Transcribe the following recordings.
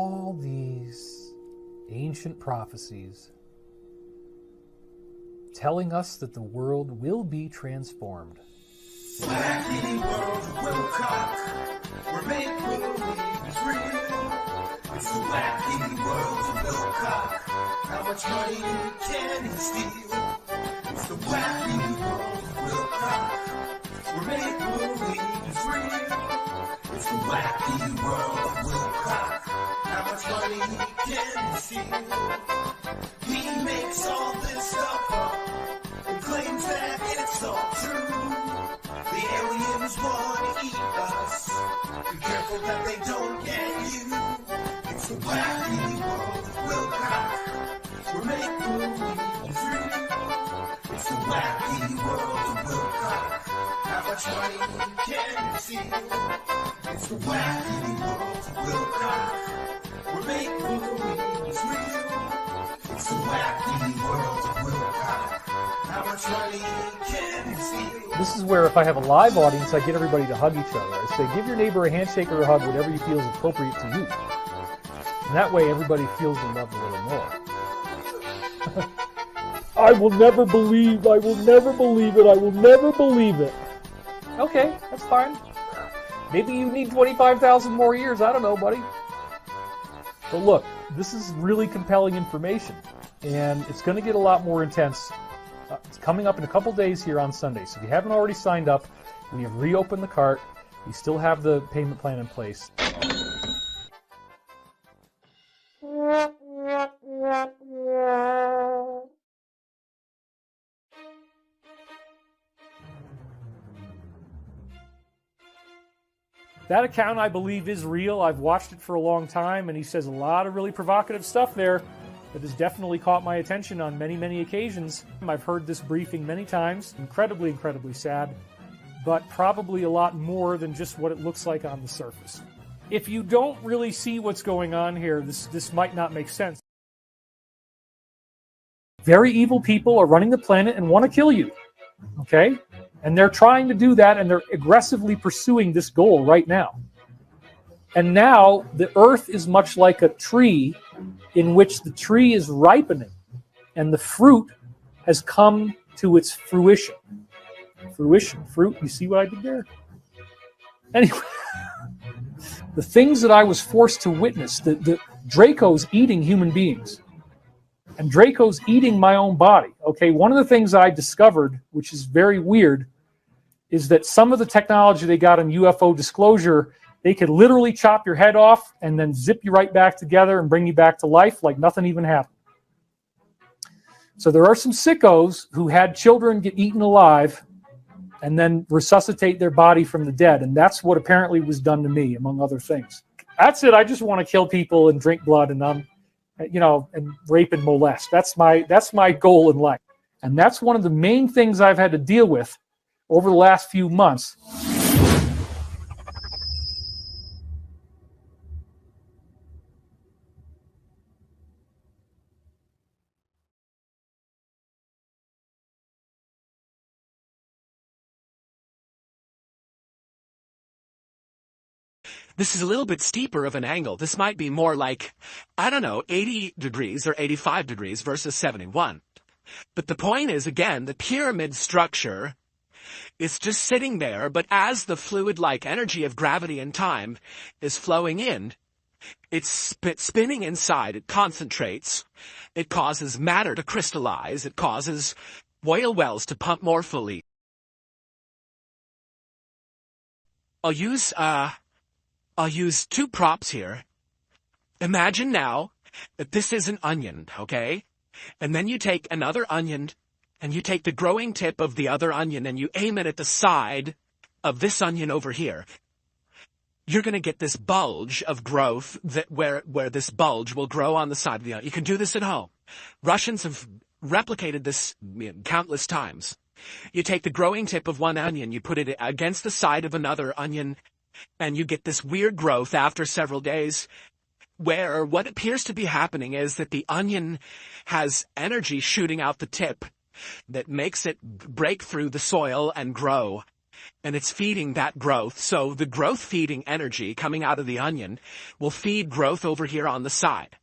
all these ancient prophecies telling us that the world will be transformed. Wacky world of Wilcock, where make-believe is real. It's the wacky world of Wilcock. How much money can he steal? It's the wacky world of Wilcock, where make-believe is real. It's the wacky world of Wilcock. How much money can he steal? He makes all this stuff up and claims that it's all true. The aliens want to eat us. Be careful that they don't get you. It's the wacky world of Wilcock, where make-believe is real. It's the wacky world of Wilcock. How much money can you steal? It's the wacky world of Wilcock, where make-believe is real. It's the wacky world of Wilcock. How much money can you steal? This is where if I have a live audience, I get everybody to hug each other. I say, give your neighbor a handshake or a hug, whatever you feel is appropriate to you. And that way everybody feels the love a little more. I will never believe it, I will never believe it. Okay, that's fine. Maybe you need 25,000 more years, I don't know, buddy. But look, this is really compelling information, and it's going to get a lot more intense. It's coming up in a couple days here on Sunday, so if you haven't already signed up, we have reopened the cart. We still have the payment plan in place. That account, I believe, is real. I've watched it for a long time, and he says a lot of really provocative stuff there that has definitely caught my attention on many, many occasions. I've heard this briefing many times. Incredibly, incredibly sad, but probably a lot more than just what it looks like on the surface. If you don't really see what's going on here, this might not make sense. Very evil people are running the planet and want to kill you, okay? And they're trying to do that, and they're aggressively pursuing this goal right now. And now the earth is much like a tree in which the tree is ripening, and the fruit has come to its fruition. Fruit, you see what I did there? Anyway, the things that I was forced to witness, the Draco's eating human beings. And Draco's eating my own body. Okay, one of the things I discovered, which is very weird, is that some of the technology they got in UFO disclosure, they could literally chop your head off and then zip you right back together and bring you back to life like nothing even happened. So there are some sickos who had children get eaten alive and then resuscitate their body from the dead. And that's what apparently was done to me, among other things. That's it. I just want to kill people and drink blood and and rape and molest. That's my goal in life. And that's one of the main things I've had to deal with over the last few months. This is a little bit steeper of an angle. This might be more like, 80 degrees or 85 degrees versus 71. But the point is, again, the pyramid structure is just sitting there, but as the fluid-like energy of gravity and time is flowing in, it's spinning inside, it concentrates, it causes matter to crystallize, it causes oil wells to pump more fully. I'll use two props here. Imagine now that this is an onion, okay? And then you take another onion, and you take the growing tip of the other onion, and you aim it at the side of this onion over here. You're going to get this bulge of growth where this bulge will grow on the side of the onion. You can do this at home. Russians have replicated this countless times. You take the growing tip of one onion, you put it against the side of another onion, and you get this weird growth after several days, where what appears to be happening is that the onion has energy shooting out the tip that makes it break through the soil and grow. and it's feeding that growth. So the growth feeding energy coming out of the onion will feed growth over here on the side.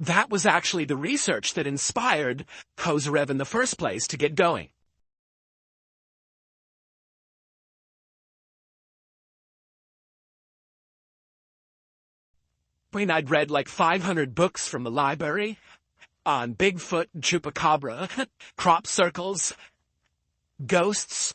That was actually the research that inspired Kozyrev in the first place to get going. When I'd read like 500 books from the library on Bigfoot, Chupacabra, crop circles, ghosts,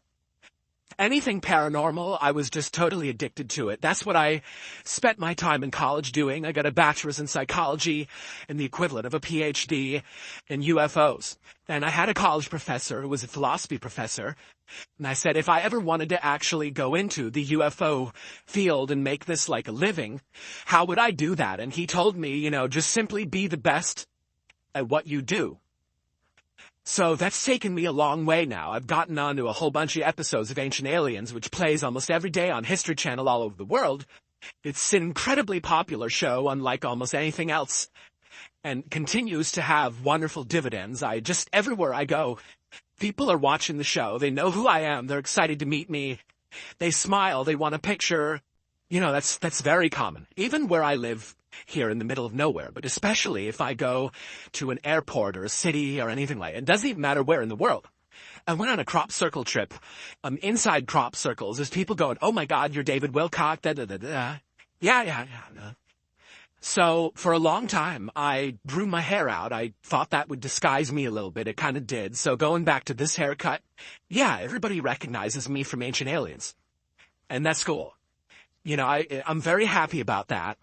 anything paranormal. I was just totally addicted to it. That's what I spent my time in college doing. I got a bachelor's in psychology and the equivalent of a PhD in UFOs. And I had a college professor who was a philosophy professor. And I said, if I ever wanted to actually go into the UFO field and make this like a living, how would I do that? And he told me, just simply be the best at what you do. So that's taken me a long way now. I've gotten onto a whole bunch of episodes of Ancient Aliens, which plays almost every day on History Channel all over the world. It's an incredibly popular show, unlike almost anything else, and continues to have wonderful dividends. Everywhere I go, people are watching the show. They know who I am. They're excited to meet me. They smile. They want a picture. That's very common. Even where I live here in the middle of nowhere, but especially if I go to an airport or a city or anything like it. It doesn't even matter where in the world. I went on a crop circle trip. Inside crop circles, there's people going, oh my God, you're David Wilcock, da-da-da-da. Yeah. So for a long time, I grew my hair out. I thought that would disguise me a little bit. It kind of did. So going back to this haircut, yeah, everybody recognizes me from Ancient Aliens. And that's cool. I'm very happy about that.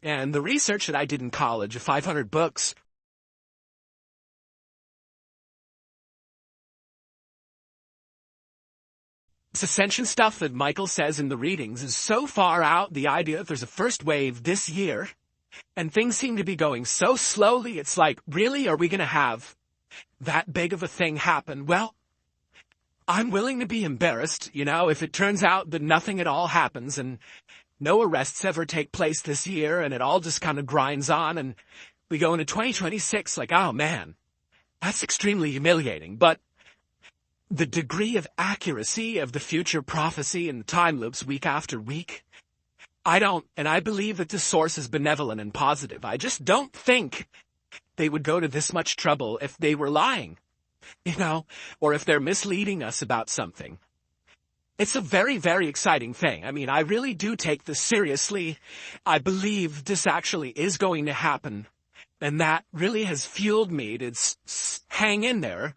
And the research that I did in college, 500 books, this Ascension stuff that Michael says in the readings is so far out, the idea that there's a first wave this year, and things seem to be going so slowly, it's like, really, are we going to have that big of a thing happen? Well, I'm willing to be embarrassed, if it turns out that nothing at all happens, and no arrests ever take place this year, and it all just kind of grinds on, and we go into 2026 like, oh man, that's extremely humiliating. But the degree of accuracy of the future prophecy and the time loops week after week, I believe that the source is benevolent and positive. I just don't think they would go to this much trouble if they were lying, or if they're misleading us about something. It's a very, very exciting thing. I mean, I really do take this seriously. I believe this actually is going to happen. And that really has fueled me to hang in there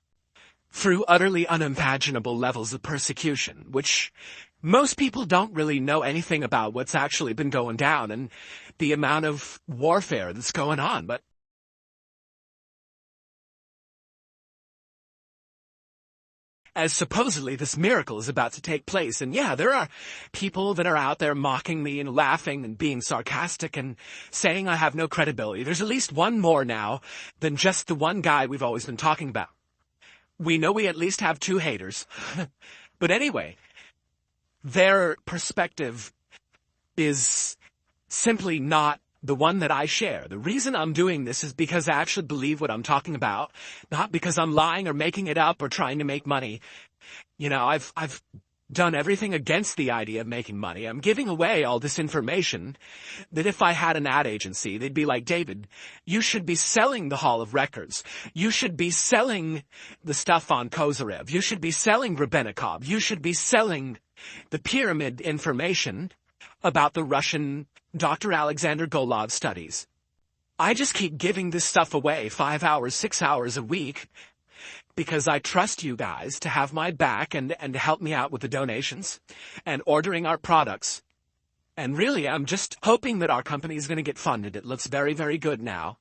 through utterly unimaginable levels of persecution, which most people don't really know anything about what's actually been going down and the amount of warfare that's going on. But as supposedly this miracle is about to take place. And yeah, there are people that are out there mocking me and laughing and being sarcastic and saying I have no credibility. There's at least one more now than just the one guy we've always been talking about. We know we at least have two haters. But anyway, their perspective is simply not the one that I share. The reason I'm doing this is because I actually believe what I'm talking about, not because I'm lying or making it up or trying to make money. I've done everything against the idea of making money. I'm giving away all this information that if I had an ad agency, they'd be like, David, you should be selling the Hall of Records. You should be selling the stuff on Kozyrev. You should be selling Rabenikov. You should be selling the pyramid information about the Russian Dr. Alexander Golov studies. I just keep giving this stuff away 5 hours, 6 hours a week because I trust you guys to have my back and to help me out with the donations and ordering our products. And really, I'm just hoping that our company is going to get funded. It looks very, very good now.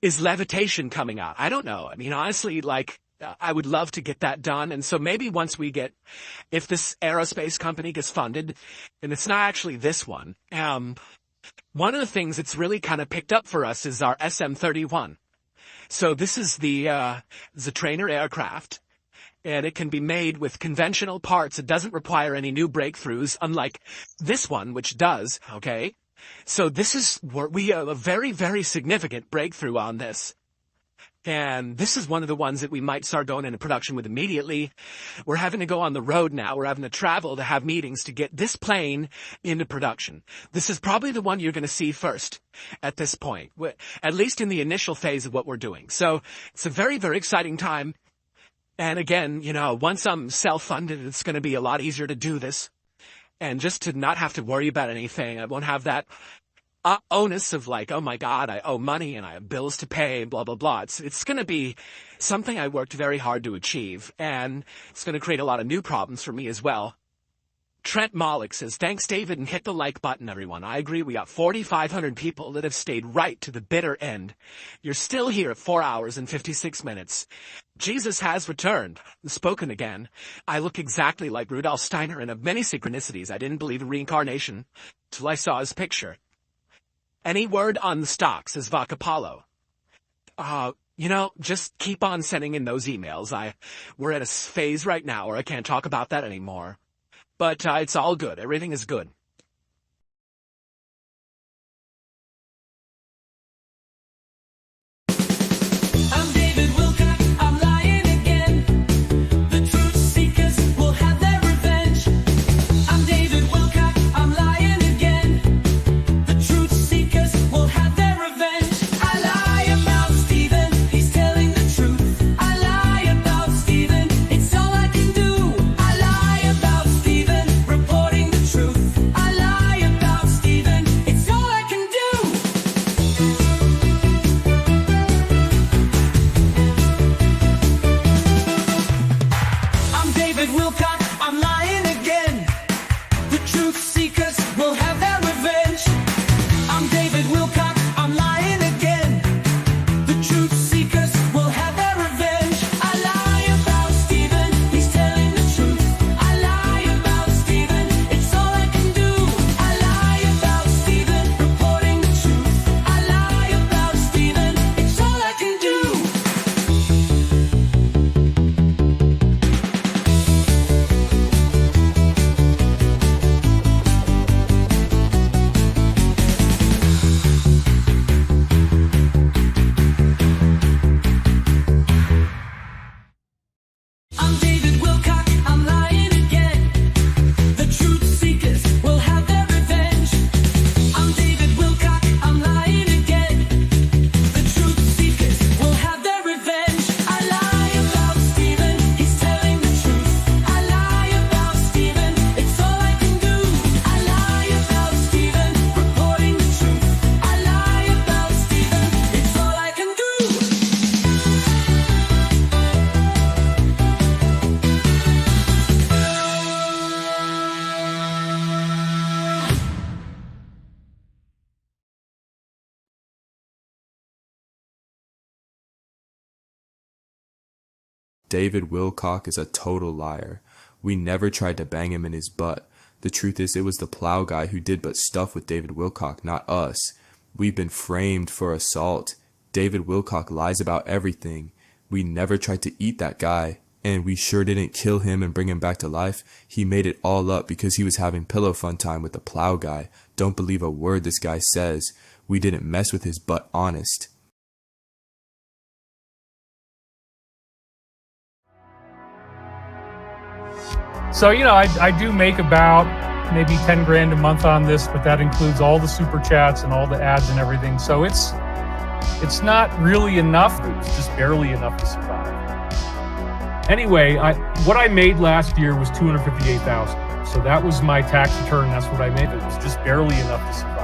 Is Levitation coming out? I don't know. I mean, honestly, I would love to get that done. And so maybe once if this aerospace company gets funded, and it's not actually this one, one of the things that's really kind of picked up for us is our SM-31. So this is the trainer aircraft, and it can be made with conventional parts. It doesn't require any new breakthroughs, unlike this one, which does, okay? So this is where we have a very, very significant breakthrough on this. And this is one of the ones that we might start going into production with immediately. We're having to go on the road now. We're having to travel to have meetings to get this plane into production. This is probably the one you're going to see first at this point, at least in the initial phase of what we're doing. So it's a very, very exciting time. And again, you know, once I'm self-funded, it's going to be a lot easier to do this. And just to not have to worry about anything. I won't have that onus of like, oh my God, I owe money and I have bills to pay, blah, blah, blah. It's going to be something I worked very hard to achieve, and it's going to create a lot of new problems for me as well. Trent Malik says, thanks, David, and hit the like button, everyone. I agree. We got 4,500 people that have stayed right to the bitter end. You're still here at 4 hours and 56 minutes. Jesus has returned, spoken again. I look exactly like Rudolf Steiner and have many synchronicities. I didn't believe in reincarnation till I saw his picture. Any word on the stock, says Vacapalo. You know, just keep on sending in those emails. We're at a phase right now where I can't talk about that anymore. But it's all good. Everything is good. I'm David Wilcock, I'm lying again. The truth seekers will have their revenge. I'm David Wilcock, I'm lying again. The truth seekers will have their revenge. I lie about Stephen, he's telling the truth. I lie about Stephen, it's all I can do. I lie about Stephen, reporting the truth. I lie about Stephen, it's all I can do. I'm David Wilcock, I'm lying again. The truth seekers will have their revenge. I'm David Wilcock, I'm lying again. The truth seekers will have their revenge. I lie about Stephen, he's telling the truth. I lie about Stephen, it's all I can do. I lie about Stephen, reporting the truth. I lie about Stephen, it's all I can do. I'm David Wilcock, I'm lying again. The truth seekers will have their revenge. I'm David Wilcock, I'm lying again. The truth seekers will have their revenge. I lie about Stephen, he's telling the truth. I lie about Stephen, it's all I can do. I lie about Stephen, reporting the truth. I lie about Stephen, it's all I can do. David Wilcock is a total liar. We never tried to bang him in his butt. The truth is, it was the plow guy who did but stuff with David Wilcock, not us. We've been framed for assault. David Wilcock lies about everything. We never tried to eat that guy, and we sure didn't kill him and bring him back to life. He made it all up because he was having pillow fun time with the plow guy. Don't believe a word this guy says. We didn't mess with his butt, honest. So, you know, I do make about maybe 10 grand a month on this, but that includes all the super chats and all the ads and everything. So it's not really enough. It's just barely enough to survive. Anyway, what I made last year was $258,000. So that was my tax return. That's what I made. It was just barely enough to survive.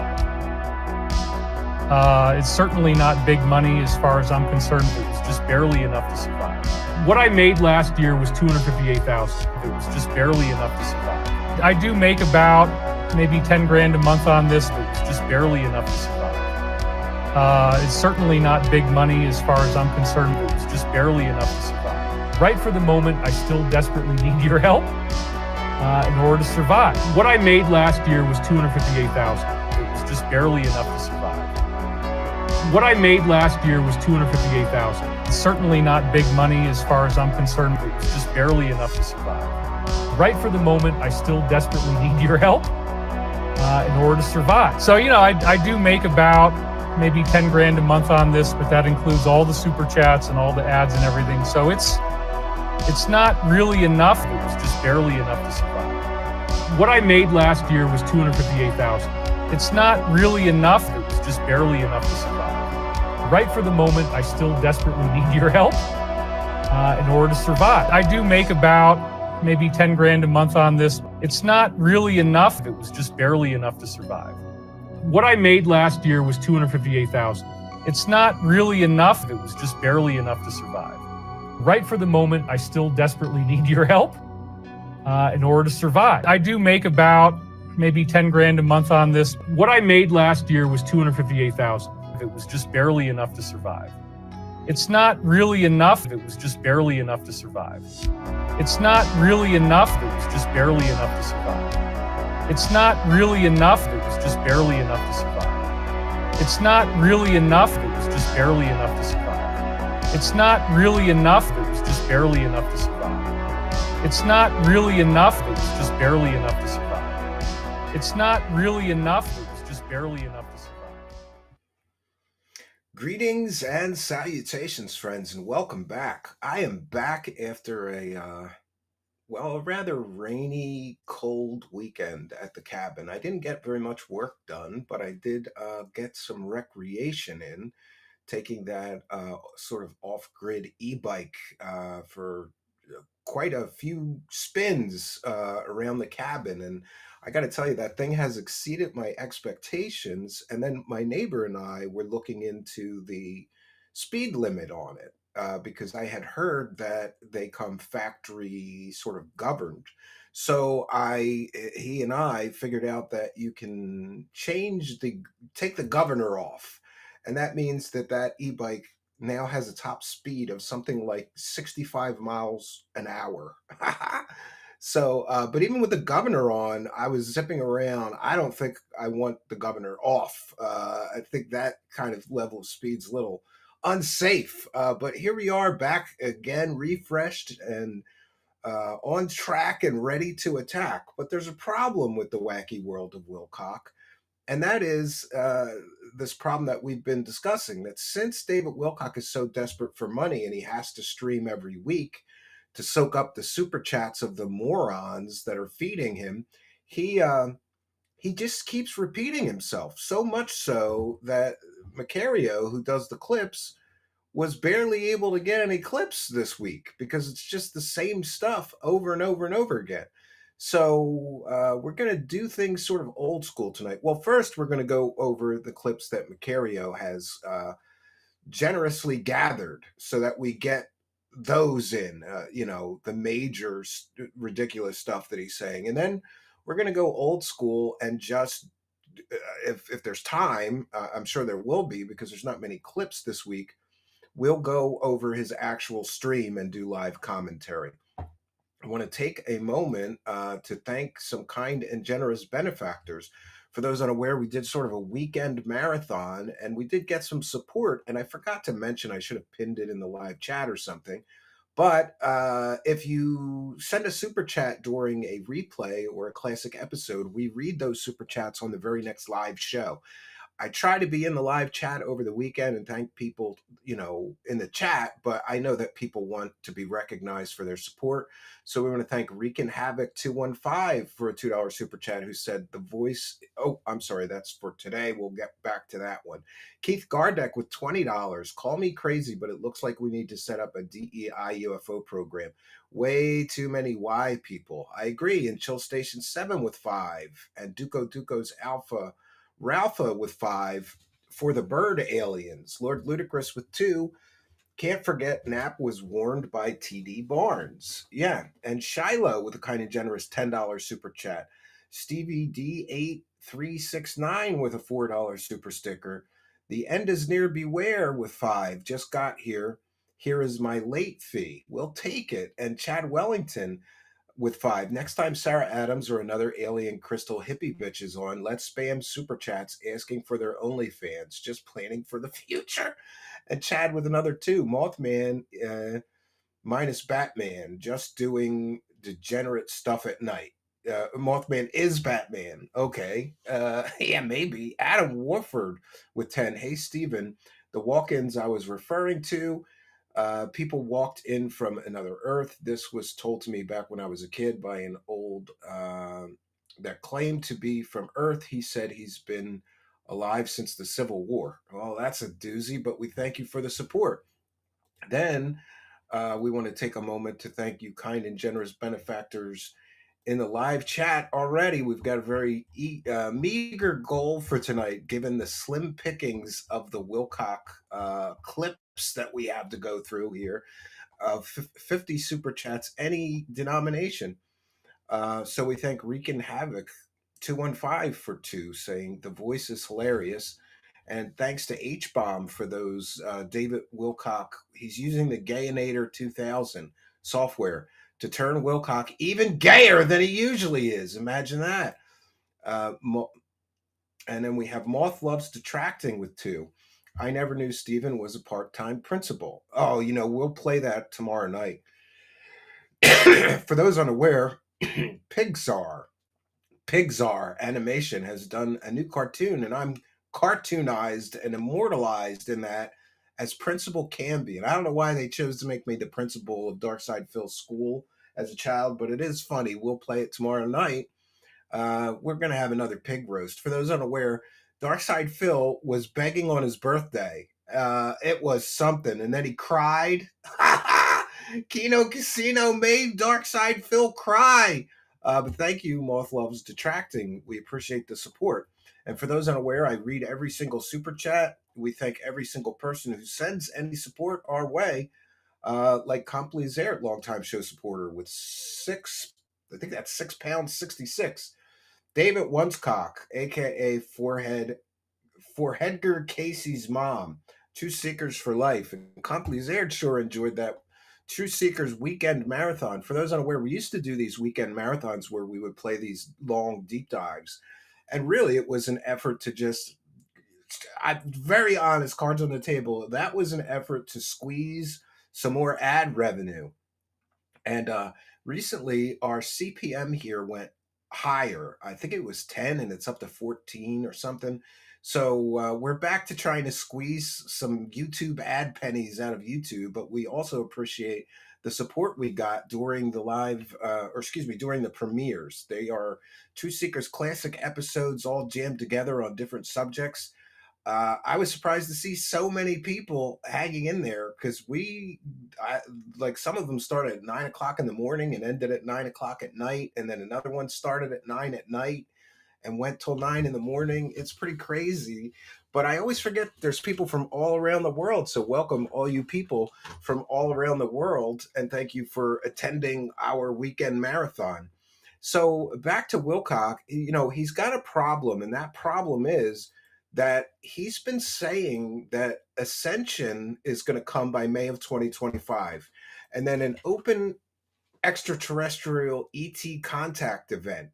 It's certainly not big money as far as I'm concerned. It was just barely enough to survive. What I made last year was $258,000. It was just barely enough to survive. I do make about maybe 10 grand a month on this, but it's just barely enough to survive. It's certainly not big money as far as I'm concerned. It was just barely enough to survive. Right for the moment, I still desperately need your help in order to survive. What I made last year was $258,000. It was just barely enough to survive. What I made last year was $258,000. It's certainly not big money as far as I'm concerned. It was just barely enough to survive. Right for the moment, I still desperately need your help in order to survive. So, I do make about maybe 10 grand a month on this, but that includes all the super chats and all the ads and everything. So it's not really enough. It was just barely enough to survive. What I made last year was $258,000. It's not really enough. It was just barely enough to survive. Right for the moment, I still desperately need your help in order to survive. I do make about maybe 10 grand a month on this. It's not really enough. It was just barely enough to survive. What I made last year was $258,000. It's not really enough. It was just barely enough to survive. Right for the moment, I still desperately need your help in order to survive. I do make about maybe 10 grand a month on this. What I made last year was $258,000. It was just barely enough to survive. It's not really enough. It was just barely enough to survive. It's not really enough. It was just barely enough to survive. It's not really enough. It was just barely enough to survive. It's not really enough. It was just barely enough to survive. It's not really enough. It was just barely enough to survive. It's not really enough. It was just barely enough to survive. It's not really enough. It was just barely enough to survive. Greetings and salutations, friends, and welcome back. I am back after a rather rainy, cold weekend at the cabin. I didn't get very much work done, but I did get some recreation in, taking that sort of off-grid e-bike for quite a few spins around the cabin. And I got to tell you, that thing has exceeded my expectations. And then my neighbor and I were looking into the speed limit on it. Because I had heard that they come factory sort of governed. So he and I figured out that you can take the governor off. And that means that e-bike now has a top speed of something like 65 miles an hour. So, but even with the governor on, I was zipping around. I don't think I want the governor off. I think that kind of level of speed's a little unsafe. But here we are back again, refreshed and on track and ready to attack. But there's a problem with the wacky world of Wilcock. And that is this problem that we've been discussing, that since David Wilcock is so desperate for money and he has to stream every week to soak up the super chats of the morons that are feeding him, he just keeps repeating himself, so much so that Macario, who does the clips, was barely able to get any clips this week because it's just the same stuff over and over and over again. So we're going to do things sort of old school tonight. Well, first, we're going to go over the clips that Macario has generously gathered so that we get those in, the major ridiculous stuff that he's saying. And then we're going to go old school and just, if there's time, I'm sure there will be because there's not many clips this week, we'll go over his actual stream and do live commentary. I want to take a moment to thank some kind and generous benefactors. For those unaware, we did sort of a weekend marathon and we did get some support. And I forgot to mention, I should have pinned it in the live chat or something. But if you send a super chat during a replay or a classic episode, we read those super chats on the very next live show. I try to be in the live chat over the weekend and thank people, in the chat, but I know that people want to be recognized for their support. So we want to thank Reekin Havoc 215 for a $2 super chat, who said the voice. Oh, I'm sorry. That's for today. We'll get back to that one. Keith Gardeck with $20. Call me crazy, but it looks like we need to set up a DEI UFO program. Way too many Y people. I agree. And Chill Station 7 with 5. And Duco's Alpha Ralpha with 5 for the bird aliens. Lord Ludicrous with 2. Can't forget Knapp was warned by TD Barnes. Yeah. And Shiloh with a kind of generous $10 super chat. Stevie D8369 with a $4 super sticker. The end is near, beware with 5. Just got here. Here is my late fee. We'll take it. And Chad Wellington with 5. Next time Sarah Adams or another alien crystal hippie bitch is on, let's spam super chats asking for their OnlyFans, just planning for the future. And Chad with another 2. Mothman minus Batman, just doing degenerate stuff at night. Mothman is Batman. Okay. Yeah, maybe. Adam Warford with 10. Hey, Steven, the walk-ins I was referring to, people walked in from another Earth. This was told to me back when I was a kid by an old that claimed to be from Earth. He said he's been alive since the Civil War. Well, that's a doozy, but we thank you for the support. Then we want to take a moment to thank you, kind and generous benefactors in the live chat already. We've got a very meager goal for tonight, given the slim pickings of the Wilcock clips that we have to go through here of 50 super chats, any denomination. So we thank Wreaking Havoc 215 for 2, saying the voice is hilarious. And thanks to H Bomb for those. David Wilcock, he's using the Gayinator 2000 software to turn Wilcock even gayer than he usually is. Imagine that. And then we have Moth Loves Detracting with 2. I never knew Stephen was a part-time principal. Oh, we'll play that tomorrow night. For those unaware, Pixar Animation has done a new cartoon, and I'm cartoonized and immortalized in that as Principal Camby. And I don't know why they chose to make me the principal of Darkside Phil's school as a child, but it is funny. We'll play it tomorrow night. We're going to have another pig roast. For those unaware, Darkside Phil was begging on his birthday. It was something, and then he cried. Kino Casino made Darkside Phil cry. But thank you, Moth Loves Detracting. We appreciate the support. And for those unaware, I read every single super chat. We thank every single person who sends any support our way. Like Compli Zert, longtime show supporter with I think that's £6.66. David Oncecock, aka Foreheadger Casey's mom, True Seekers for Life. And Compli Zert sure enjoyed that True Seekers weekend marathon. For those unaware, we used to do these weekend marathons where we would play these long deep dives. And really, it was an effort to just, I'm very honest, cards on the table, that was an effort to squeeze some more ad revenue. And recently, our CPM here went higher. I think it was 10 and it's up to 14 or something. So we're back to trying to squeeze some YouTube ad pennies out of YouTube, but we also appreciate the support we got during the during the premieres. They are True Seekers classic episodes all jammed together on different subjects. I was surprised to see so many people hanging in there because like some of them started at 9 o'clock in the morning and ended at 9 o'clock at night. And then another one started at 9 at night and went till 9 in the morning. It's pretty crazy. But I always forget there's people from all around the world. So welcome all you people from all around the world. And thank you for attending our weekend marathon. So back to Wilcock, he's got a problem. And that problem is that he's been saying that Ascension is going to come by May of 2025. And then an open extraterrestrial ET contact event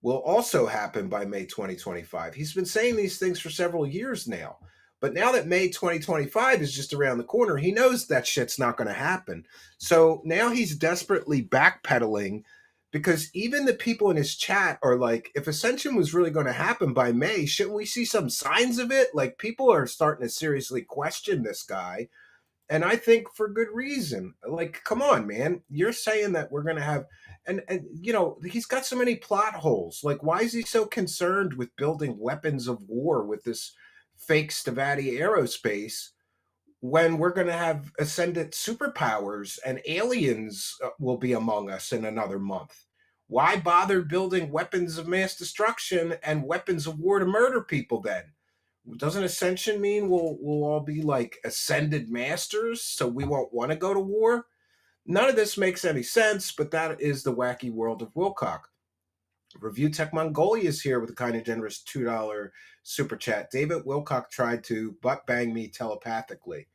will also happen by May 2025. He's been saying these things for several years now. But now that May 2025 is just around the corner, he knows that shit's not going to happen. So now he's desperately backpedaling because even the people in his chat are like, if Ascension was really going to happen by May, shouldn't we see some signs of it? Like, people are starting to seriously question this guy. And I think for good reason. Like, come on, man. You're saying that we're going to have, and he's got so many plot holes. Like, why is he so concerned with building weapons of war with this fake Stavatti Aerospace when we're going to have ascendant superpowers and aliens will be among us in another month? Why bother building weapons of mass destruction and weapons of war to murder people then? Doesn't Ascension mean we'll all be like ascended masters, so we won't want to go to war? None of this makes any sense, but that is the wacky world of Wilcock. Review Tech Mongolia is here with a kind of generous $2 super chat. David Wilcock tried to butt bang me telepathically.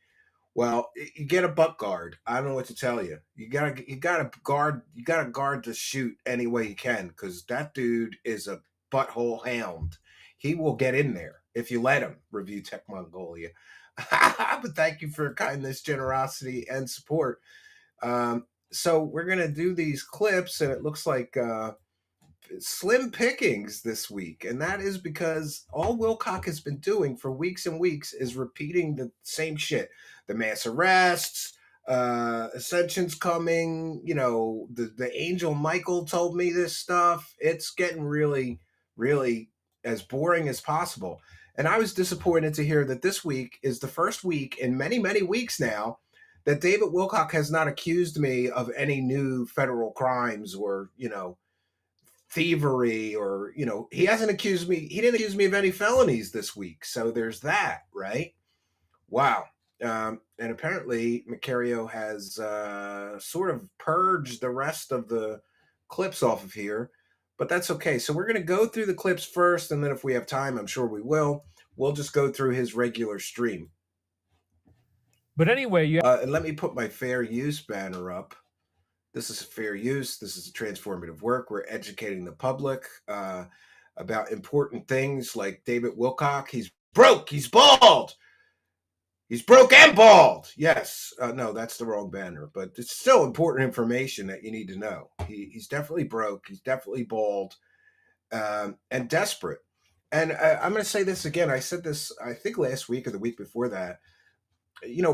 Well, you get a butt guard. I don't know what to tell you. You gotta guard to shoot any way you can, because that dude is a butthole hound. He will get in there if you let him. Review Tech Mongolia. But thank you for your kindness, generosity, and support. So we're gonna do these clips, and it looks like slim pickings this week, and that is because all Wilcock has been doing for weeks and weeks is repeating the same shit. The mass arrests, Ascension's coming, the angel Michael told me this stuff. It's getting really, really as boring as possible. And I was disappointed to hear that this week is the first week in many, many weeks now that David Wilcock has not accused me of any new federal crimes or, thievery, or he didn't accuse me of any felonies this week. So there's that, right? Wow. And apparently Macario has sort of purged the rest of the clips off of here, but that's okay. So we're going to go through the clips first, and then if we have time, I'm sure we will, we'll just go through his regular stream. But anyway, and let me put my fair use banner up. This is fair use. This is a transformative work. We're educating the public about important things like David Wilcock. He's broke. He's bald. He's broke and bald. Yes. No, that's the wrong banner, but it's still important information that you need to know. He's definitely broke. He's definitely bald and desperate. And I'm going to say this again. I said this, I think, last week or the week before that.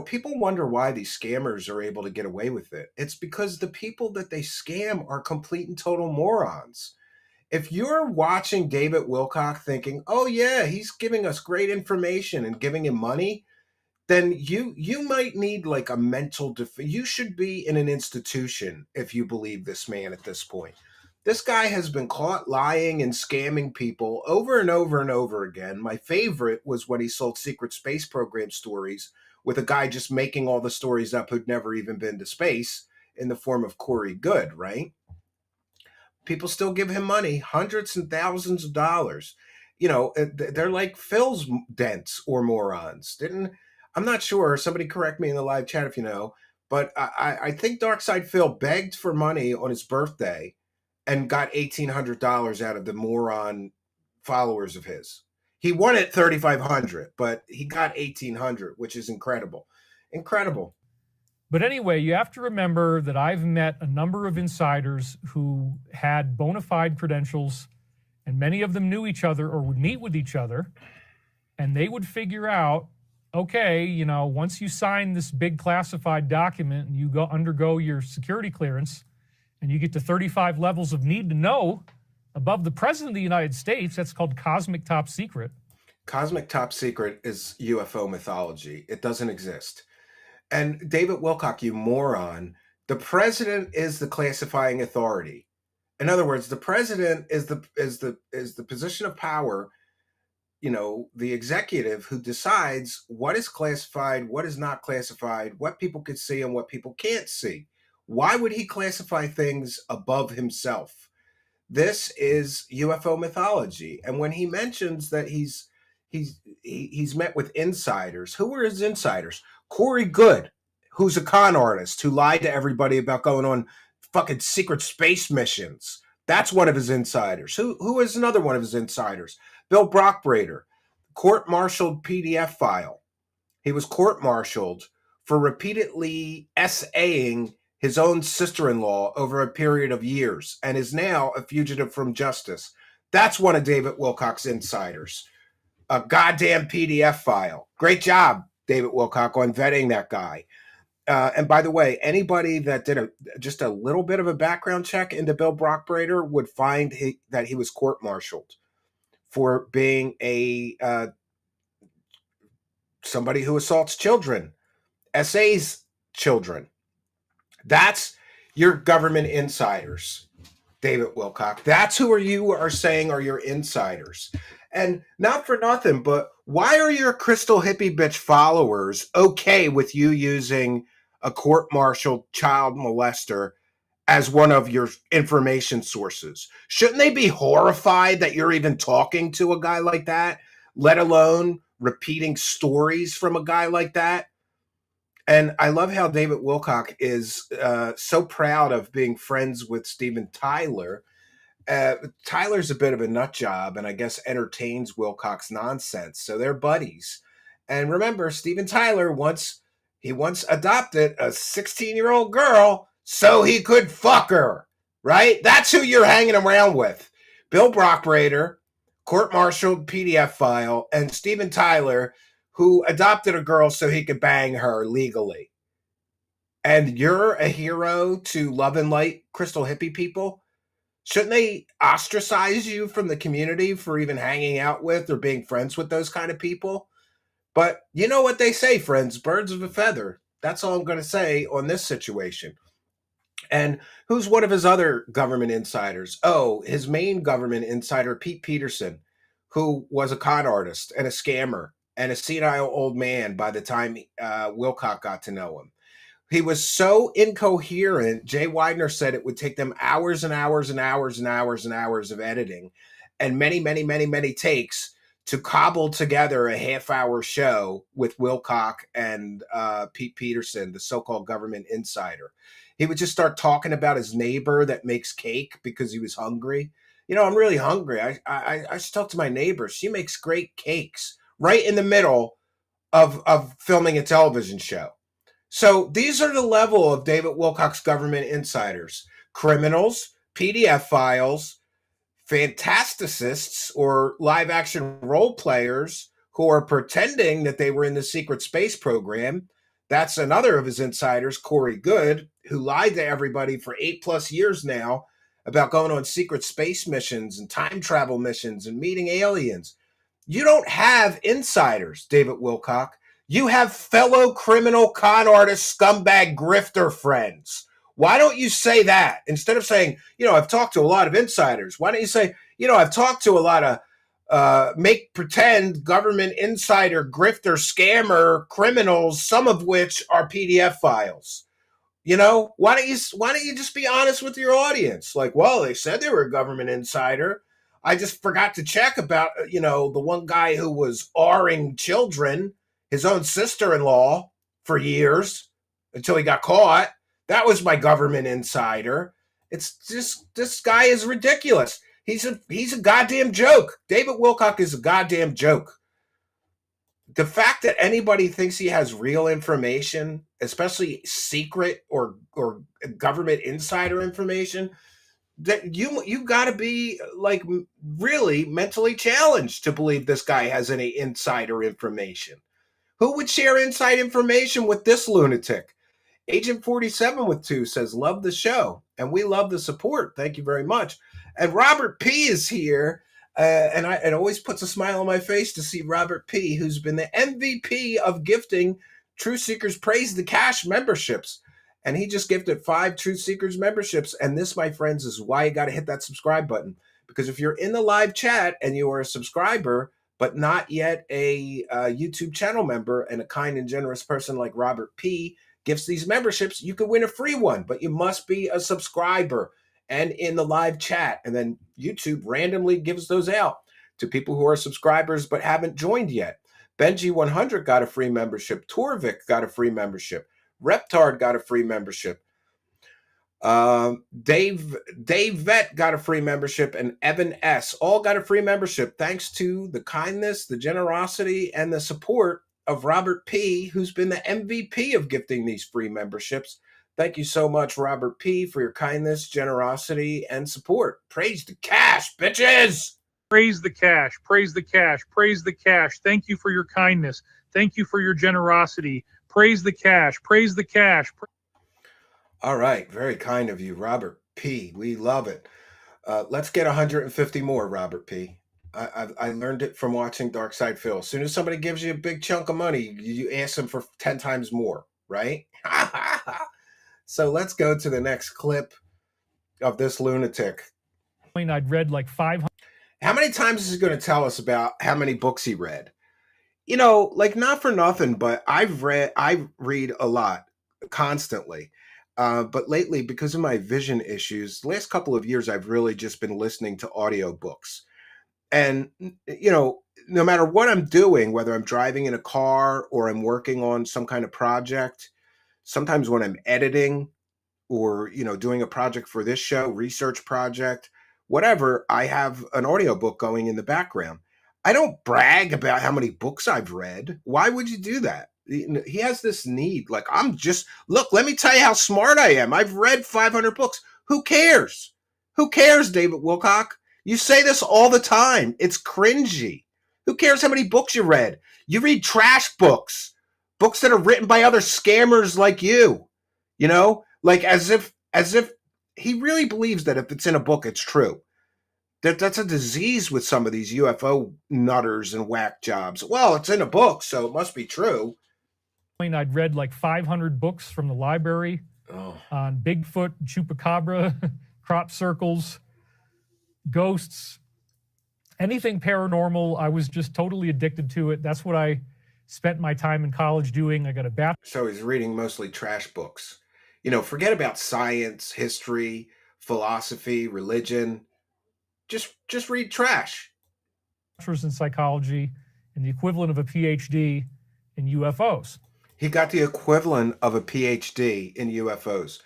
People wonder why these scammers are able to get away with it. It's because the people that they scam are complete and total morons. If you're watching David Wilcock thinking, oh yeah, he's giving us great information and giving him money, then you might need like a mental you should be in an institution if you believe this man at this point. This guy has been caught lying and scamming people over and over and over again. My favorite was when he sold secret space program stories with a guy just making all the stories up who'd never even been to space in the form of Corey Good, right? People still give him money, hundreds and thousands of dollars. They're like Phil's dents or morons. I'm not sure. Somebody correct me in the live chat if you know. But I think Darkside Phil begged for money on his birthday and got $1,800 out of the moron followers of his. He won at $3,500, but he got $1,800, which is incredible. Incredible. But anyway, you have to remember that I've met a number of insiders who had bona fide credentials, and many of them knew each other or would meet with each other, and they would figure out, okay, once you sign this big classified document and you undergo your security clearance and you get to 35 levels of need to know above the President of the United States, that's called cosmic top secret. Cosmic top secret is UFO mythology. It doesn't exist. And David Wilcock, you moron, the president is the classifying authority. In other words, the president is the position of power, the executive who decides what is classified, what is not classified, what people can see and what people can't see. Why would he classify things above himself? This is UFO mythology. And when he mentions that he's met with insiders, who were his insiders? Corey Good, who's a con artist who lied to everybody about going on fucking secret space missions. That's one of his insiders. Who is another one of his insiders? Bill Brockbrader, court-martialed PDF file. He was court-martialed for repeatedly SAing his own sister-in-law over a period of years and is now a fugitive from justice. That's one of David Wilcock's insiders. A goddamn PDF file. Great job, David Wilcock, on vetting that guy. And by the way, anybody that did just a little bit of a background check into Bill Brockbrader would find that he was court-martialed for being somebody who assaults children, SAs children. That's your government insiders, David Wilcock. That's who you are saying are your insiders. And not for nothing, but why are your crystal hippie bitch followers okay with you using a court-martialed child molester as one of your information sources? Shouldn't they be horrified that you're even talking to a guy like that, let alone repeating stories from a guy like that? And I love how David Wilcock is so proud of being friends with Steven Tyler. Tyler's a bit of a nut job and I guess entertains Wilcock's nonsense. So they're buddies. And remember, Steven Tyler once adopted a 16-year-old girl so he could fuck her, right? That's who you're hanging around with. Bill Brockbrader, court-martialed PDF file, and Steven Tyler, who adopted a girl so he could bang her legally. And you're a hero to Love and Light crystal hippie people? Shouldn't they ostracize you from the community for even hanging out with or being friends with those kind of people? But you know what they say, friends, birds of a feather. That's all I'm going to say on this situation. And who's one of his other government insiders? Oh, his main government insider, Pete Peterson, who was a con artist and a scammer and a senile old man by the time Wilcock got to know him. He was so incoherent, Jay Widener said it would take them hours and hours and hours and hours and hours of editing and many, many, many, many takes to cobble together a half-hour show with Wilcock and Pete Peterson, the so-called government insider. He would just start talking about his neighbor that makes cake because he was hungry. You know, I'm really hungry. I should talk to my neighbor. She makes great cakes right in the middle of filming a television show. So these are the level of David Wilcock's government insiders: criminals, PDF files, fantasticists or live action role players who are pretending that they were in the secret space program. That's another of his insiders, Corey Good, who lied to everybody for 8+ years now about going on secret space missions and time travel missions and meeting aliens. You don't have insiders, David Wilcock. You have fellow criminal con artist, scumbag, grifter friends. Why don't you say that instead of saying, you know, I've talked to a lot of insiders? Why don't you say, you know, I've talked to a lot of make pretend government insider, grifter, scammer criminals, some of which are PDF files. You know, why don't you just be honest with your audience? Like, well, they said they were a government insider. I just forgot to check about, you know, the one guy who was R-ing children, his own sister-in-law, for years until he got caught. That was my government insider. It's just, this guy is ridiculous. He's a goddamn joke. David Wilcock is a goddamn joke. The fact that anybody thinks he has real information, especially secret or government insider information, that you got to be like really mentally challenged to believe this guy has any insider information. Who would share inside information with this lunatic? Agent 47 with 2 says, love the show, and we love the support. Thank you very much. And Robert P. is here, and it always puts a smile on my face to see Robert P., who's been the MVP of gifting Truth Seekers Praise the Cash memberships. And he just gifted 5 Truth Seekers memberships. And this, my friends, is why you got to hit that subscribe button. Because if you're in the live chat and you are a subscriber, but not yet a YouTube channel member, and a kind and generous person like Robert P. gifts these memberships, you could win a free one, but you must be a subscriber and in the live chat. And then YouTube randomly gives those out to people who are subscribers but haven't joined yet. Benji100 got a free membership. Torvik got a free membership. Reptard got a free membership. Dave Vet got a free membership, and Evan S. all got a free membership thanks to the kindness, the generosity, and the support of Robert P., who's been the MVP of gifting these free memberships. Thank you so much, Robert P., for your kindness, generosity, and support. Praise the cash, bitches! Praise the cash, praise the cash, praise the cash. Thank you for your kindness. Thank you for your generosity. Praise the cash, praise the cash. All right, very kind of you, Robert P. We love it. Let's get 150 more, Robert P. I learned it from watching Dark Side Phil. As soon as somebody gives you a big chunk of money, you ask them for 10 times more, right? So let's go to the next clip of this lunatic. I'd read like 500. How many times is he going to tell us about how many books he read? You know, like, not for nothing, but I read a lot constantly. But lately, because of my vision issues, the last couple of years, I've really just been listening to audiobooks. And, you know, no matter what I'm doing, whether I'm driving in a car or I'm working on some kind of project, sometimes when I'm editing or, you know, doing a project for this show, research project, whatever, I have an audiobook going in the background. I don't brag about how many books I've read. Why would you do that? He has this need. Like, look, let me tell you how smart I am. I've read 500 books. Who cares? Who cares, David Wilcock? You say this all the time. It's cringy. Who cares how many books you read? You read trash books, books that are written by other scammers like you. You know, like as if he really believes that if it's in a book, it's true. That's a disease with some of these UFO nutters and whack jobs. Well, it's in a book, so it must be true. I'd read like 500 books from the library on Bigfoot, Chupacabra, crop circles, ghosts, anything paranormal. I was just totally addicted to it. That's what I spent my time in college doing. I got a bachelor's. So he's reading mostly trash books. You know, forget about science, history, philosophy, religion. Just read trash. In psychology and the equivalent of a PhD in UFOs. He got the equivalent of a PhD in UFOs.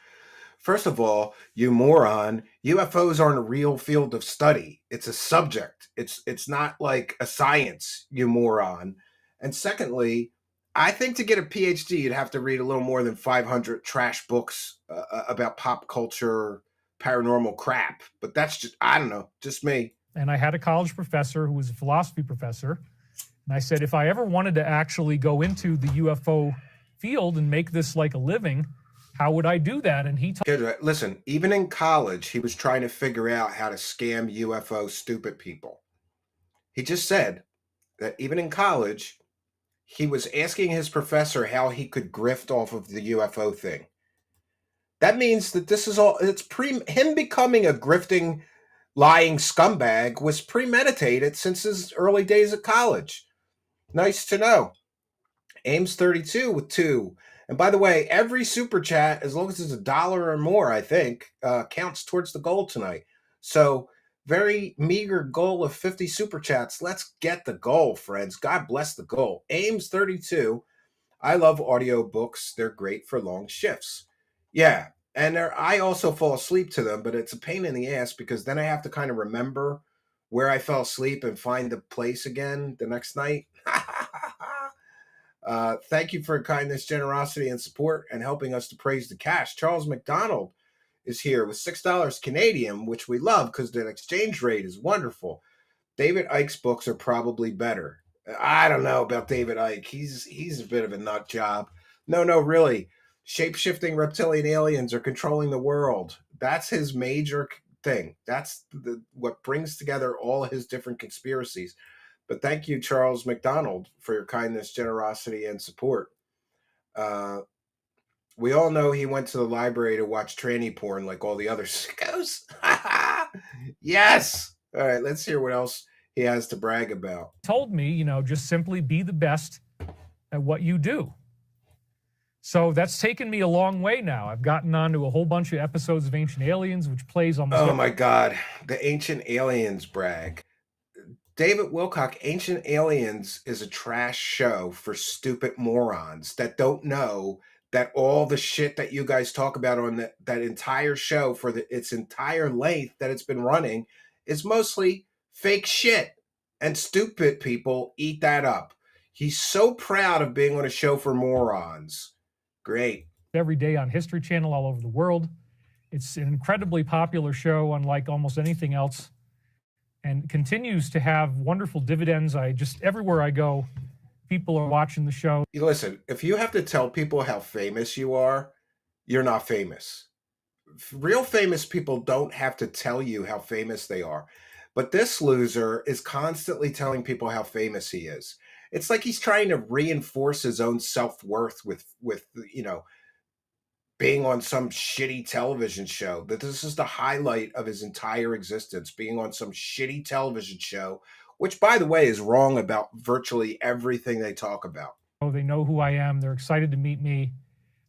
First of all, you moron, UFOs aren't a real field of study. It's a subject. It's not like a science, you moron. And secondly, I think to get a PhD, you'd have to read a little more than 500 trash books about pop culture, paranormal crap. But that's just, I don't know, just me. And I had a college professor who was a philosophy professor. And I said, if I ever wanted to actually go into the UFO field and make this like a living, how would I do that? And he told listen, even in college, he was trying to figure out how to scam UFO stupid people. He just said that even in college, he was asking his professor how he could grift off of the UFO thing. That means that this is all, him becoming a grifting, lying scumbag was premeditated since his early days at college. Nice to know. Ames 32 with 2. And by the way, every super chat, as long as it's $1 or more, I think, counts towards the goal tonight. So very meager goal of 50 super chats. Let's get the goal, friends. God bless the goal. Ames 32. I love audiobooks. They're great for long shifts. Yeah. And I also fall asleep to them, but it's a pain in the ass because then I have to kind of remember where I fell asleep and find the place again the next night. Thank you for your kindness, generosity, and support and helping us to praise the cash. Charles McDonald is here with $6 Canadian, which we love because the exchange rate is wonderful. David Icke's books are probably better. I don't know about David Icke. He's a bit of a nut job. No, really. Shape-shifting reptilian aliens are controlling the world. That's his major thing. That's what brings together all his different conspiracies. But thank you, Charles McDonald, for your kindness, generosity, and support. We all know he went to the library to watch tranny porn like all the other sickos. Yes! All right, let's hear what else he has to brag about. Told me, just simply be the best at what you do. So that's taken me a long way now. I've gotten onto a whole bunch of episodes of Ancient Aliens, which plays almost... Oh my God, the Ancient Aliens brag. David Wilcock, Ancient Aliens is a trash show for stupid morons that don't know that all the shit that you guys talk about on that entire show for its entire length that it's been running is mostly fake shit. And stupid people eat that up. He's so proud of being on a show for morons. Great. Every day on History Channel all over the world. It's an incredibly popular show, unlike almost anything else, and continues to have wonderful dividends. Everywhere I go, people are watching the show. Listen, if you have to tell people how famous you are, you're not famous. Real famous people don't have to tell you how famous they are. But this loser is constantly telling people how famous he is. It's like he's trying to reinforce his own self-worth with being on some shitty television show. That this is the highlight of his entire existence, being on some shitty television show, which, by the way, is wrong about virtually everything they talk about. Oh, they know who I am. They're excited to meet me.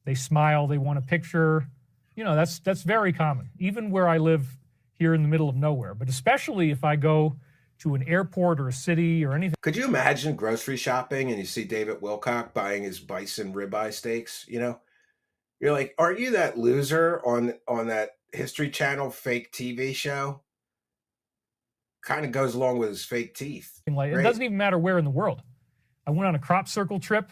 They smile. They want a picture. That's very common, even where I live here in the middle of nowhere, but especially if I go to an airport or a city or anything. Could you imagine grocery shopping and you see David Wilcock buying his bison ribeye steaks? You're like, aren't you that loser on that History Channel fake TV show? Kind of goes along with his fake teeth. It doesn't even matter where in the world. I went on a crop circle trip.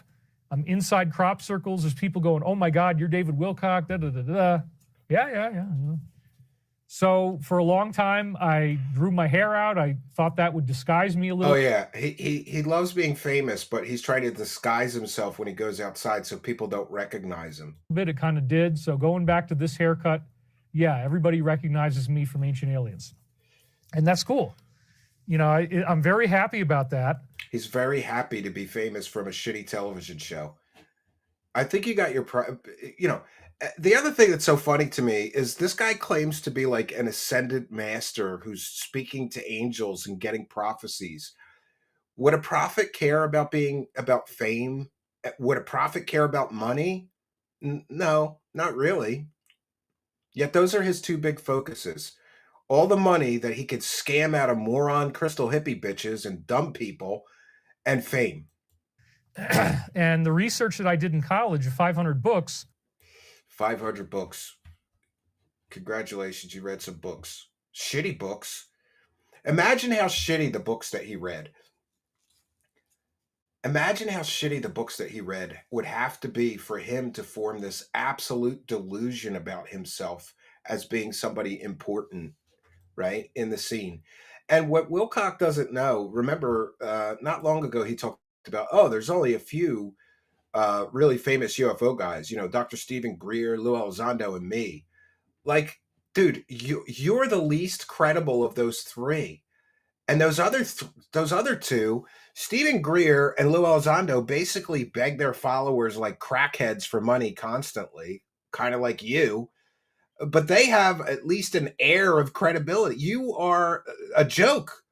I'm inside crop circles. There's people going, oh my God, you're David Wilcock, da da da da. Yeah. So for a long time, I grew my hair out. I thought that would disguise me a little. Oh yeah, he loves being famous, but he's trying to disguise himself when he goes outside so people don't recognize him. Bit it kind of did. So going back to this haircut, yeah, everybody recognizes me from Ancient Aliens, and that's cool. You know, I'm very happy about that. He's very happy to be famous from a shitty television show. I think you got your, you know, the other thing that's so funny to me is this guy claims to be like an ascended master who's speaking to angels and getting prophecies. Would a prophet care about fame? Would a prophet care about money? No, not really. Yet those are his two big focuses. All the money that he could scam out of moron crystal hippie bitches and dumb people, and fame. And the research that I did in college, 500 books. 500 books. Congratulations, you read some books. Shitty books. Imagine how shitty the books that he read. Imagine how shitty the books that he read would have to be for him to form this absolute delusion about himself as being somebody important, right, in the scene. And what Wilcock doesn't know, remember, not long ago he talked about, there's only a few really famous UFO guys, you know, Dr. Stephen Greer, Lou Elizondo, and me. Like, dude, you're the least credible of those three. And those other two, Stephen Greer and Lou Elizondo, basically beg their followers like crackheads for money constantly, kind of like you. But they have at least an air of credibility. You are a joke.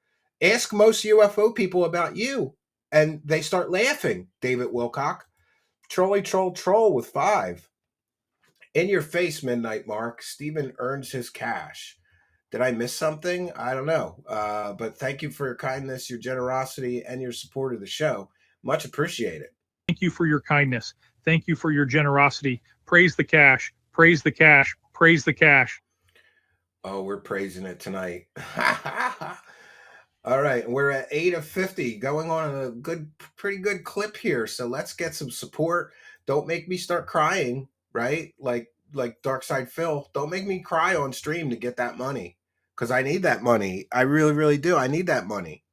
Ask most UFO people about you, and they start laughing. David Wilcock, trolly troll with 5. In your face, Midnight Mark. Stephen earns his cash. Did I miss something? I don't know. But thank you for your kindness, your generosity, and your support of the show. Much appreciated. Thank you for your kindness. Thank you for your generosity. Praise the cash. Praise the cash. Praise the cash. Oh, we're praising it tonight. All right, we're at 8 of 50, going on a pretty good clip here. So let's get some support. Don't make me start crying, right? Like Darkside Phil. Don't make me cry on stream to get that money, because I need that money. I really, really do. I need that money.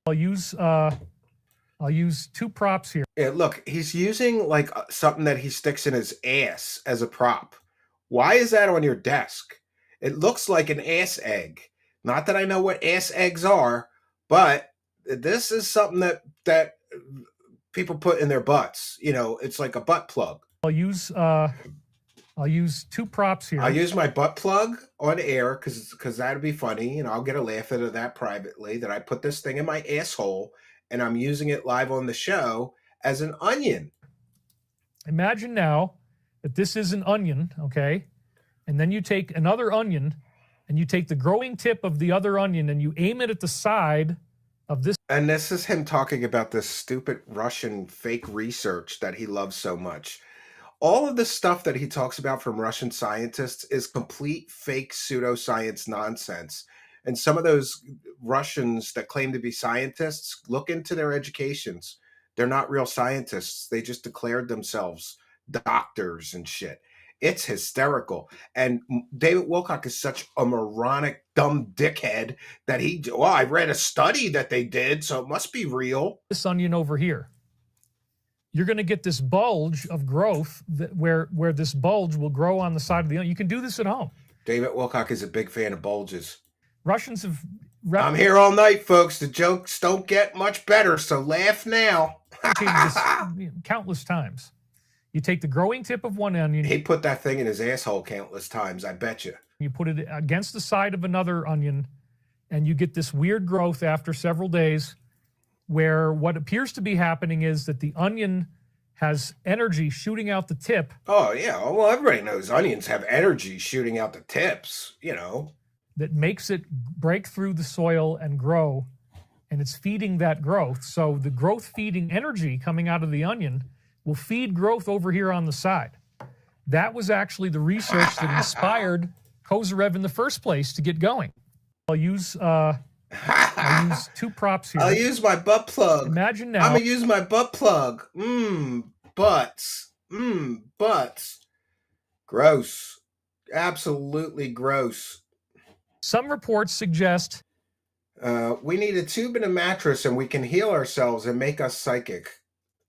I'll use 2 props here. Yeah, look, he's using like something that he sticks in his ass as a prop. Why is that on your desk? It looks like an ass egg. Not that I know what ass eggs are, but this is something that people put in their butts. You know, it's like a butt plug. I'll use 2 props here. I'll use my butt plug on air because that'd be funny, and I'll get a laugh out of that privately, that I put this thing in my asshole and I'm using it live on the show as an onion. Imagine now that this is an onion, okay? And then you take another onion and you take the growing tip of the other onion and you aim it at the side of this. And this is him talking about this stupid Russian fake research that he loves so much. All of the stuff that he talks about from Russian scientists is complete fake pseudoscience nonsense. And some of those Russians that claim to be scientists, look into their educations. They're not real scientists. They just declared themselves doctors and shit. It's hysterical. And David Wilcock is such a moronic, dumb dickhead that I read a study that they did, so it must be real. This onion over here. You're going to get this bulge of growth where this bulge will grow on the side of the onion. You can do this at home. David Wilcock is a big fan of bulges. Russians have... I'm here all night, folks. The jokes don't get much better, so laugh now. this countless times. You take the growing tip of one onion. He put that thing in his asshole countless times, I bet you. You put it against the side of another onion, and you get this weird growth after several days, where what appears to be happening is that the onion has energy shooting out the tip. Oh, yeah. Well, everybody knows onions have energy shooting out the tips, you know. That makes it break through the soil and grow, and it's feeding that growth. So the growth feeding energy coming out of the onion will feed growth over here on the side. That was actually the research that inspired Kozarev in the first place to get going. I'll use 2 props here. I'll use my butt plug. Imagine now. I'm going to use my butt plug. Butts. Butts. Gross. Absolutely gross. Some reports suggest We need a tube and a mattress and we can heal ourselves and make us psychic.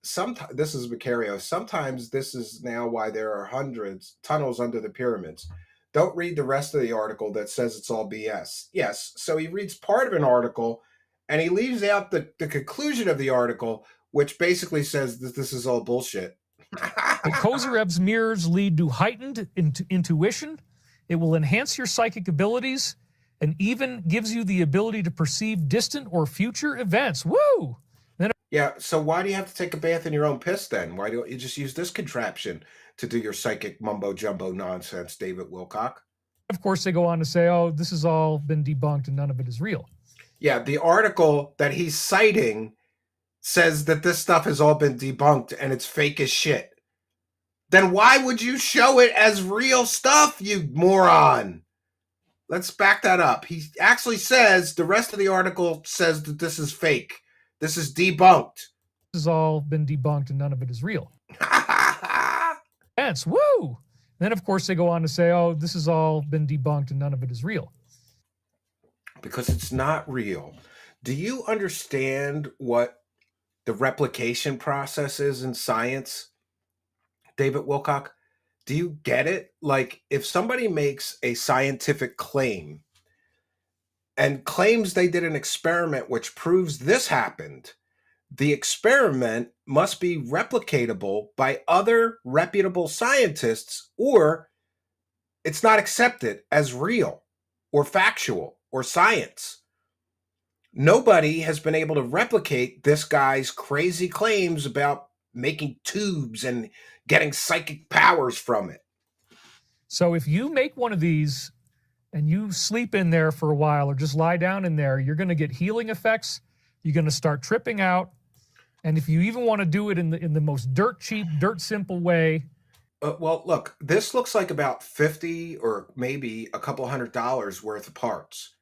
Sometimes this is Macario. Sometimes this is now why there are hundreds tunnels under the pyramids. Don't read the rest of the article that says it's all BS. Yes, so he reads part of an article and he leaves out the conclusion of the article, which basically says that this is all bullshit. that Kozarev's mirrors lead to heightened intuition. It will enhance your psychic abilities and even gives you the ability to perceive distant or future events. Woo! Yeah, so why do you have to take a bath in your own piss then? Why don't you just use this contraption to do your psychic mumbo jumbo nonsense, David Wilcock? Of course, they go on to say, oh, this has all been debunked and none of it is real. Yeah, the article that he's citing says that this stuff has all been debunked and it's fake as shit. Then why would you show it as real stuff, you moron? Let's back that up. He actually says the rest of the article says that this is fake. This is debunked. This has all been debunked and none of it is real. Yes, woo! Then, of course, they go on to say, oh, this has all been debunked and none of it is real. Because it's not real. Do you understand what the replication process is in science, David Wilcock? Do you get it? Like, if somebody makes a scientific claim and claims they did an experiment which proves this happened, the experiment must be replicatable by other reputable scientists, or it's not accepted as real or factual or science. Nobody has been able to replicate this guy's crazy claims about making tubes and getting psychic powers from it. So if you make one of these and you sleep in there for a while or just lie down in there, you're going to get healing effects. You're going to start tripping out. And if you even want to do it in the most dirt cheap, dirt simple way. Well, look, this looks like about $50 or maybe a couple $100 worth of parts.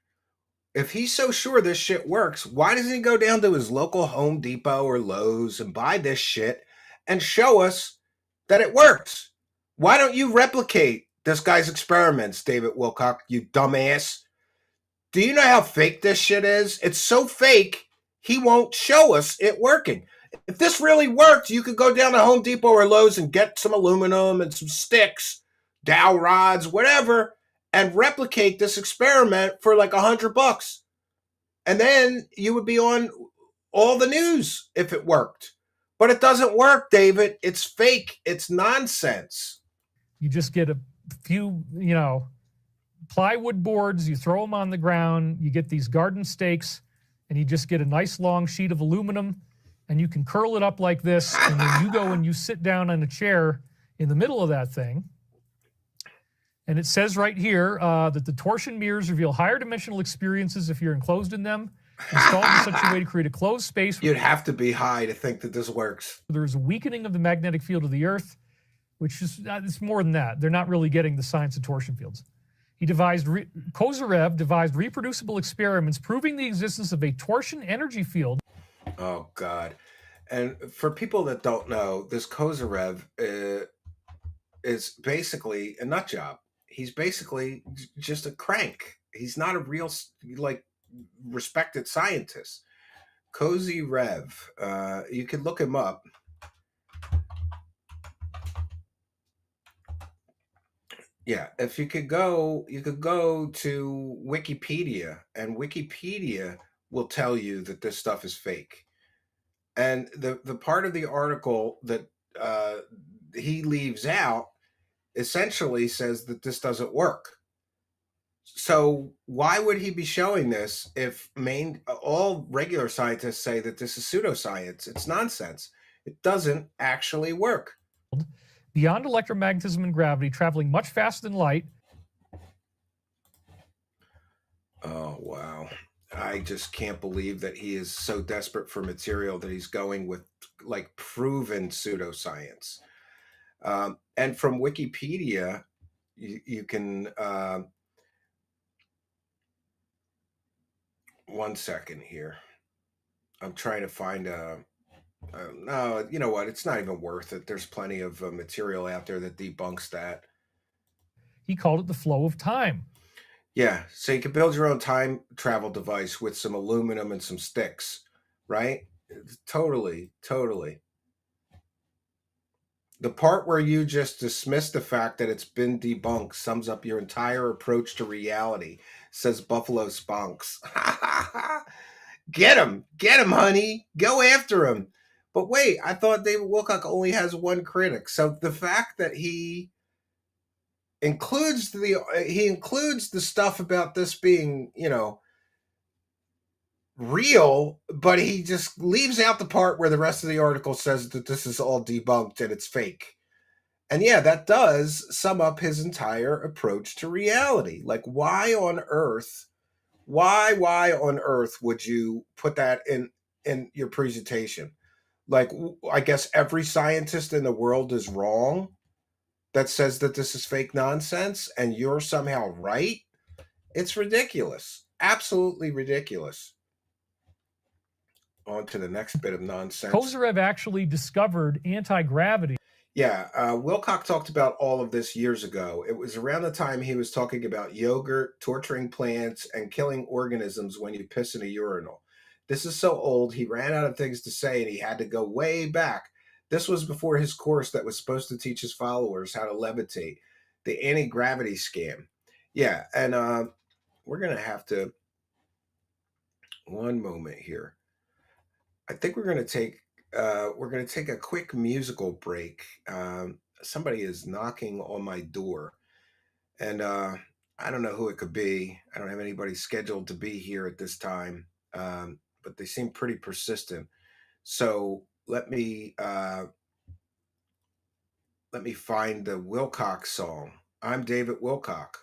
If he's so sure this shit works, why doesn't he go down to his local Home Depot or Lowe's and buy this shit and show us that it works? Why don't you replicate this guy's experiments, David Wilcock, you dumbass? Do you know how fake this shit is? It's so fake, he won't show us it working. If this really worked, you could go down to Home Depot or Lowe's and get some aluminum and some sticks, dowel rods, whatever, and replicate this experiment for like $100. And then you would be on all the news if it worked. But it doesn't work, David. It's fake. It's nonsense. You just get a few, plywood boards, you throw them on the ground, you get these garden stakes, and you just get a nice long sheet of aluminum, and you can curl it up like this, and then you go and you sit down on a chair in the middle of that thing. And it says right here that the torsion mirrors reveal higher dimensional experiences if you're enclosed in them, installed in such a way to create a closed space. You'd have to be high to think that this works. There's a weakening of the magnetic field of the Earth, which is it's more than that. They're not really getting the science of torsion fields. Kozarev devised reproducible experiments proving the existence of a torsion energy field. Oh, God. And for people that don't know, this Kozarev is basically a nut job. He's basically just a crank. He's not a real, respected scientist. Kozarev. You can look him up. Yeah, if you could go to Wikipedia, and Wikipedia will tell you that this stuff is fake. And the part of the article that he leaves out essentially says that this doesn't work. So why would he be showing this if all regular scientists say that this is pseudoscience? It's nonsense. It doesn't actually work. Beyond electromagnetism and gravity, traveling much faster than light. Oh, wow. I just can't believe that he is so desperate for material that he's going with proven pseudoscience. And from Wikipedia, you can... one second here. I'm trying to find no, you know what? It's not even worth it. There's plenty of material out there that debunks that. He called it the flow of time. Yeah, so you can build your own time travel device with some aluminum and some sticks, right? Totally. The part where you just dismiss the fact that it's been debunked sums up your entire approach to reality, says Buffalo Spunks. Get him, honey. Go after him. But wait, I thought David Wilcock only has one critic. So the fact that he includes the stuff about this being, real, but he just leaves out the part where the rest of the article says that this is all debunked and it's fake. And yeah, that does sum up his entire approach to reality. Like, why on earth would you put that in your presentation? Like, I guess every scientist in the world is wrong that says that this is fake nonsense and you're somehow right? It's ridiculous. Absolutely ridiculous. On to the next bit of nonsense. Kozyrev actually discovered anti-gravity. Yeah, Wilcock talked about all of this years ago. It was around the time he was talking about yogurt, torturing plants, and killing organisms when you piss in a urinal. This is so old, he ran out of things to say and he had to go way back. This was before his course that was supposed to teach his followers how to levitate, the anti-gravity scam. Yeah, and we're going to have to... One moment here. I think we're going to take a quick musical break. Somebody is knocking on my door, and I don't know who it could be. I don't have anybody scheduled to be here at this time, but they seem pretty persistent. So let me find the Wilcock song. I'm David Wilcock,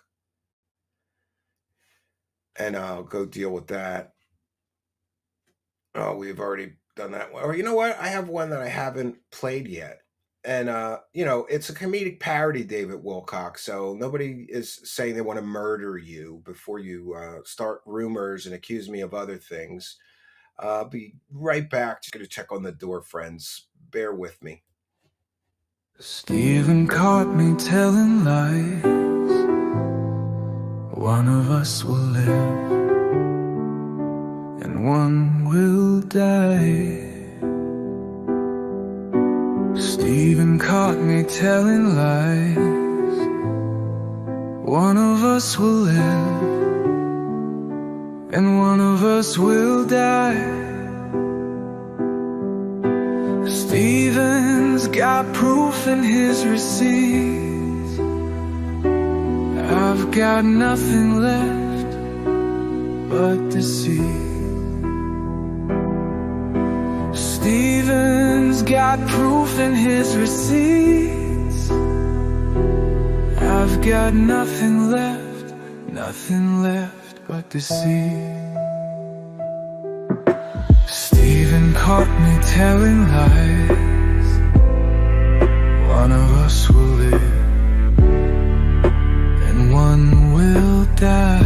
and I'll go deal with that. Oh, we've already done that one. Or you know what? I have one that I haven't played yet. And, it's a comedic parody, David Wilcock. So nobody is saying they want to murder you before you start rumors and accuse me of other things. I'll be right back. Just going to check on the door, friends. Bear with me. Stephen caught me telling lies. One of us will live, and one will die. Stephen caught me telling lies. One of us will live, and one of us will die. Stephen's got proof in his receipts. I've got nothing left but deceit. Stephen's got proof in his receipts. I've got nothing left but deceit. Stephen caught me telling lies. One of us will live, and one will die.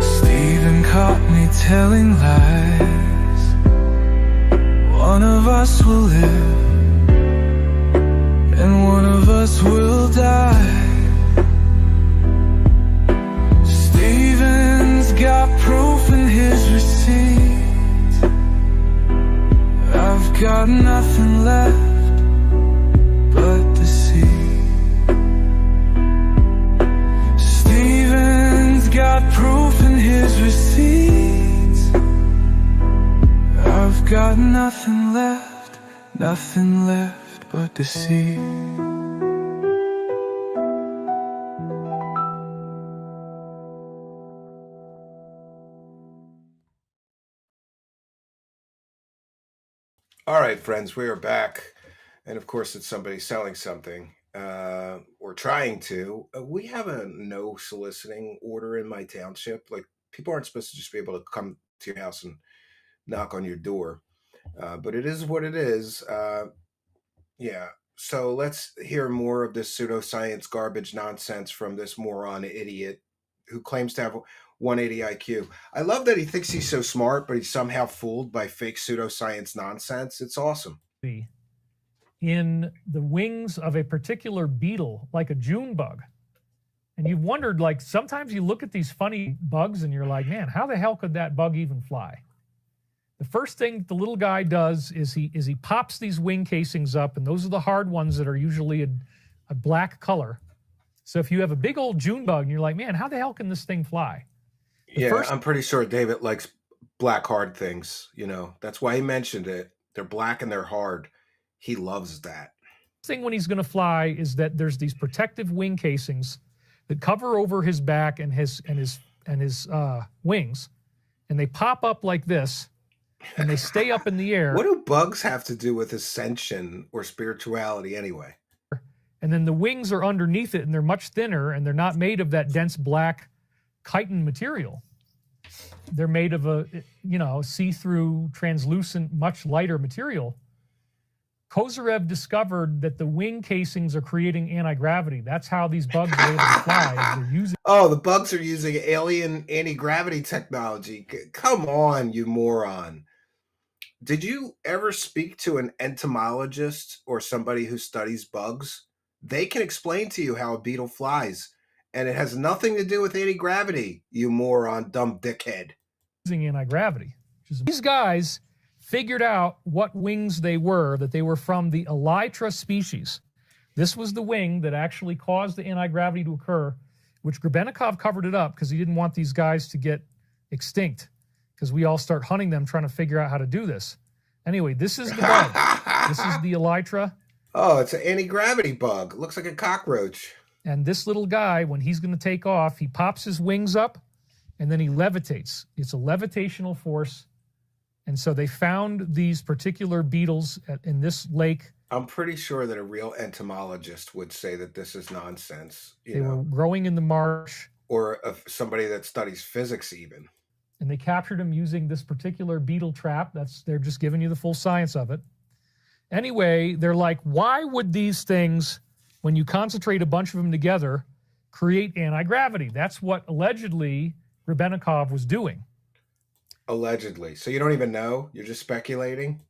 Stephen caught me telling lies. One of us will live, and one of us will die. Stephen's got proof in his receipts. I've got nothing left but deceit. Stephen's got proof in his receipts. I've got nothing left but deceit. All right, friends, we are back. And of course, it's somebody selling something or trying to. We have a no soliciting order in my township. Like, people aren't supposed to just be able to come to your house and knock on your door. But it is what it is. Yeah. So let's hear more of this pseudoscience garbage nonsense from this moron idiot who claims to have 180 IQ. I love that he thinks he's so smart, but he's somehow fooled by fake pseudoscience nonsense. It's awesome. in the wings of a particular beetle, like a June bug. And you've wondered, like, sometimes you look at these funny bugs and you're like, man, how the hell could that bug even fly? The first thing the little guy does is he pops these wing casings up, and those are the hard ones that are usually a black color. So if you have a big old June bug and you're like, man, how the hell can this thing fly? I'm pretty sure David likes black hard things. You know, that's why he mentioned it. They're black and they're hard. He loves that. Thing when he's going to fly is that there's these protective wing casings that cover over his back and his wings, and they pop up like this, and they stay up in the air. What do bugs have to do with ascension or spirituality anyway? And then the wings are underneath it, and they're much thinner, and they're not made of that dense black chitin material. They're made of a, see-through, translucent, much lighter material. Kozyrev discovered that the wing casings are creating anti-gravity. That's how these bugs are able to fly. They're using the bugs are using alien anti-gravity technology. Come on, you moron. Did you ever speak to an entomologist or somebody who studies bugs? They can explain to you how a beetle flies, and it has nothing to do with anti-gravity, you moron, dumb dickhead. Using anti-gravity. These guys figured out what wings they were, that they were from the elytra species. This was the wing that actually caused the anti-gravity to occur, which Grebennikov covered it up because he didn't want these guys to get extinct, because we all start hunting them trying to figure out how to do this. Anyway, this is the bug. This is the elytra. Oh, it's an anti-gravity bug. It looks like a cockroach. And this little guy, when he's going to take off, he pops his wings up, and then he levitates. It's a levitational force. And so they found these particular beetles in this lake. I'm pretty sure that a real entomologist would say that this is nonsense. They were growing in the marsh. Or somebody that studies physics even. And they captured them using this particular beetle trap. They're just giving you the full science of it. Anyway, they're like, why would these things, when you concentrate a bunch of them together, create anti-gravity? That's what allegedly Grebennikov was doing. Allegedly. So you don't even know? You're just speculating?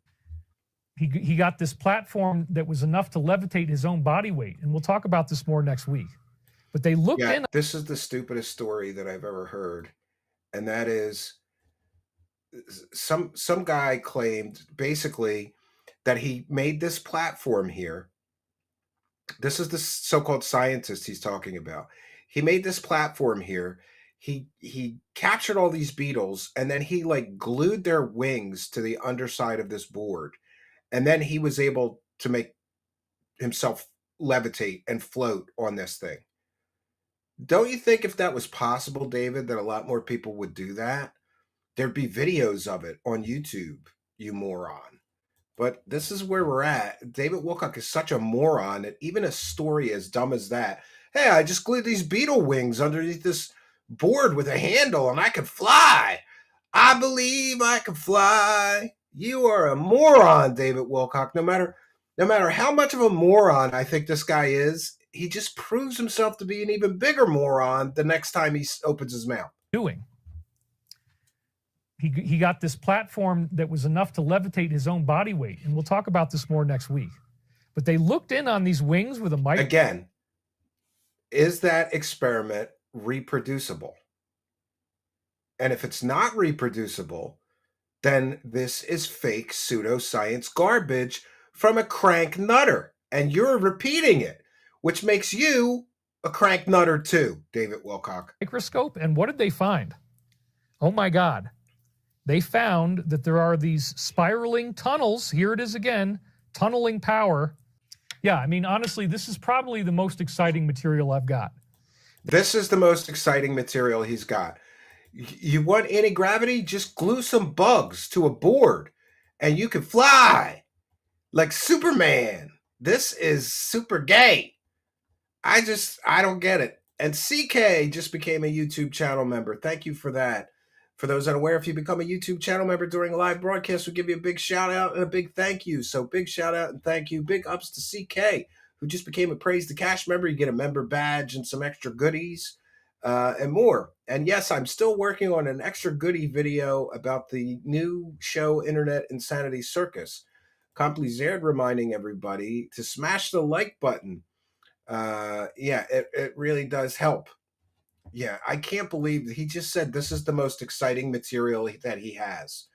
He got this platform that was enough to levitate his own body weight. And we'll talk about this more next week. But they looked in. This is the stupidest story that I've ever heard. And that is some guy claimed basically that he made this platform here. This is the so-called scientist he's talking about. He made this platform here. He captured all these beetles, and then he like glued their wings to the underside of this board. And then he was able to make himself levitate and float on this thing. Don't you think if that was possible, David, that a lot more people would do that? There'd be videos of it on YouTube, you moron. But this is where we're at. David Wilcock is such a moron that even a story as dumb as that, hey, I just glued these beetle wings underneath this board with a handle and I could fly. I believe I can fly. You are a moron, David Wilcock. No matter how much of a moron I think this guy is, he just proves himself to be an even bigger moron the next time he opens his mouth. He got this platform that was enough to levitate his own body weight. And we'll talk about this more next week. But they looked in on these wings with a mic. Again, is that experiment reproducible? And if it's not reproducible, then this is fake pseudoscience garbage from a crank nutter. And you're repeating it, which makes you a crank nutter too, David Wilcock. Microscope. And what did they find? Oh my God. They found that there are these spiraling tunnels. Here it is again, tunneling power. Yeah, I mean, honestly, this is probably the most exciting material I've got. This is the most exciting material he's got. You want anti-gravity? Just glue some bugs to a board and you can fly like Superman. This is super gay. I don't get it. And CK just became a YouTube channel member. Thank you for that. For those unaware, if you become a YouTube channel member during a live broadcast, we'll give you a big shout out and a big thank you. So big shout out and thank you. Big ups to CK, who just became a Praise the Cash member. You get a member badge and some extra goodies and more. And yes, I'm still working on an extra goodie video about the new show, Internet Insanity Circus. Complicated reminding everybody to smash the like button. Yeah, it really does help. Yeah, I can't believe he just said this is the most exciting material that he has.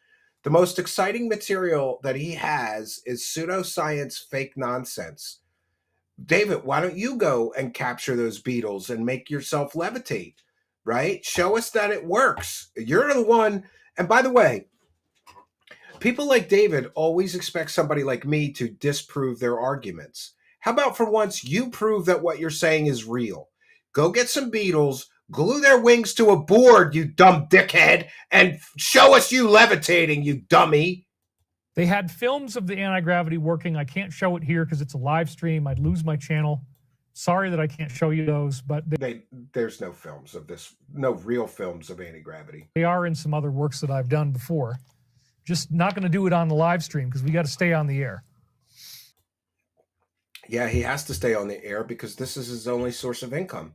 The most exciting material that he has is pseudoscience fake nonsense. David, why don't you go and capture those beetles and make yourself levitate, right? Show us that it works. You're the one. And by the way, people like David always expect somebody like me to disprove their arguments. How about for once you prove that what you're saying is real? Go get some beetles, glue their wings to a board, you dumb dickhead, and show us you levitating, you dummy. They had films of the anti-gravity working. I can't show it here because it's a live stream. I'd lose my channel. Sorry that I can't show you those, but There's no films of this, no real films of anti-gravity. they are in some other works that I've done before. Just not going to do it on the live stream because we got to stay on the air. Yeah, he has to stay on the air because this is his only source of income.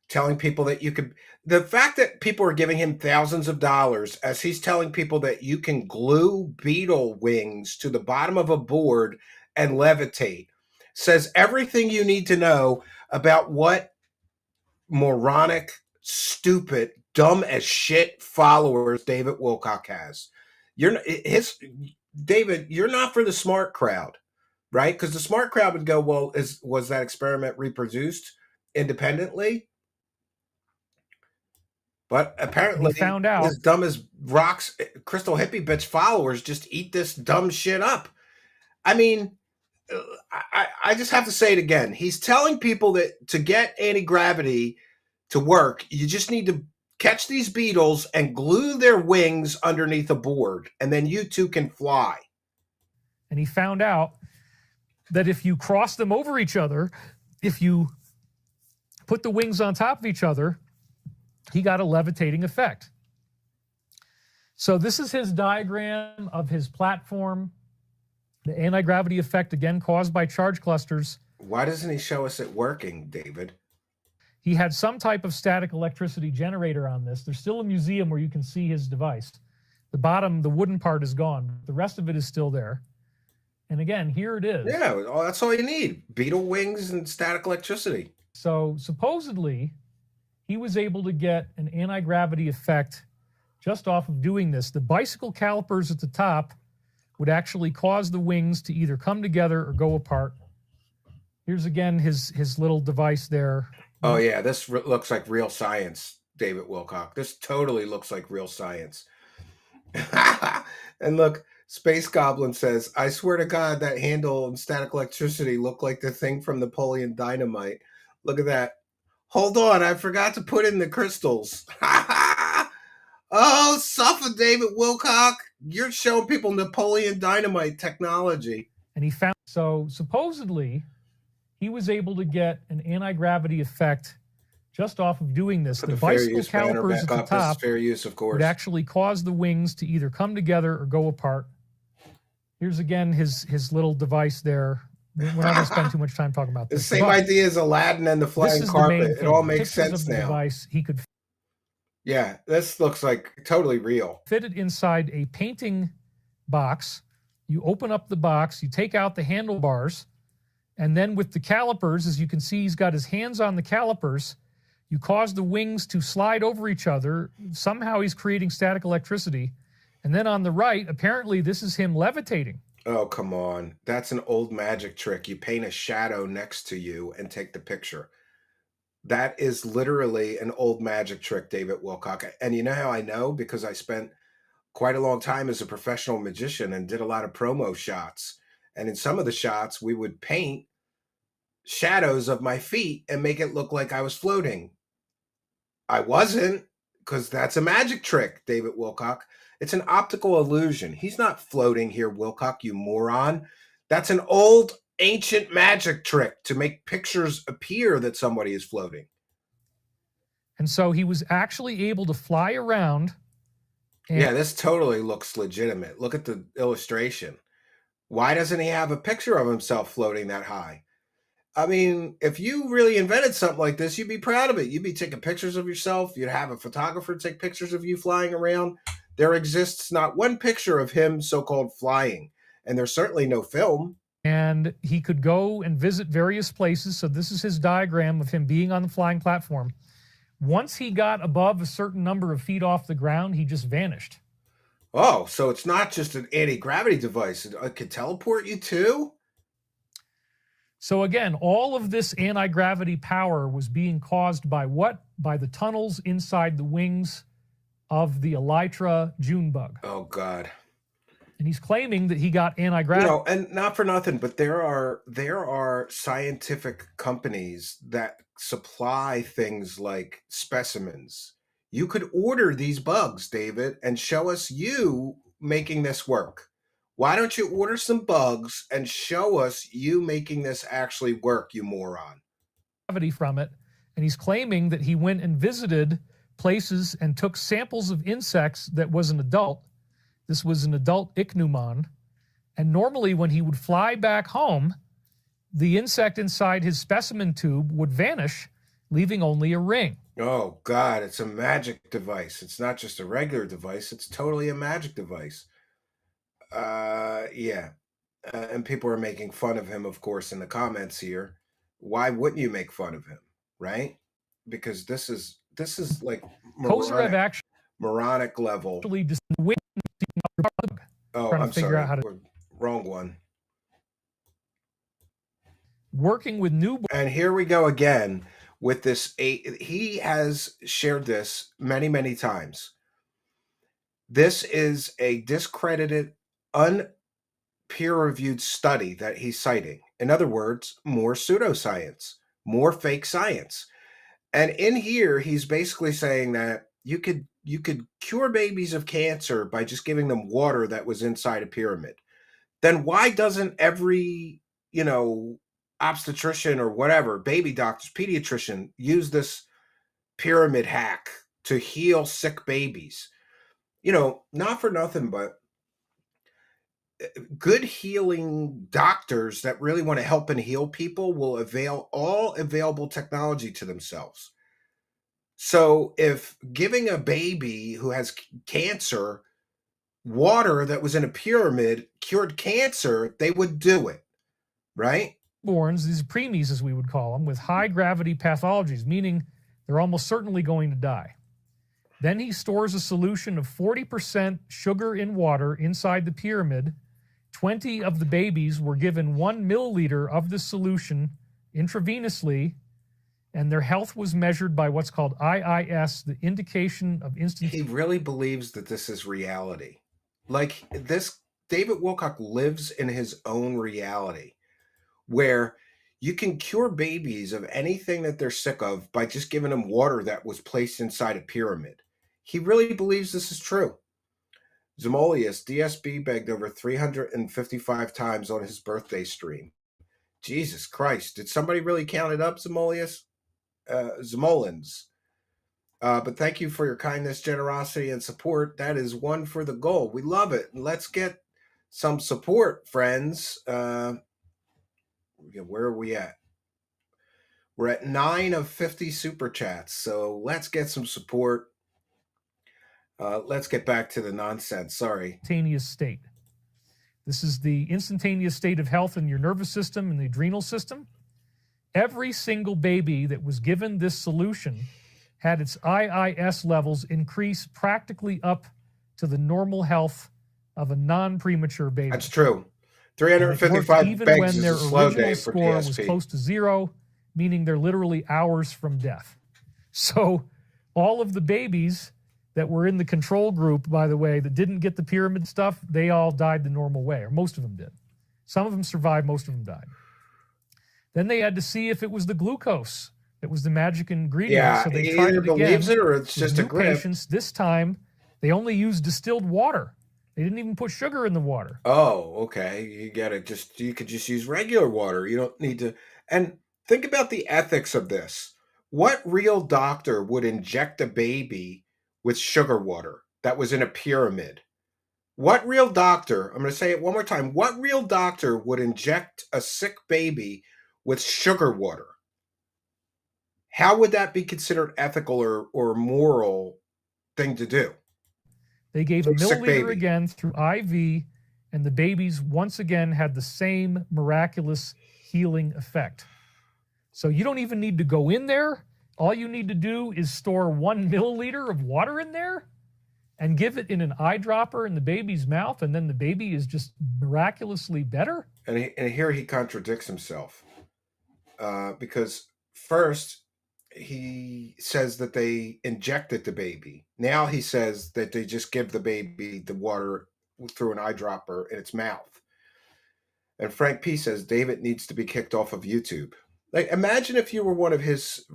Telling people that you could, the fact that people are giving him thousands of dollars as he's telling people that you can glue beetle wings to the bottom of a board and levitate says everything you need to know about what moronic, stupid, dumb as shit followers David Wilcock has. David, you're not for the smart crowd, right? Because the smart crowd would go, well, was that experiment reproduced independently? But apparently, he found out as dumb as rocks, crystal hippie bitch followers just eat this dumb shit up. I mean, I just have to say it again. He's telling people that to get anti-gravity to work, you just need to catch these beetles and glue their wings underneath a board, and then you two can fly. And he found out that if you cross them over each other, if you put the wings on top of each other, he got a levitating effect. So this is his diagram of his platform. The anti-gravity effect, again, caused by charge clusters. Why doesn't he show us it working, David? He had some type of static electricity generator on this. There's still a museum where you can see his device. The bottom, the wooden part is gone. The rest of it is still there. And again, here it is. Yeah, that's all you need. Beetle wings and static electricity. So supposedly, he was able to get an anti-gravity effect just off of doing this. The bicycle calipers at the top would actually cause the wings to either come together or go apart. Here's again his little device there. Oh yeah, this looks like real science, David Wilcock. This totally looks like real science. And look, Space Goblin says, I swear to God, that handle and static electricity look like the thing from Napoleon Dynamite. Look at that. Hold on, I forgot to put in the crystals. Oh, suffer, David Wilcock. You're showing people Napoleon Dynamite technology. And he found, so supposedly, he was able to get an anti-gravity effect just off of doing this. The bicycle calipers at the top fair use, of course, would actually cause the wings to either come together or go apart. Here's again his little device there. We're not going to spend too much time talking about this. The same idea as Aladdin and the flying carpet. It all makes sense now. Device, he could. Yeah, this looks like totally real. Fit it inside a painting box. You open up the box, you take out the handlebars, and then with the calipers, as you can see, he's got his hands on the calipers. You cause the wings to slide over each other. Somehow he's creating static electricity. And then on the right, apparently this is him levitating. Oh, come on. That's an old magic trick. You paint a shadow next to you and take the picture. That is literally an old magic trick, David Wilcock. And you know how I know? Because I spent quite a long time as a professional magician and did a lot of promo shots. And in some of the shots, we would paint shadows of my feet and make it look like I was floating. I wasn't, because that's a magic trick, David Wilcock. It's an optical illusion. He's not floating here, Wilcock, you moron. That's an old, ancient magic trick to make pictures appear that somebody is floating. And so he was actually able to fly around. Yeah, this totally looks legitimate. Look at the illustration. Why doesn't he have a picture of himself floating that high? I mean, if you really invented something like this, you'd be proud of it. You'd be taking pictures of yourself. You'd have a photographer take pictures of you flying around. There exists not one picture of him so-called flying. and there's certainly no film. And he could go and visit various places. So this is his diagram of him being on the flying platform. Once he got above a certain number of feet off the ground, he just vanished. Oh, so it's not just an anti-gravity device. It could teleport you too? So again, all of this anti-gravity power was being caused by what? By the tunnels inside the wings of the Elytra June bug. Oh, God. And he's claiming that he got anti-gravity. You know, and not for nothing, but there are scientific companies that supply things like specimens. You could order these bugs, David, and show us you making this work. Why don't you order some bugs and show us you making this actually work, you moron? From it. And he's claiming that he went and visited places and took samples of insects that was an adult. This was an adult ichneumon. And normally when he would fly back home, the insect inside his specimen tube would vanish, leaving only a ring. Oh, God, it's a magic device. It's not just a regular device. It's totally a magic device. Yeah. And people are making fun of him, of course, in the comments here. Why wouldn't you make fun of him, right? Because this is like moronic level. Oh, I'm sorry. Wrong one. Working with newborn. And here we go again with this. He has shared this many, many times. This is a discredited, peer-reviewed study that he's citing. In other words, more pseudoscience, more fake science. And in here, he's basically saying that you could cure babies of cancer by just giving them water that was inside a pyramid. Then why doesn't every, obstetrician or whatever, baby doctors, pediatrician, use this pyramid hack to heal sick babies? Not for nothing, but good healing doctors that really want to help and heal people will avail all available technology to themselves. So if giving a baby who has cancer water that was in a pyramid cured cancer, they would do it, right? Newborns, these preemies as we would call them, with high gravity pathologies, meaning they're almost certainly going to die. Then he stores a solution of 40% sugar in water inside the pyramid. 20 of the babies were given 1 milliliter of the solution intravenously, and their health was measured by what's called IIS, the indication of instant. He really believes that this is reality. Like this, David Wilcock lives in his own reality where you can cure babies of anything that they're sick of by just giving them water that was placed inside a pyramid. He really believes this is true. Zamolius, DSB begged over 355 times on his birthday stream. Jesus Christ. Did somebody really count it up, Zamolius? Zamolins. But thank you for your kindness, generosity, and support. That is one for the goal. We love it. Let's get some support, friends. Where are we at? We're at 9 of 50 super chats. So let's get some support. Let's get back to the nonsense. Sorry. Instantaneous state. This is the instantaneous state of health in your nervous system and the adrenal system. Every single baby that was given this solution had its IIS levels increase practically up to the normal health of a non-premature baby. That's true. 355 even begs when is their a slow original day for score DSP. was close to 0, meaning they're literally hours from death. So all of the babies that were in the control group, by the way, that didn't get the pyramid stuff, they all died the normal way, or most of them did. Some of them survived, most of them died. Then they had to see if it was the glucose that was the magic ingredient. Yeah, so they he tried either it again believes it or it's with just a new grip. patients. This time, they only used distilled water. They didn't even put sugar in the water. Oh, okay. You could just use regular water. You don't need to. And think about the ethics of this. What real doctor would inject a baby with sugar water that was in a pyramid? What real doctor, I'm going to say it one more time, what real doctor would inject a sick baby with sugar water? How would that be considered ethical or moral thing to do? They gave a milliliter again through IV, and the babies once again had the same miraculous healing effect. So you don't even need to go in there. All you need to do is store 1 milliliter of water in there and give it in an eyedropper in the baby's mouth, and then the baby is just miraculously better. And here he contradicts himself, because first he says that they injected the baby. Now he says that they just give the baby the water through an eyedropper in its mouth. And Frank P says David needs to be kicked off of YouTube. Like, imagine if you were one of his,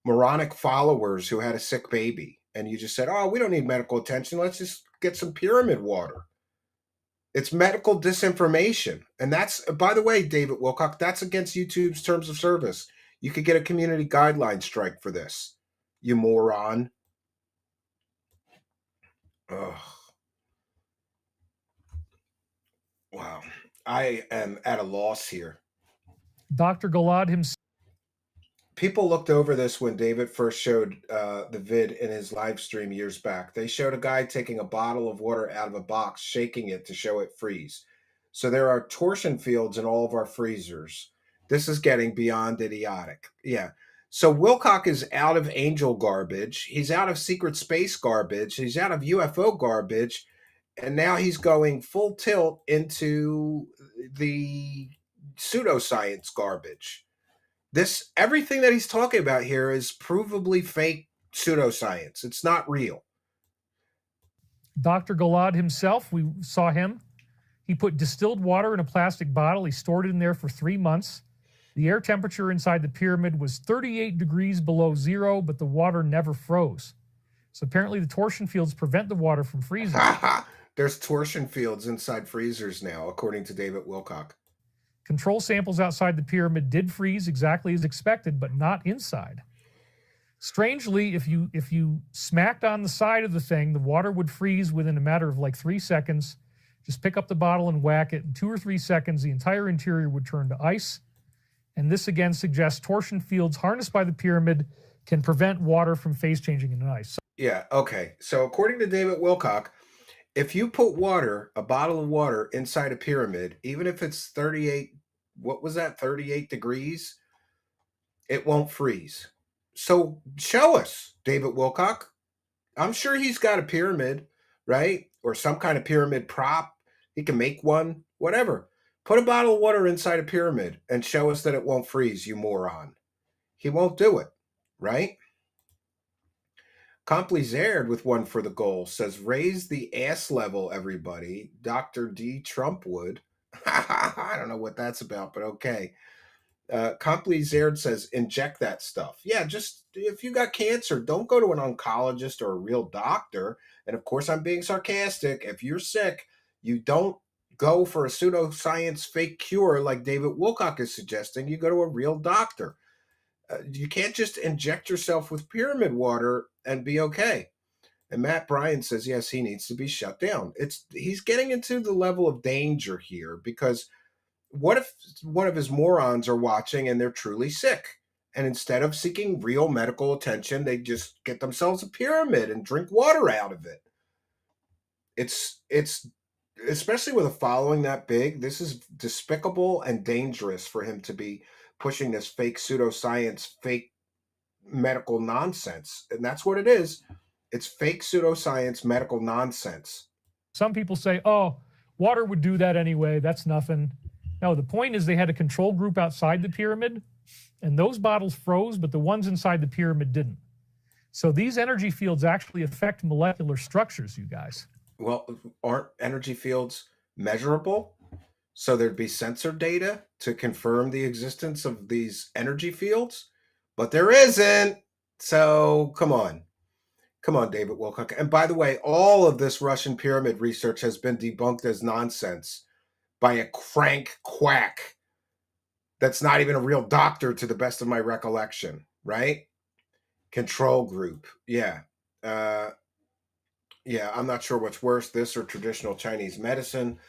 moronic followers who had a sick baby, and you just said, "Oh, we don't need medical attention. Let's just get some pyramid water." It's medical disinformation. And that's, by the way, David Wilcock, that's against YouTube's terms of service. You could get a community guideline strike for this, you moron. Ugh. Wow. I am at a loss here. Dr. Galad himself. People looked over this when David first showed the vid in his live stream years back. They showed a guy taking a bottle of water out of a box, shaking it to show it freeze. So there are torsion fields in all of our freezers. This is getting beyond idiotic. Yeah. So Wilcock is out of angel garbage. He's out of secret space garbage. He's out of UFO garbage. And now he's going full tilt into the pseudoscience garbage. Everything that he's talking about here is provably fake pseudoscience. It's not real. Dr. Galad himself, we saw him. He put distilled water in a plastic bottle. He stored it in there for 3 months. The air temperature inside the pyramid was 38 degrees below zero, but the water never froze. So apparently the torsion fields prevent the water from freezing. There's torsion fields inside freezers now, according to David Wilcock. Control samples outside the pyramid did freeze exactly as expected, but not inside. Strangely, if you smacked on the side of the thing, the water would freeze within a matter of like 3 seconds. Just pick up the bottle and whack it. In 2 or 3 seconds, the entire interior would turn to ice. And this again suggests torsion fields harnessed by the pyramid can prevent water from phase changing into ice. Yeah, okay. So according to David Wilcock, if you put a bottle of water inside a pyramid, even if it's 38 degrees, it won't freeze. So show us, David Wilcock. I'm sure he's got a pyramid, right? Or some kind of pyramid prop. He can make one, whatever. Put a bottle of water inside a pyramid and show us that it won't freeze, you moron. He won't do it, right? Complizared with one for the goal says, raise the ass level, everybody. Dr. D. Trump would. I don't know what that's about, but okay. Complizared says, inject that stuff. Yeah, just if you got cancer, don't go to an oncologist or a real doctor. And of course, I'm being sarcastic. If you're sick, you don't go for a pseudoscience fake cure like David Wilcock is suggesting. You go to a real doctor. You can't just inject yourself with pyramid water and be okay. And Matt Bryan says, yes, he needs to be shut down. He's getting into the level of danger here, because what if one of his morons are watching and they're truly sick? And instead of seeking real medical attention, they just get themselves a pyramid and drink water out of it. It's especially with a following that big, this is despicable and dangerous for him to be pushing this fake pseudoscience, fake medical nonsense. And that's what it is. It's fake pseudoscience, medical nonsense. Some people say, oh, water would do that anyway. That's nothing. No, the point is they had a control group outside the pyramid, and those bottles froze, but the ones inside the pyramid didn't. So these energy fields actually affect molecular structures, you guys. Well, aren't energy fields measurable? So there'd be sensor data to confirm the existence of these energy fields, but there isn't. So come on. Come on, David Wilcock. And by the way, all of this Russian pyramid research has been debunked as nonsense by a crank quack that's not even a real doctor, to the best of my recollection, right? Control group. Yeah. Yeah, I'm not sure what's worse, this or traditional Chinese medicine.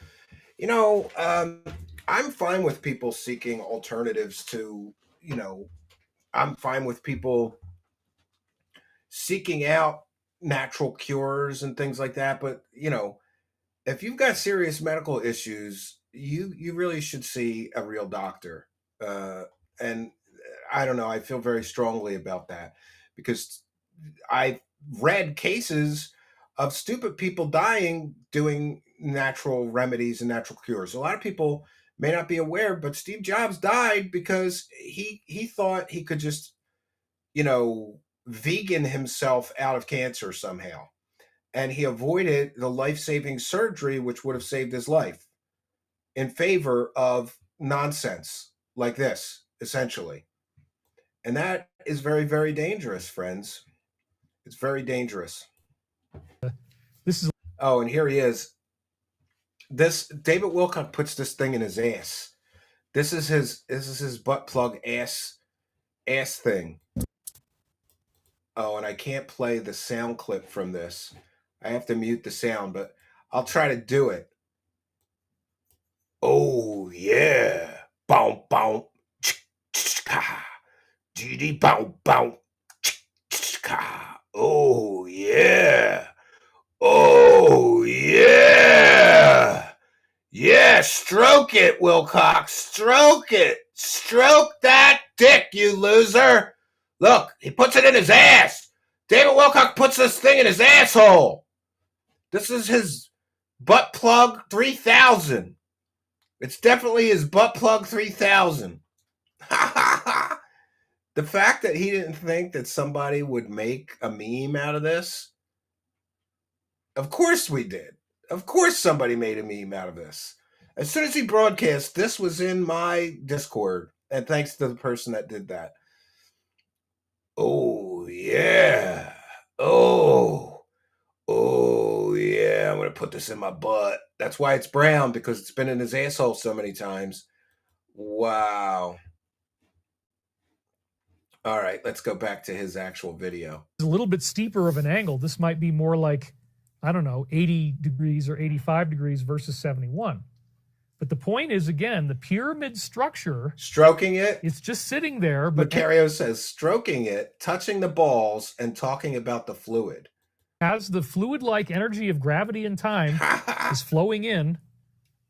I'm fine with people seeking alternatives to, I'm fine with people seeking out natural cures and things like that. But, if you've got serious medical issues, you really should see a real doctor. And I don't know, I feel very strongly about that because I've read cases of stupid people dying doing natural remedies and natural cures. A lot of people may not be aware, but Steve Jobs died because he thought he could just, vegan himself out of cancer somehow. And he avoided the life-saving surgery, which would have saved his life, in favor of nonsense like this, essentially. And that is very, very dangerous, friends. It's very dangerous. This is Oh, and here he is. This David Wilcock puts this thing in his ass. This is his butt plug ass thing. Oh, and I can't play the sound clip from this. I have to mute the sound, but I'll try to do it. Oh yeah. Bow bow. Dee bow bow. Oh yeah. Oh yeah. Yeah, stroke it, Wilcock. Stroke it. Stroke that dick, you loser. Look, he puts it in his ass. David Wilcock puts this thing in his asshole. This is his butt plug 3000. It's definitely his butt plug 3000. The fact that he didn't think that somebody would make a meme out of this, of course we did. Of course somebody made a meme out of this. As soon as he broadcast, this was in my Discord. And thanks to the person that did that. Oh, yeah. Oh yeah. I'm going to put this in my butt. That's why it's brown, because it's been in his asshole so many times. Wow. All right, let's go back to his actual video. a little bit steeper of an angle. This might be more like, I don't know, 80 degrees or 85 degrees versus 71. But the point is, again, the pyramid structure, Stroking it. it's just sitting there. But Macario says stroking it, touching the balls, and talking about the fluid. as the fluid-like energy of gravity and time is flowing in,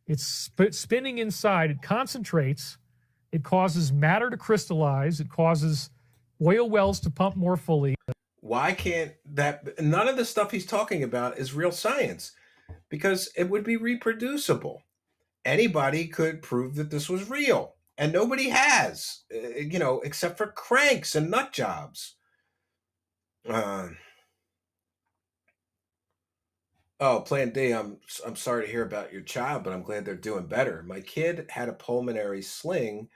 it's spinning inside, it concentrates, it causes matter to crystallize, it causes oil wells to pump more fully. Why can't that? None of the stuff he's talking about is real science, because it would be reproducible. Anybody could prove that this was real, and nobody has, except for cranks and nut jobs. Oh, Plan D, I'm sorry to hear about your child, but I'm glad they're doing better. My kid had a pulmonary sling,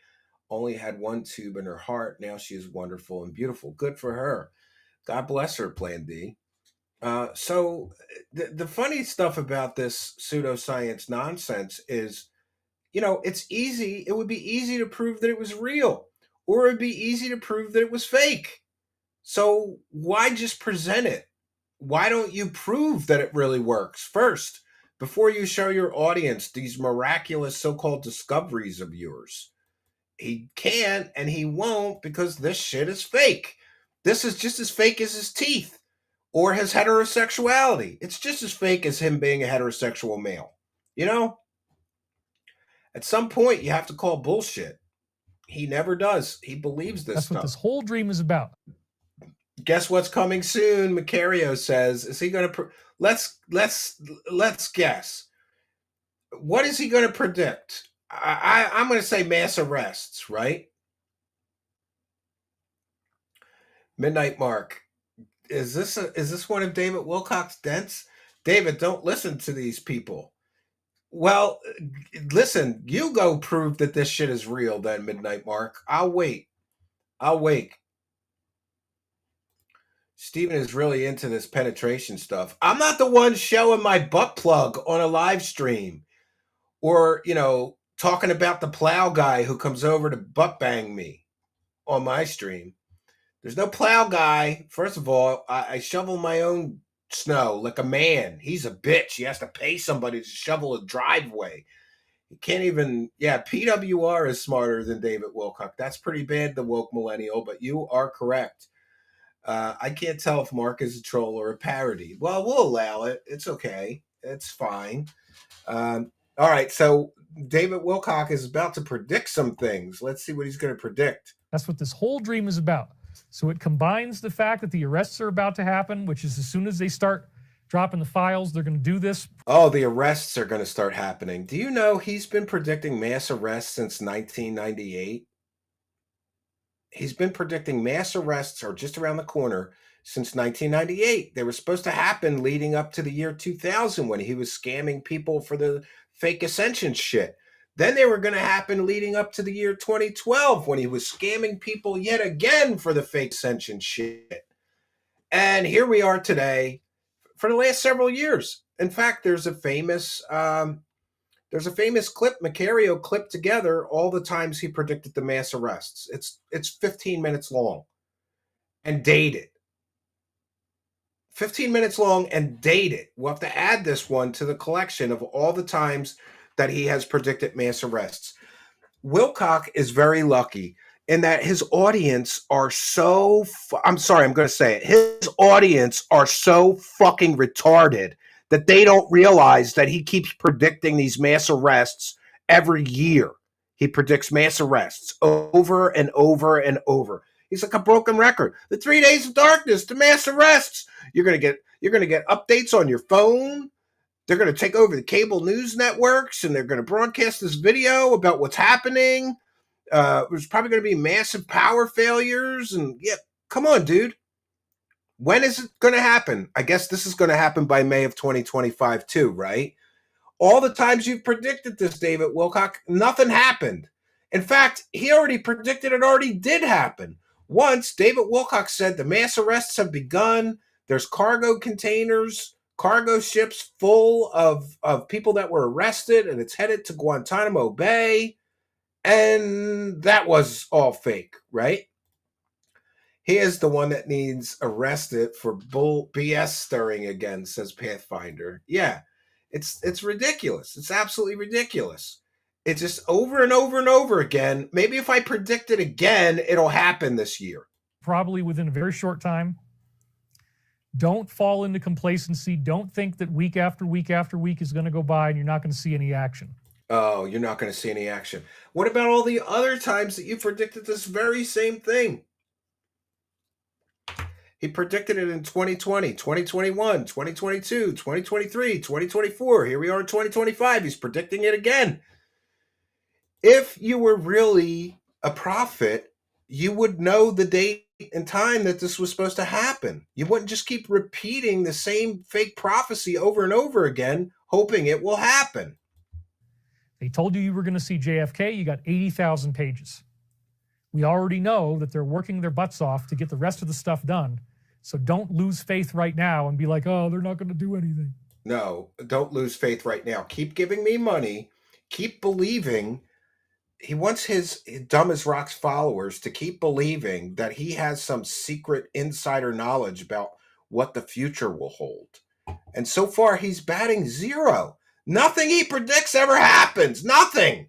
only had one tube in her heart. Now she is wonderful and beautiful. Good for her. God bless her, Plan D. So the funny stuff about this pseudoscience nonsense is, it's easy. It would be easy to prove that it was real, or it would be easy to prove that it was fake. So why just present it? Why don't you prove that it really works first before you show your audience these miraculous so-called discoveries of yours? He can't and he won't, because this shit is fake. This is just as fake as his teeth or his heterosexuality. It's just as fake as him being a heterosexual male. At some point, you have to call bullshit. He never does. He believes this That's stuff. what this whole dream is about. Guess what's coming soon? Macario says. Is he going to? Let's guess. What is he going to predict? I'm going to say mass arrests, right? Midnight Mark. Is this one of David Wilcock's dents? David, don't listen to these people. Well, listen, you go prove that this shit is real then, Midnight Mark. I'll wait. Steven is really into this penetration stuff. I'm not the one showing my butt plug on a live stream or, talking about the plow guy who comes over to butt bang me on my stream. There's no plow guy. First of all, I shovel my own snow like a man. He's a bitch. He has to pay somebody to shovel a driveway. He can't even, PWR is smarter than David Wilcock. That's pretty bad, the woke millennial, but you are correct. I can't tell if Mark is a troll or a parody. Well, we'll allow it. It's okay. It's fine. All right, so David Wilcock is about to predict some things. Let's see what he's going to predict. That's what this whole dream is about. So it combines the fact that the arrests are about to happen, which is as soon as they start dropping the files, they're going to do this. Oh, the arrests are going to start happening. Do you know he's been predicting mass arrests since 1998? He's been predicting mass arrests are just around the corner since 1998. They were supposed to happen leading up to the year 2000 when he was scamming people for the fake Ascension shit. Then they were going to happen leading up to the year 2012 when he was scamming people yet again for the fake Ascension shit. And here we are today for the last several years. In fact, there's a famous clip Macario clipped together all the times he predicted the mass arrests. It's 15 minutes long and dated. 15 minutes long and dated. We'll have to add this one to the collection of all the times that he has predicted mass arrests. Wilcock is very lucky in that his audience are so I'm sorry, I'm going to say it. His audience are so fucking retarded that they don't realize that he keeps predicting these mass arrests every year. He predicts mass arrests over and over and over. He's like a broken record. The 3 days of darkness, the mass arrests. You're gonna get updates on your phone. They're gonna take over the cable news networks and they're gonna broadcast this video about what's happening. There's probably gonna be massive power failures and yeah, come on, dude. When is it going to happen? I guess this is going to happen by May of 2025 too, right? All the times you've predicted this, David Wilcock, nothing happened. In fact, he already predicted it already did happen. Once, David Wilcock said the mass arrests have begun. There's cargo containers, cargo ships full of people that were arrested, and it's headed to Guantanamo Bay. And that was all fake, right? He is the one that needs arrested for bull BS stirring again, says Pathfinder. Yeah, it's ridiculous. It's absolutely ridiculous. It's just over and over and over again. Maybe if I predict it again, it'll happen this year. Probably within a very short time. Don't fall into complacency. Don't think that week after week after week is going to go by and you're not going to see any action. Oh, you're not going to see any action. What about all the other times that you predicted this very same thing? He predicted it in 2020, 2021, 2022, 2023, 2024. Here we are in 2025. He's predicting it again. If you were really a prophet, you would know the date and time that this was supposed to happen. You wouldn't just keep repeating the same fake prophecy over and over again, hoping it will happen. They told you were going to see JFK. You got 80,000 pages. We already know that they're working their butts off to get the rest of the stuff done. So don't lose faith right now and be like, oh, they're not going to do anything. No, don't lose faith right now. Keep giving me money. Keep believing. He wants his dumb as rocks followers to keep believing that he has some secret insider knowledge about what the future will hold. And so far, he's batting zero. Nothing he predicts ever happens. Nothing.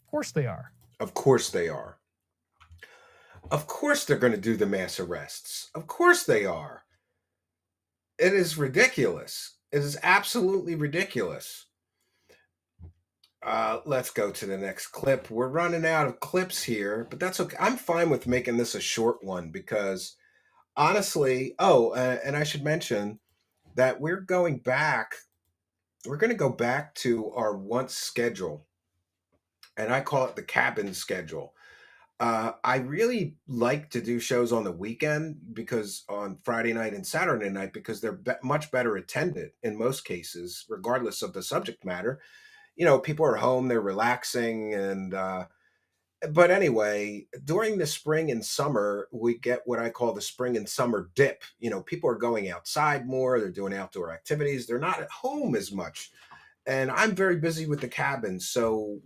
Of course they are. Of course they are. Of course they're going to do the mass arrests. Of course they are. It is ridiculous. It is absolutely ridiculous. Let's go to the next clip. We're running out of clips here, but that's okay. I'm fine with making this a short one because honestly, and I should mention that we're going back. We're going to go back to our once schedule, and I call it the cabin schedule. I really like to do shows on the weekend because on Friday night and Saturday night because they're much better attended in most cases, regardless of the subject matter. You know, people are home, they're relaxing, and but anyway, during the spring and summer, we get what I call the spring and summer dip. You know, people are going outside more, they're doing outdoor activities, they're not at home as much. And I'm very busy with the cabin. So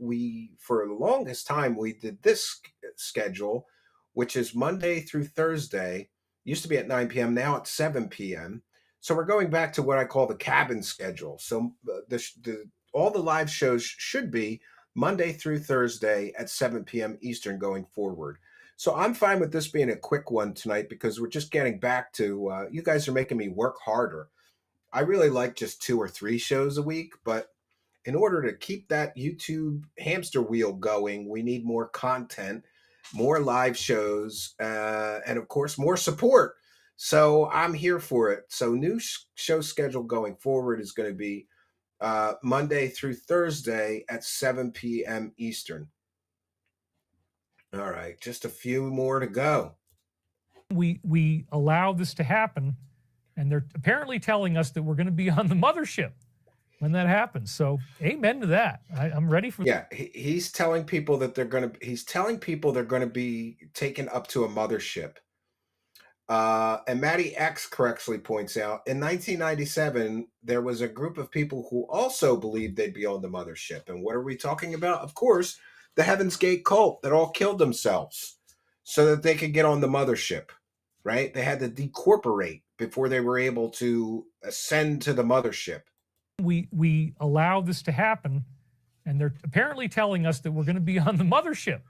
for the longest time, we did this schedule, which is Monday through Thursday. Used to be at 9 p.m., now at 7 p.m. So we're going back to what I call the cabin schedule. So all the live shows should be Monday through Thursday at 7 p.m. Eastern going forward. So I'm fine with this being a quick one tonight because we're just getting back to, you guys are making me work harder. I really like just 2 or 3 shows a week, but in order to keep that YouTube hamster wheel going, we need more content, more live shows, and of course, more support. So I'm here for it. So new show schedule going forward is going to be Monday through Thursday at 7 p.m. Eastern. All right, just a few more to go. We allow this to happen, and they're apparently telling us that we're going to be on the mothership when that happens. So amen to that. I'm ready for. Yeah, he's telling people that he's telling people they're going to be taken up to a mothership. And Maddie X correctly points out, in 1997, there was a group of people who also believed they'd be on the mothership. And what are we talking about? Of course, the Heaven's Gate cult that all killed themselves so that they could get on the mothership, right? They had to decorporate before they were able to ascend to the mothership. We allow this to happen, and they're apparently telling us that we're going to be on the mothership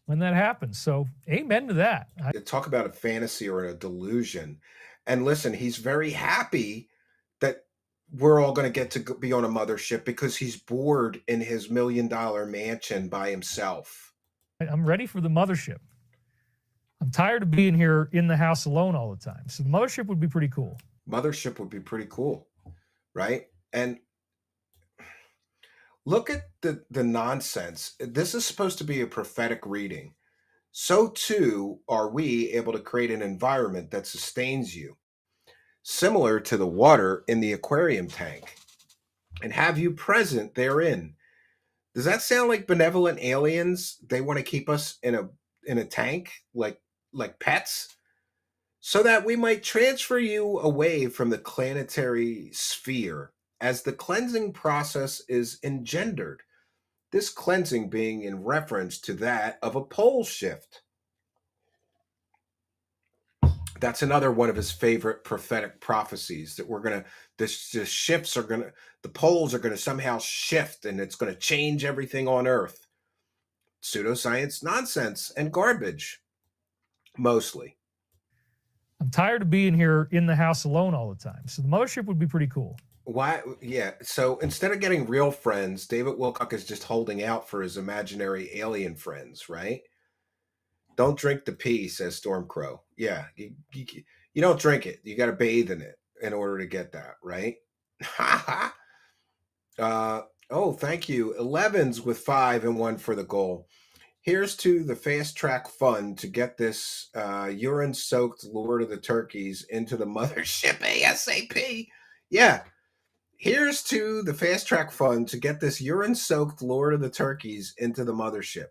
when that happens. So amen to that. Talk about a fantasy or a delusion. And listen, he's very happy that we're all going to get to be on a mothership because he's bored in his $1 million mansion by himself. I'm ready for the mothership. I'm tired of being here in the house alone all the time. So the mothership would be pretty cool. Mothership would be pretty cool, right? And look at the nonsense. This is supposed to be a prophetic reading. So too are we able to create an environment that sustains you, similar to the water in the aquarium tank, and have you present therein. Does that sound like benevolent aliens? They want to keep us in a tank like pets, so that we might transfer you away from the planetary sphere as the cleansing process is engendered. This cleansing being in reference to that of a pole shift. That's another one of his favorite prophetic prophecies, that the shifts are the poles are gonna somehow shift, and it's gonna change everything on Earth. Pseudoscience nonsense and garbage, mostly. I'm tired of being here in the house alone all the time. So the mothership would be pretty cool. Why? Yeah. So instead of getting real friends, David Wilcock is just holding out for his imaginary alien friends, right? Don't drink the pee, says Stormcrow. Yeah, you don't drink it. You got to bathe in it in order to get that, right? Oh, thank you. 11s with 5 and 1 for the goal. Here's to the fast track fun to get this urine-soaked Lord of the Turkeys into the mothership ASAP. Yeah. Here's to the fast track fun to get this urine-soaked Lord of the Turkeys into the mothership.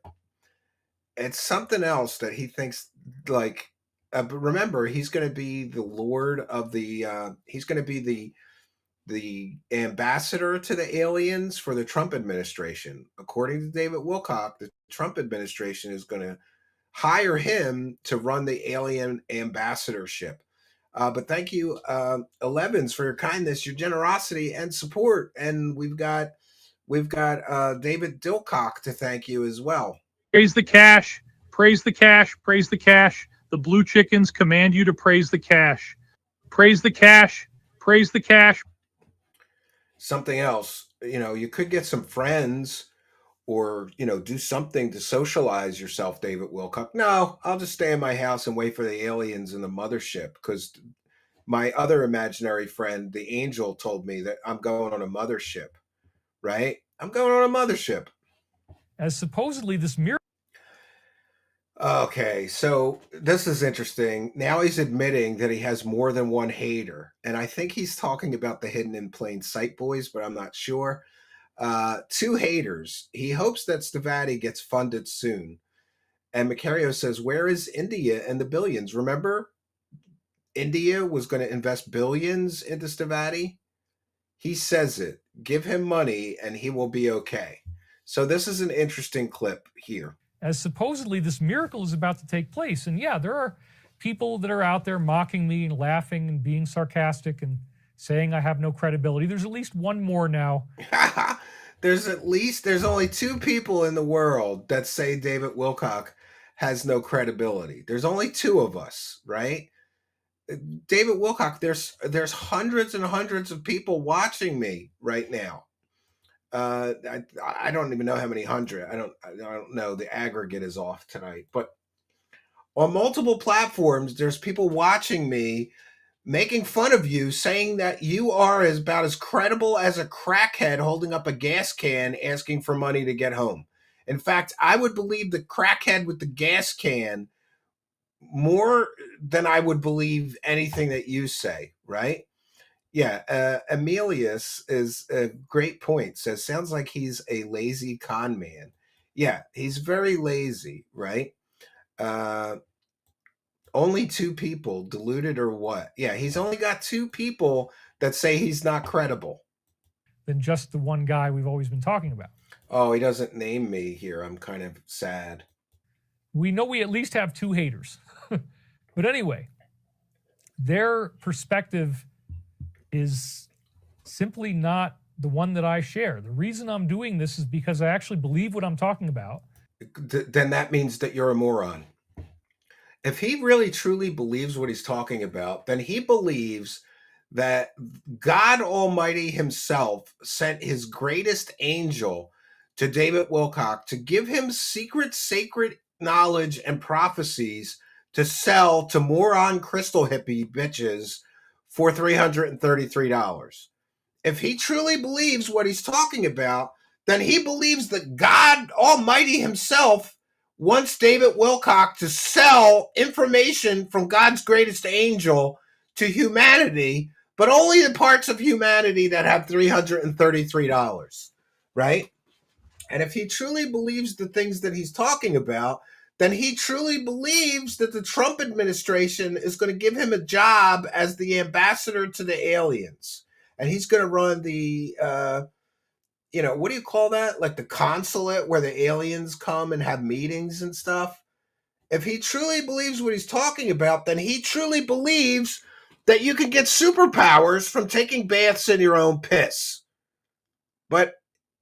It's something else that he thinks, like, remember, he's going to be the Lord of the, he's going to be the ambassador to the aliens for the Trump administration. According to David Wilcock, the Trump administration is going to hire him to run the alien ambassadorship. But thank you, 11s, for your kindness, your generosity, and support. And we've got David Dilcock to thank you as well. Praise the cash, praise the cash, praise the cash. The blue chickens command you to praise the cash. Praise the cash, praise the cash. Something else, you could get some friends or, do something to socialize yourself, David Wilcock. No, I'll just stay in my house and wait for the aliens in the mothership, because my other imaginary friend, the angel, told me that I'm going on a mothership, right? I'm going on a mothership. As supposedly this miracle. Okay, so this is interesting. Now he's admitting that he has more than one hater. And I think he's talking about the hidden in plain sight boys, but I'm not sure. 2 haters. He hopes that Stavatti gets funded soon. And Macario says, where is India and the billions? Remember, India was going to invest billions into Stavatti? He says it. Give him money and he will be okay. So this is an interesting clip here. As supposedly this miracle is about to take place. And yeah, there are people that are out there mocking me and laughing and being sarcastic and saying I have no credibility. There's at least one more now. There's only 2 people in the world that say David Wilcock has no credibility. There's only 2 of us, right? David Wilcock, there's hundreds and hundreds of people watching me right now. I don't even know how many hundred. I don't know. The aggregate is off tonight, but on multiple platforms, there's people watching me making fun of you, saying that you are about as credible as a crackhead holding up a gas can asking for money to get home. In fact, I would believe the crackhead with the gas can more than I would believe anything that you say, right? Yeah, Emilius is a great point. Says, sounds like he's a lazy con man. Yeah, he's very lazy, right? Only two people, deluded or what? Yeah, he's only got two people that say he's not credible. Than just the one guy we've always been talking about. Oh, he doesn't name me here. I'm kind of sad. We know we at least have two haters. But anyway, their perspective is simply not the one that I share. The reason I'm doing this is because I actually believe what I'm talking about. Then that means that you're a moron. If he really truly believes what he's talking about, then he believes that God Almighty himself sent his greatest angel to David Wilcock to give him secret, sacred knowledge and prophecies to sell to moron crystal hippie bitches for $333. If he truly believes what he's talking about, then he believes that God Almighty himself wants David Wilcock to sell information from God's greatest angel to humanity, but only the parts of humanity that have $333, right? And if he truly believes the things that he's talking about, then he truly believes that the Trump administration is going to give him a job as the ambassador to the aliens. And he's going to run the, what do you call that? Like the consulate where the aliens come and have meetings and stuff. If he truly believes what he's talking about, then he truly believes that you can get superpowers from taking baths in your own piss. But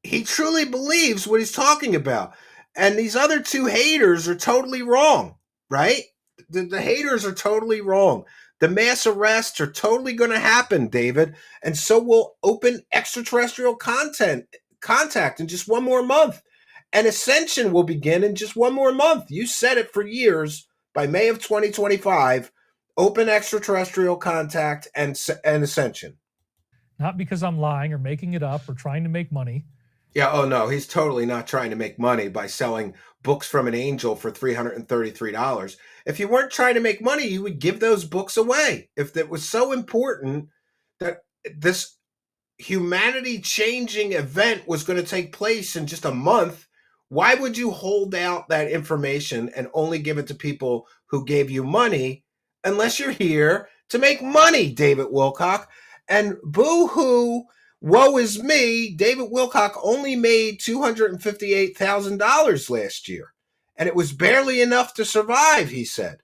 he truly believes what he's talking about. And these other two haters are totally wrong, right? The haters are totally wrong. The mass arrests are totally going to happen, David. And so will open extraterrestrial contact in just one more month. And Ascension will begin in just one more month. You said it for years. By May of 2025, open extraterrestrial contact and Ascension. Not because I'm lying or making it up or trying to make money. Yeah, oh no, he's totally not trying to make money by selling books from an angel for $333. If you weren't trying to make money, you would give those books away. If it was so important that this humanity-changing event was going to take place in just a month, why would you hold out that information and only give it to people who gave you money unless you're here to make money, David Wilcock? And boo-hoo, woe is me, David Wilcock only made $258,000 last year. And it was barely enough to survive, he said.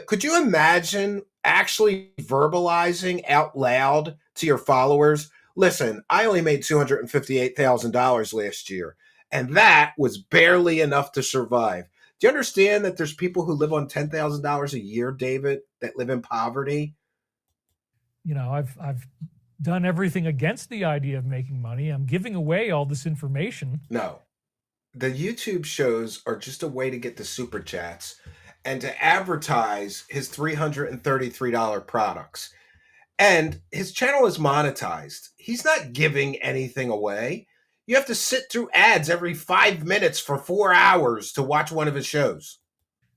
Could you imagine actually verbalizing out loud to your followers, listen, I only made $258,000 last year, and that was barely enough to survive. Do you understand that there's people who live on $10,000 a year, David, that live in poverty? I've done everything against the idea of making money. I'm giving away all this information. No. The YouTube shows are just a way to get the super chats and to advertise his $333 products. And his channel is monetized. He's not giving anything away. You have to sit through ads every 5 minutes for 4 hours to watch one of his shows.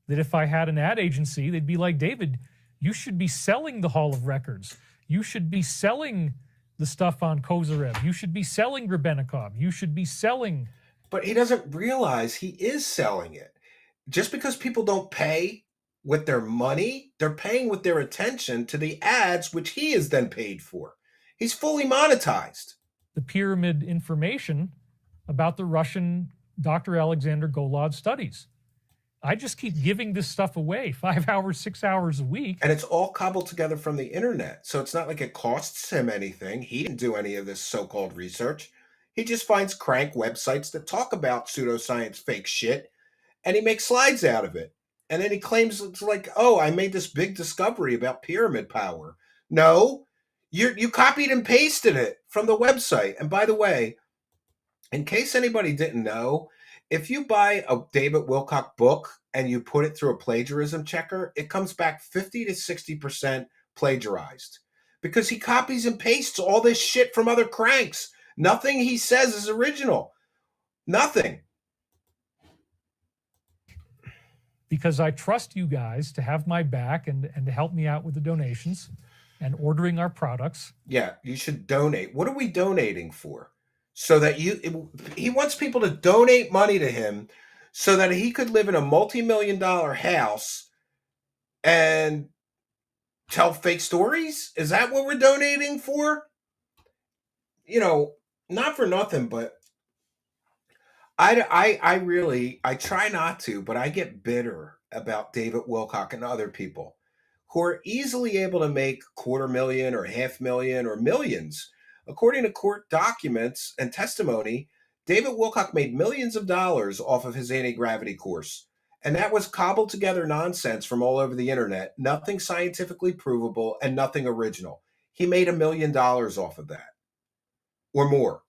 That if I had an ad agency, they'd be like, David, you should be selling the Hall of Records. You should be selling the stuff on Kozarev. You should be selling Grebenikov. You should be selling. But he doesn't realize he is selling it. Just because people don't pay with their money, they're paying with their attention to the ads, which he is then paid for. He's fully monetized. The pyramid information about the Russian Dr. Alexander Golod studies. I just keep giving this stuff away 5 hours, 6 hours a week. And it's all cobbled together from the internet. So it's not like it costs him anything. He didn't do any of this so-called research. He just finds crank websites that talk about pseudoscience fake shit, and he makes slides out of it. And then he claims it's like, oh, I made this big discovery about pyramid power. No, you copied and pasted it from the website. And by the way, in case anybody didn't know, if you buy a David Wilcock book and you put it through a plagiarism checker, it comes back 50 to 60% plagiarized because he copies and pastes all this shit from other cranks. Nothing he says is original. Nothing. Because I trust you guys to have my back and to help me out with the donations and ordering our products. Yeah, you should donate. What are we donating for? So that he wants people to donate money to him so that he could live in a multi-million-dollar house and tell fake stories? Is that what we're donating for? You know, not for nothing, but I really try not to, but I get bitter about David Wilcock and other people who are easily able to make $250,000 or $500,000 or millions. According to court documents and testimony, David Wilcock made millions of dollars off of his anti-gravity course. And that was cobbled together nonsense from all over the internet, nothing scientifically provable and nothing original. He made $1 million off of that or more.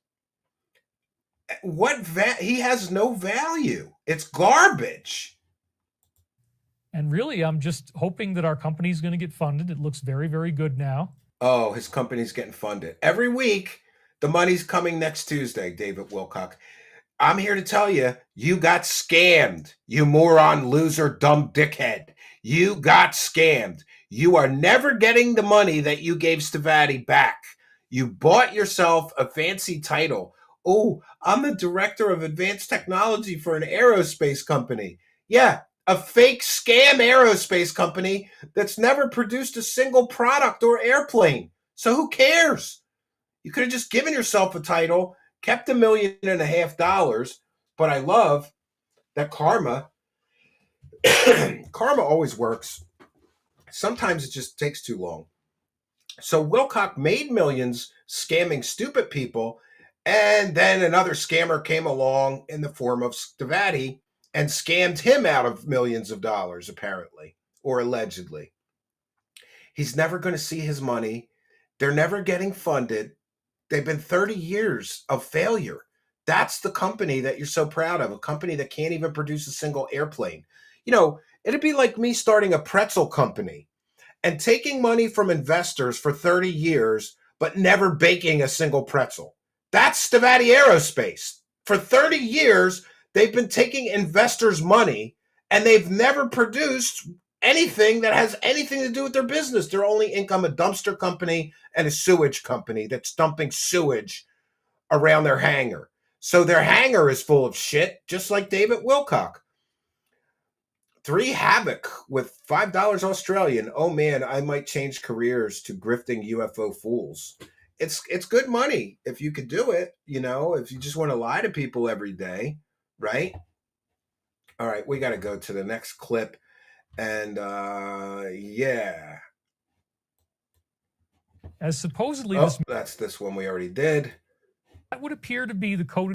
He has no value. It's garbage. And really, I'm just hoping that our company is going to get funded. It looks very, very good now. Oh, his company's getting funded. Every week, the money's coming next Tuesday, David Wilcock. I'm here to tell you, you got scammed. You moron, loser, dumb dickhead. You got scammed. You are never getting the money that you gave Stavatti back. You bought yourself a fancy title. Oh, I'm the director of advanced technology for an aerospace company. Yeah, a fake scam aerospace company that's never produced a single product or airplane. So who cares? You could have just given yourself a title, kept $1.5 million, but I love that karma always works. Sometimes it just takes too long. So Wilcock made millions scamming stupid people, and then another scammer came along in the form of Stavatti and scammed him out of millions of dollars, apparently, or allegedly. He's never going to see his money. They're never getting funded. They've been 30 years of failure. That's the company that you're so proud of, a company that can't even produce a single airplane. You know, it'd be like me starting a pretzel company and taking money from investors for 30 years, but never baking a single pretzel. That's Stavatti Aerospace. For 30 years, they've been taking investors' money, and they've never produced anything that has anything to do with their business. Their only income, a dumpster company and a sewage company that's dumping sewage around their hangar. So their hangar is full of shit, just like David Wilcock. 3 Havoc with $5 Australian. Oh man, I might change careers to grifting UFO fools. It's good money if you could do it, you know, if you just want to lie to people every day, right? All right, we got to go to the next clip. And yeah. As supposedly that's this one we already did. That would appear to be the code.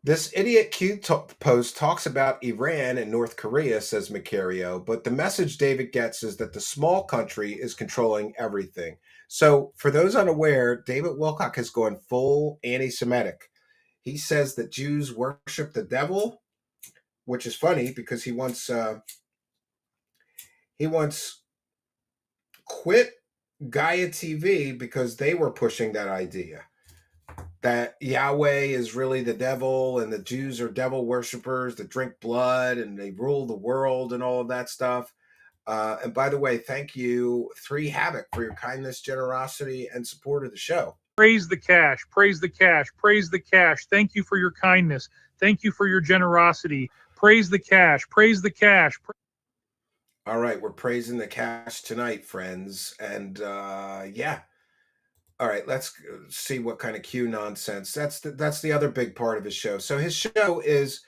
This idiot Q post talks about Iran and North Korea, says Macario, but the message David gets is that the small country is controlling everything. So for those unaware, David Wilcock has gone full anti-Semitic. He says that Jews worship the devil, which is funny because he once quit Gaia TV because they were pushing that idea that Yahweh is really the devil and the Jews are devil worshippers that drink blood and they rule the world and all of that stuff. And by the way, thank you, 3 Havoc, for your kindness, generosity, and support of the show. Praise the cash, praise the cash, praise the cash. Thank you for your kindness. Thank you for your generosity. Praise the cash, praise the cash. All right, we're praising the cash tonight, friends. And yeah. All right, let's see what kind of Q nonsense. That's the other big part of his show. So his show is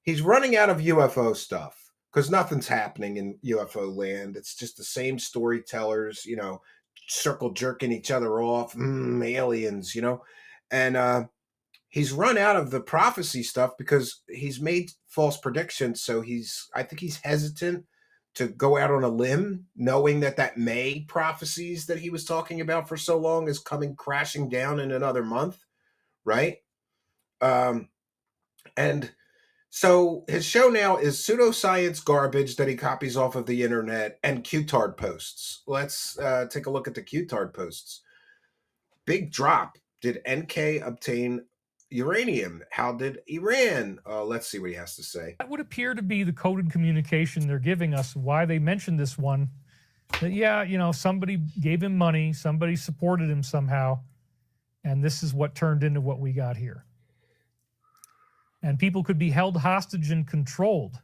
he's running out of UFO stuff because nothing's happening in UFO land. It's just the same storytellers, you know, circle jerking each other off, aliens, you know. And he's run out of the prophecy stuff because he's made false predictions. So I think he's hesitant to go out on a limb, knowing that May prophecies that he was talking about for so long is coming crashing down in another month, right? And so his show now is pseudoscience garbage that he copies off of the internet and Q-tard posts. Let's take a look at the Q-tard posts. Big drop. Did NK obtain uranium? How did Iran? Let's see what he has to say. That would appear to be the coded communication they're giving us, why they mentioned this one. That, yeah, you know, somebody gave him money, somebody supported him somehow, and this is what turned into what we got here. And people could be held hostage and controlled.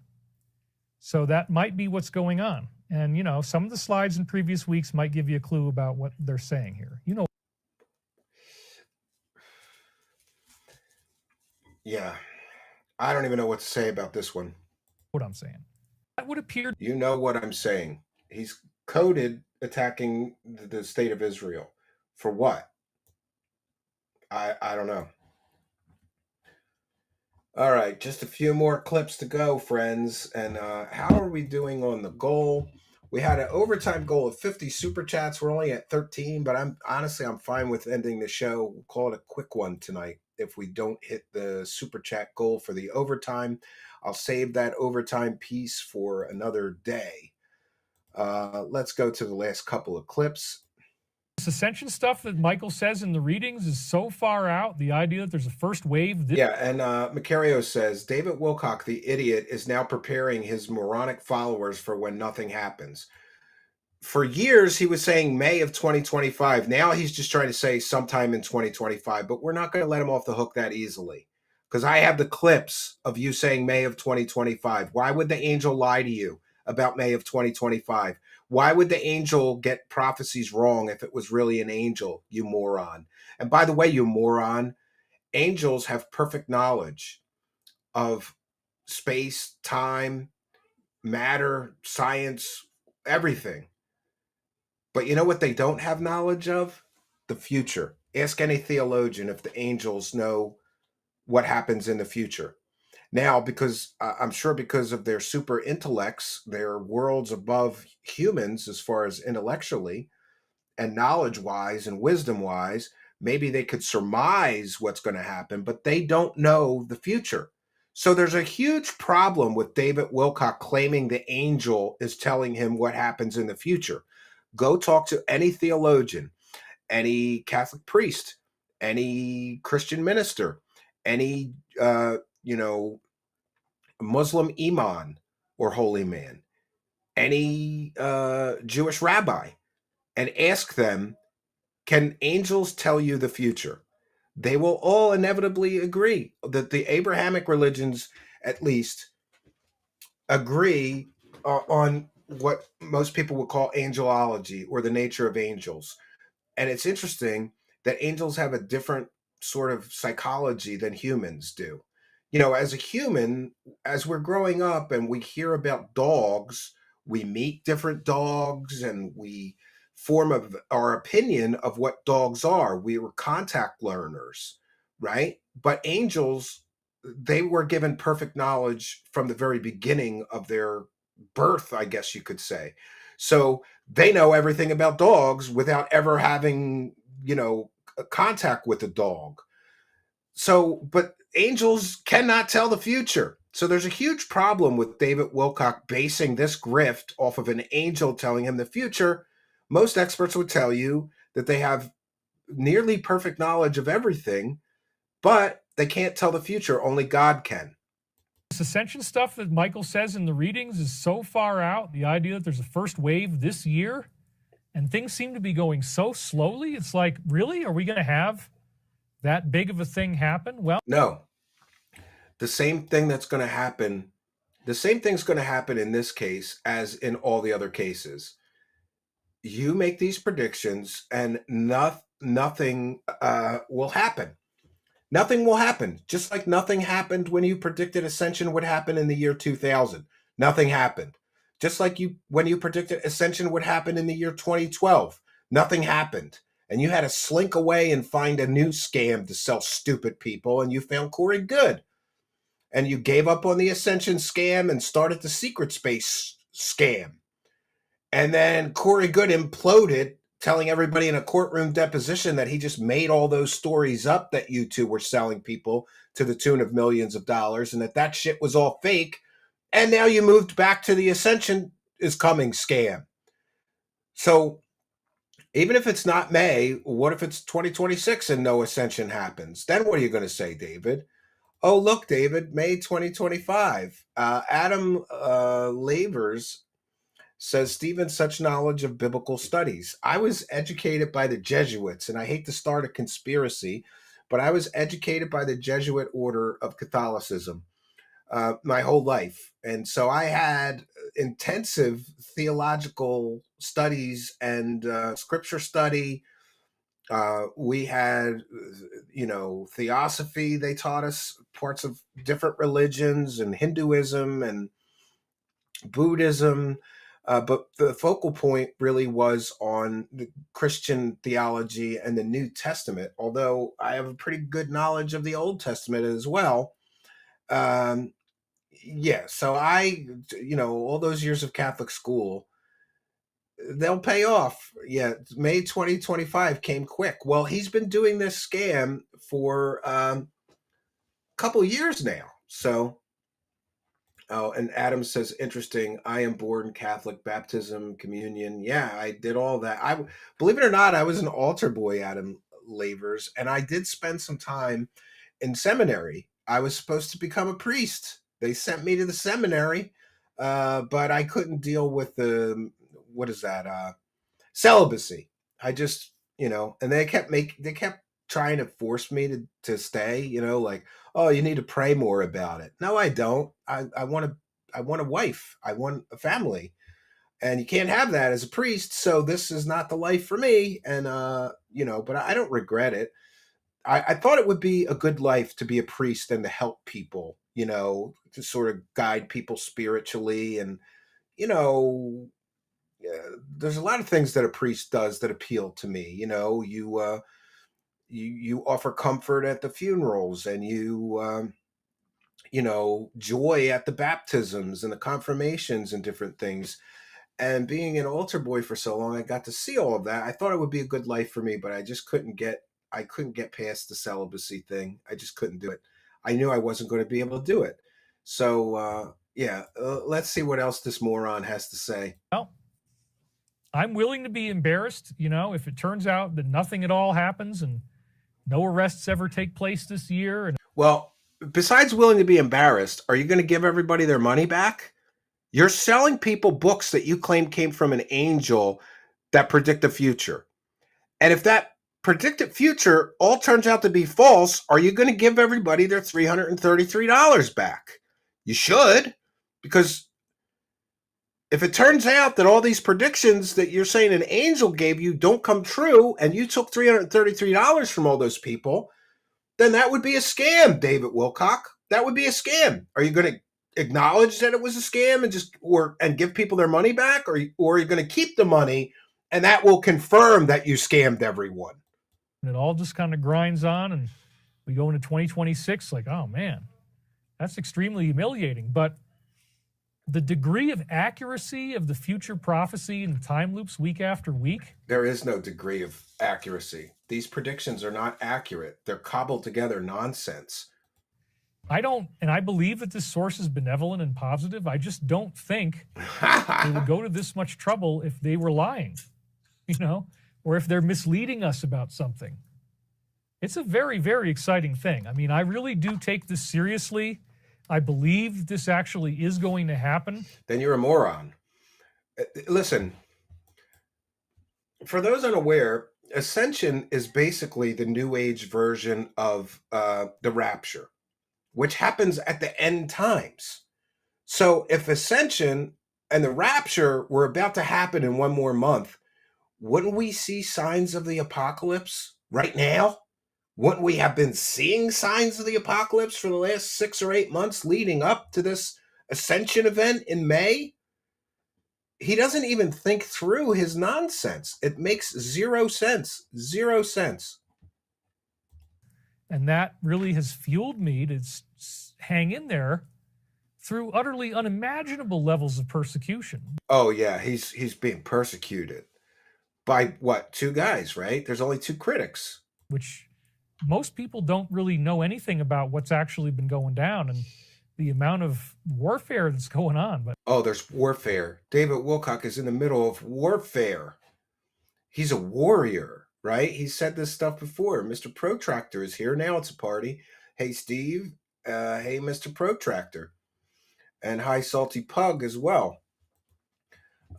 So that might be what's going on. And, you know, some of the slides in previous weeks might give you a clue about what they're saying here. You know. Yeah. I don't even know what to say about this one. What I'm saying. That would appear. You know what I'm saying. He's coded attacking the state of Israel. For what? I don't know. All right, just a few more clips to go, friends. And how are we doing on the goal? We had an overtime goal of 50 super chats. We're only at 13, but I'm fine with ending the show. We'll call it a quick one tonight. If we don't hit the super chat goal for the overtime, I'll save that overtime piece for another day. Let's go to the last couple of clips. This Ascension stuff that Michael says in the readings is so far out. The idea that there's a first wave. Yeah, and Macario says, David Wilcock, the idiot, is now preparing his moronic followers for when nothing happens. For years, he was saying May of 2025. Now he's just trying to say sometime in 2025, but we're not going to let him off the hook that easily. Because I have the clips of you saying May of 2025. Why would the angel lie to you about May of 2025? Why would the angel get prophecies wrong if it was really an angel, you moron? And by the way, you moron, angels have perfect knowledge of space, time, matter, science, everything. But you know what they don't have knowledge of? The future. Ask any theologian if the angels know what happens in the future. Now, because I'm sure because of their super intellects, they're worlds above humans as far as intellectually and knowledge-wise and wisdom-wise, maybe they could surmise what's going to happen, but they don't know the future. So there's a huge problem with David Wilcock claiming the angel is telling him what happens in the future. Go talk to any theologian, any Catholic priest, any Christian minister, any, Muslim imam or holy man, any Jewish rabbi, and ask them, can angels tell you the future? They will all inevitably agree that the Abrahamic religions, at least, agree on what most people would call angelology or the nature of angels. And it's interesting that angels have a different sort of psychology than humans do. You know, as a human, as we're growing up and we hear about dogs, we meet different dogs and we form our opinion of what dogs are. We were contact learners, right? But angels, they were given perfect knowledge from the very beginning of their birth, I guess you could say. So they know everything about dogs without ever having, contact with a dog. So, but angels cannot tell the future. So there's a huge problem with David Wilcock basing this grift off of an angel telling him the future. Most experts would tell you that they have nearly perfect knowledge of everything, but they can't tell the future. Only God can. This Ascension stuff that Michael says in the readings is so far out. The idea that there's a first wave this year and things seem to be going so slowly. It's like, really? Are we going to have that big of a thing happen? Well, no. The same thing that's going to happen, the same thing's going to happen in this case as in all the other cases. You make these predictions and nothing will happen. Nothing will happen. Just like nothing happened when you predicted Ascension would happen in the year 2000. Nothing happened. Just like when you predicted Ascension would happen in the year 2012. Nothing happened. and you had to slink away and find a new scam to sell stupid people, and you found Corey Good. And you gave up on the Ascension scam and started the secret space scam. And then Corey Good imploded, telling everybody in a courtroom deposition that he just made all those stories up that you two were selling people to the tune of millions of dollars, and that shit was all fake. And now you moved back to the Ascension is coming scam. So even if it's not May, what if it's 2026 and no Ascension happens? Then what are you going to say, David? Oh, look, David, May 2025. Adam Lavers says, Stephen, such knowledge of biblical studies. I was educated by the Jesuits, and I hate to start a conspiracy, but I was educated by the Jesuit order of Catholicism my whole life. And so I had intensive theological studies and scripture study. We had, theosophy. They taught us parts of different religions and Hinduism and Buddhism. But the focal point really was on the Christian theology and the New Testament, although I have a pretty good knowledge of the Old Testament as well. So all those years of Catholic school, they'll pay off. Yeah, May 2025 came quick. Well, he's been doing this scam for a couple years now. So, and Adam says, interesting. I am born Catholic, baptism, communion. Yeah, I did all that. I believe it or not, I was an altar boy, Adam Lavers, and I did spend some time in seminary. I was supposed to become a priest. They sent me to the seminary, but I couldn't deal with the celibacy. I just, and they kept trying to force me to stay. Like, oh, you need to pray more about it. No, I don't. I want a wife. I want a family, and you can't have that as a priest. So this is not the life for me. And but I don't regret it. I thought it would be a good life to be a priest and to help people, to sort of guide people spiritually. And, there's a lot of things that a priest does that appeal to me. You offer comfort at the funerals, and you joy at the baptisms and the confirmations and different things. And being an altar boy for so long, I got to see all of that. I thought it would be a good life for me, but I just couldn't get past the celibacy thing. I just couldn't do it. I knew I wasn't going to be able to do it. So, let's see what else this moron has to say. Well, I'm willing to be embarrassed, if it turns out that nothing at all happens and no arrests ever take place this year. And well, besides willing to be embarrassed, are you going to give everybody their money back? You're selling people books that you claim came from an angel that predict the future. And if that predicted future all turns out to be false, are you going to give everybody their $333 back? You should, because if it turns out that all these predictions that you're saying an angel gave you don't come true, and you took $333 from all those people, then that would be a scam, David Wilcock. That would be a scam. Are you going to acknowledge that it was a scam and give people their money back, or are you going to keep the money and that will confirm that you scammed everyone? it all just kind of grinds on, and we go into 2026 like, oh man, that's extremely humiliating. But the degree of accuracy of the future prophecy and time loops week after week. There is no degree of accuracy. These predictions are not accurate. They're cobbled together nonsense. I believe that this source is benevolent and positive. I just don't think they would go to this much trouble if they were lying, or if they're misleading us about something. It's a very, very exciting thing. I mean, I really do take this seriously. I believe this actually is going to happen. Then you're a moron. Listen, for those unaware, Ascension is basically the New Age version of the rapture, which happens at the end times. So if Ascension and the rapture were about to happen in one more month, wouldn't we see signs of the apocalypse right now? Wouldn't we have been seeing signs of the apocalypse for the last 6 or 8 months leading up to this Ascension event in May? he doesn't even think through his nonsense. It makes zero sense. Zero sense. And that really has fueled me to hang in there through utterly unimaginable levels of persecution. Oh yeah, he's being persecuted by what? 2 guys, right? There's only 2 critics. Which most people don't really know anything about what's actually been going down and the amount of warfare that's going on. But oh, there's warfare. David Wilcock is in the middle of warfare. He's a warrior, right? He said this stuff before. Mr. Protractor is here. Now it's a party. Hey, Steve. Hey, Mr. Protractor. And hi, Salty Pug as well.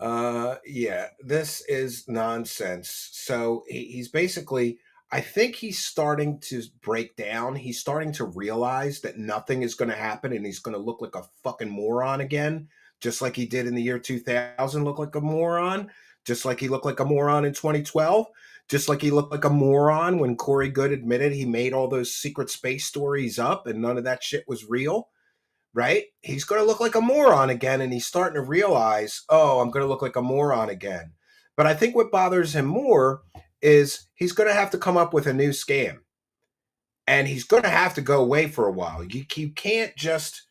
Yeah, this is nonsense. So he's basically, I think he's starting to break down. He's starting to realize that nothing is going to happen and he's going to look like a fucking moron again, just like he did in the year 2000, look like a moron, just like he looked like a moron in 2012, just like he looked like a moron when Corey Good admitted he made all those secret space stories up and none of that shit was real. Right? He's going to look like a moron again, and he's starting to realize, oh, I'm going to look like a moron again. But I think what bothers him more is he's going to have to come up with a new scam. And he's going to have to go away for a while. You can't just,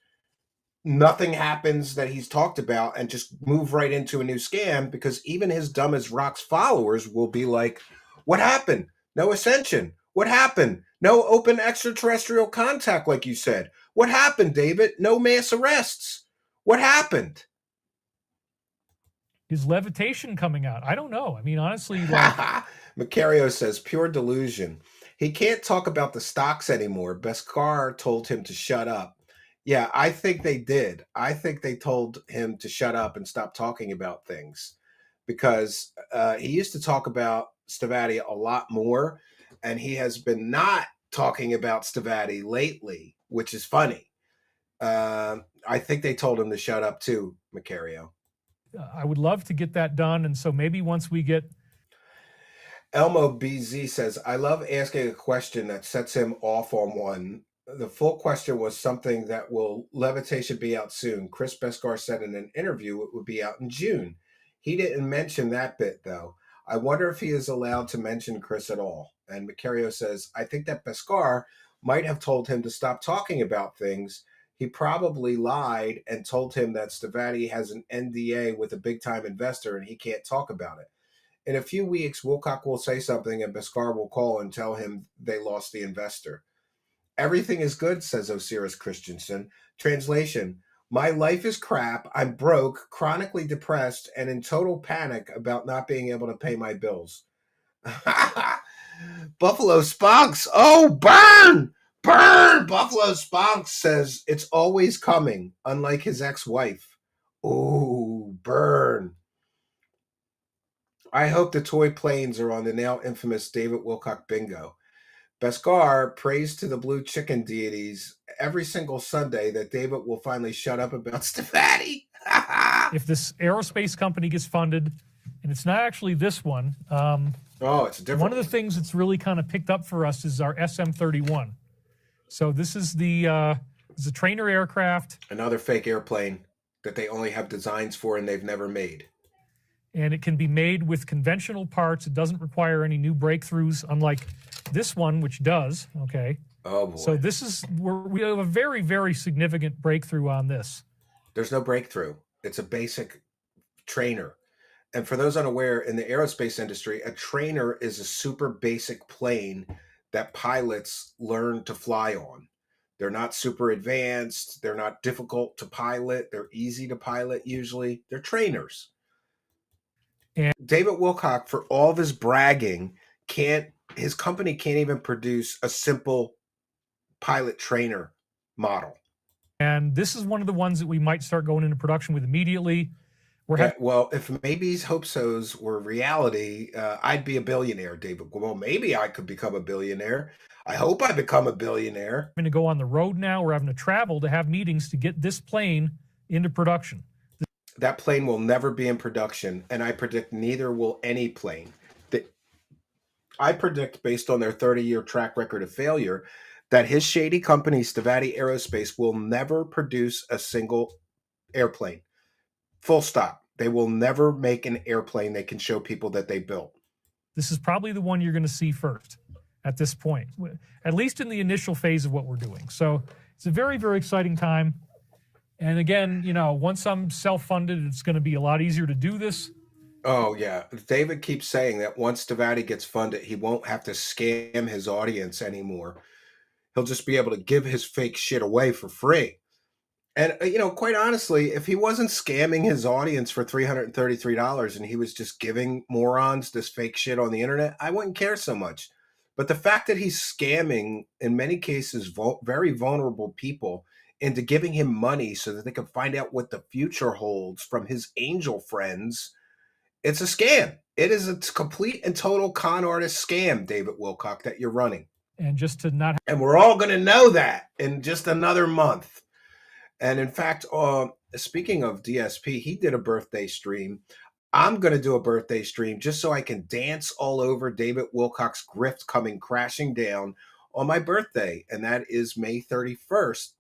nothing happens that he's talked about and just move right into a new scam, because even his dumb as rocks followers will be like, what happened? No Ascension. What happened? No open extraterrestrial contact, like you said. What happened, David? No mass arrests. What happened? is Levitation coming out? I don't know. I mean, honestly, like, Macario says, pure delusion. He can't talk about the stocks anymore. Beskar told him to shut up. Yeah, I think they did. I think they told him to shut up and stop talking about things, because he used to talk about Stavatti a lot more, and he has been not talking about Stavatti lately, which is funny. I think they told him to shut up too, Macario. I would love to get that done. And so maybe once we get... Elmo BZ says, I love asking a question that sets him off on one. The full question was something that will Levitation be out soon. Chris Beskar said in an interview it would be out in June. He didn't mention that bit, though. I wonder if he is allowed to mention Chris at all. And Macario says, I think that Beskar might have told him to stop talking about things. He probably lied and told him that Stavatti has an NDA with a big-time investor and he can't talk about it. In a few weeks, Wilcock will say something and Beskar will call and tell him they lost the investor. Everything is good, says Osiris Christensen. Translation, my life is crap. I'm broke, chronically depressed, and in total panic about not being able to pay my bills. Buffalo Spunks. Oh, burn! Burn! Buffalo Spunks says it's always coming, unlike his ex-wife. Oh, burn. I hope the toy planes are on the now infamous David Wilcock bingo. Beskar prays to the blue chicken deities every single Sunday that David will finally shut up about Stavatti. If this aerospace company gets funded, and it's not actually this one. Oh, it's a different one. Of the things that's really kind of picked up for us is our SM-31. So this is the trainer aircraft. Another fake airplane that they only have designs for and they've never made. And it can be made with conventional parts. It doesn't require any new breakthroughs, unlike this one, which does. Okay. Oh, boy. So this is where we have a very, very significant breakthrough on this. There's no breakthrough. It's a basic trainer. And for those unaware, in the aerospace industry, a trainer is a super basic plane that pilots learn to fly on. They're not super advanced. They're not difficult to pilot. They're easy to pilot usually. They're trainers. And David Wilcock, for all of his bragging, his company can't even produce a simple pilot trainer model. And this is one of the ones that we might start going into production with immediately. Well, if maybe's hope so's were reality, I'd be a billionaire, David. Well, maybe I could become a billionaire. I hope I become a billionaire. We're going to go on the road now. We're having to travel to have meetings to get this plane into production. That plane will never be in production, and I predict neither will any plane. I predict, based on their 30-year track record of failure, that his shady company, Stavatti Aerospace, will never produce a single airplane. Full stop. They will never make an airplane they can show people that they built. This is probably the one you're going to see first at this point, at least in the initial phase of what we're doing. So it's a very, very exciting time. And again, you know, once I'm self-funded, it's going to be a lot easier to do this. Oh, yeah. David keeps saying that once Stavatti gets funded, he won't have to scam his audience anymore. He'll just be able to give his fake shit away for free. And, you know, quite honestly, if he wasn't scamming his audience for $333 and he was just giving morons this fake shit on the internet, I wouldn't care so much. But the fact that he's scamming, in many cases, very vulnerable people into giving him money so that they can find out what the future holds from his angel friends, it's a scam. It is a complete and total con artist scam, David Wilcock, that you're running. And just to not... And we're all going to know that in just another month. And in fact, speaking of DSP, he did a birthday stream. I'm going to do a birthday stream just so I can dance all over David Wilcock's grift coming crashing down on my birthday. And that is May 31st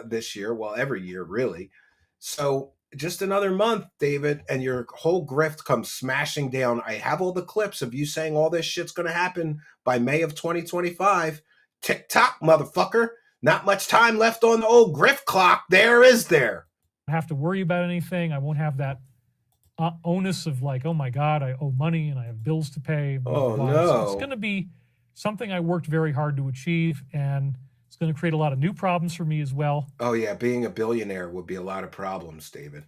this year. Well, every year, really. So just another month, David, and your whole grift comes smashing down. I have all the clips of you saying all this shit's going to happen by May of 2025. Tick-tock, motherfucker. Not much time left on the old grift clock. There is there. have to worry about anything. I won't have that onus of like, oh my God, I owe money and I have bills to pay. Blah, Oh, blah, blah. no. So it's going to be something I worked very hard to achieve, and it's going to create a lot of new problems for me as well. Oh, yeah. Being a billionaire would be a lot of problems, David.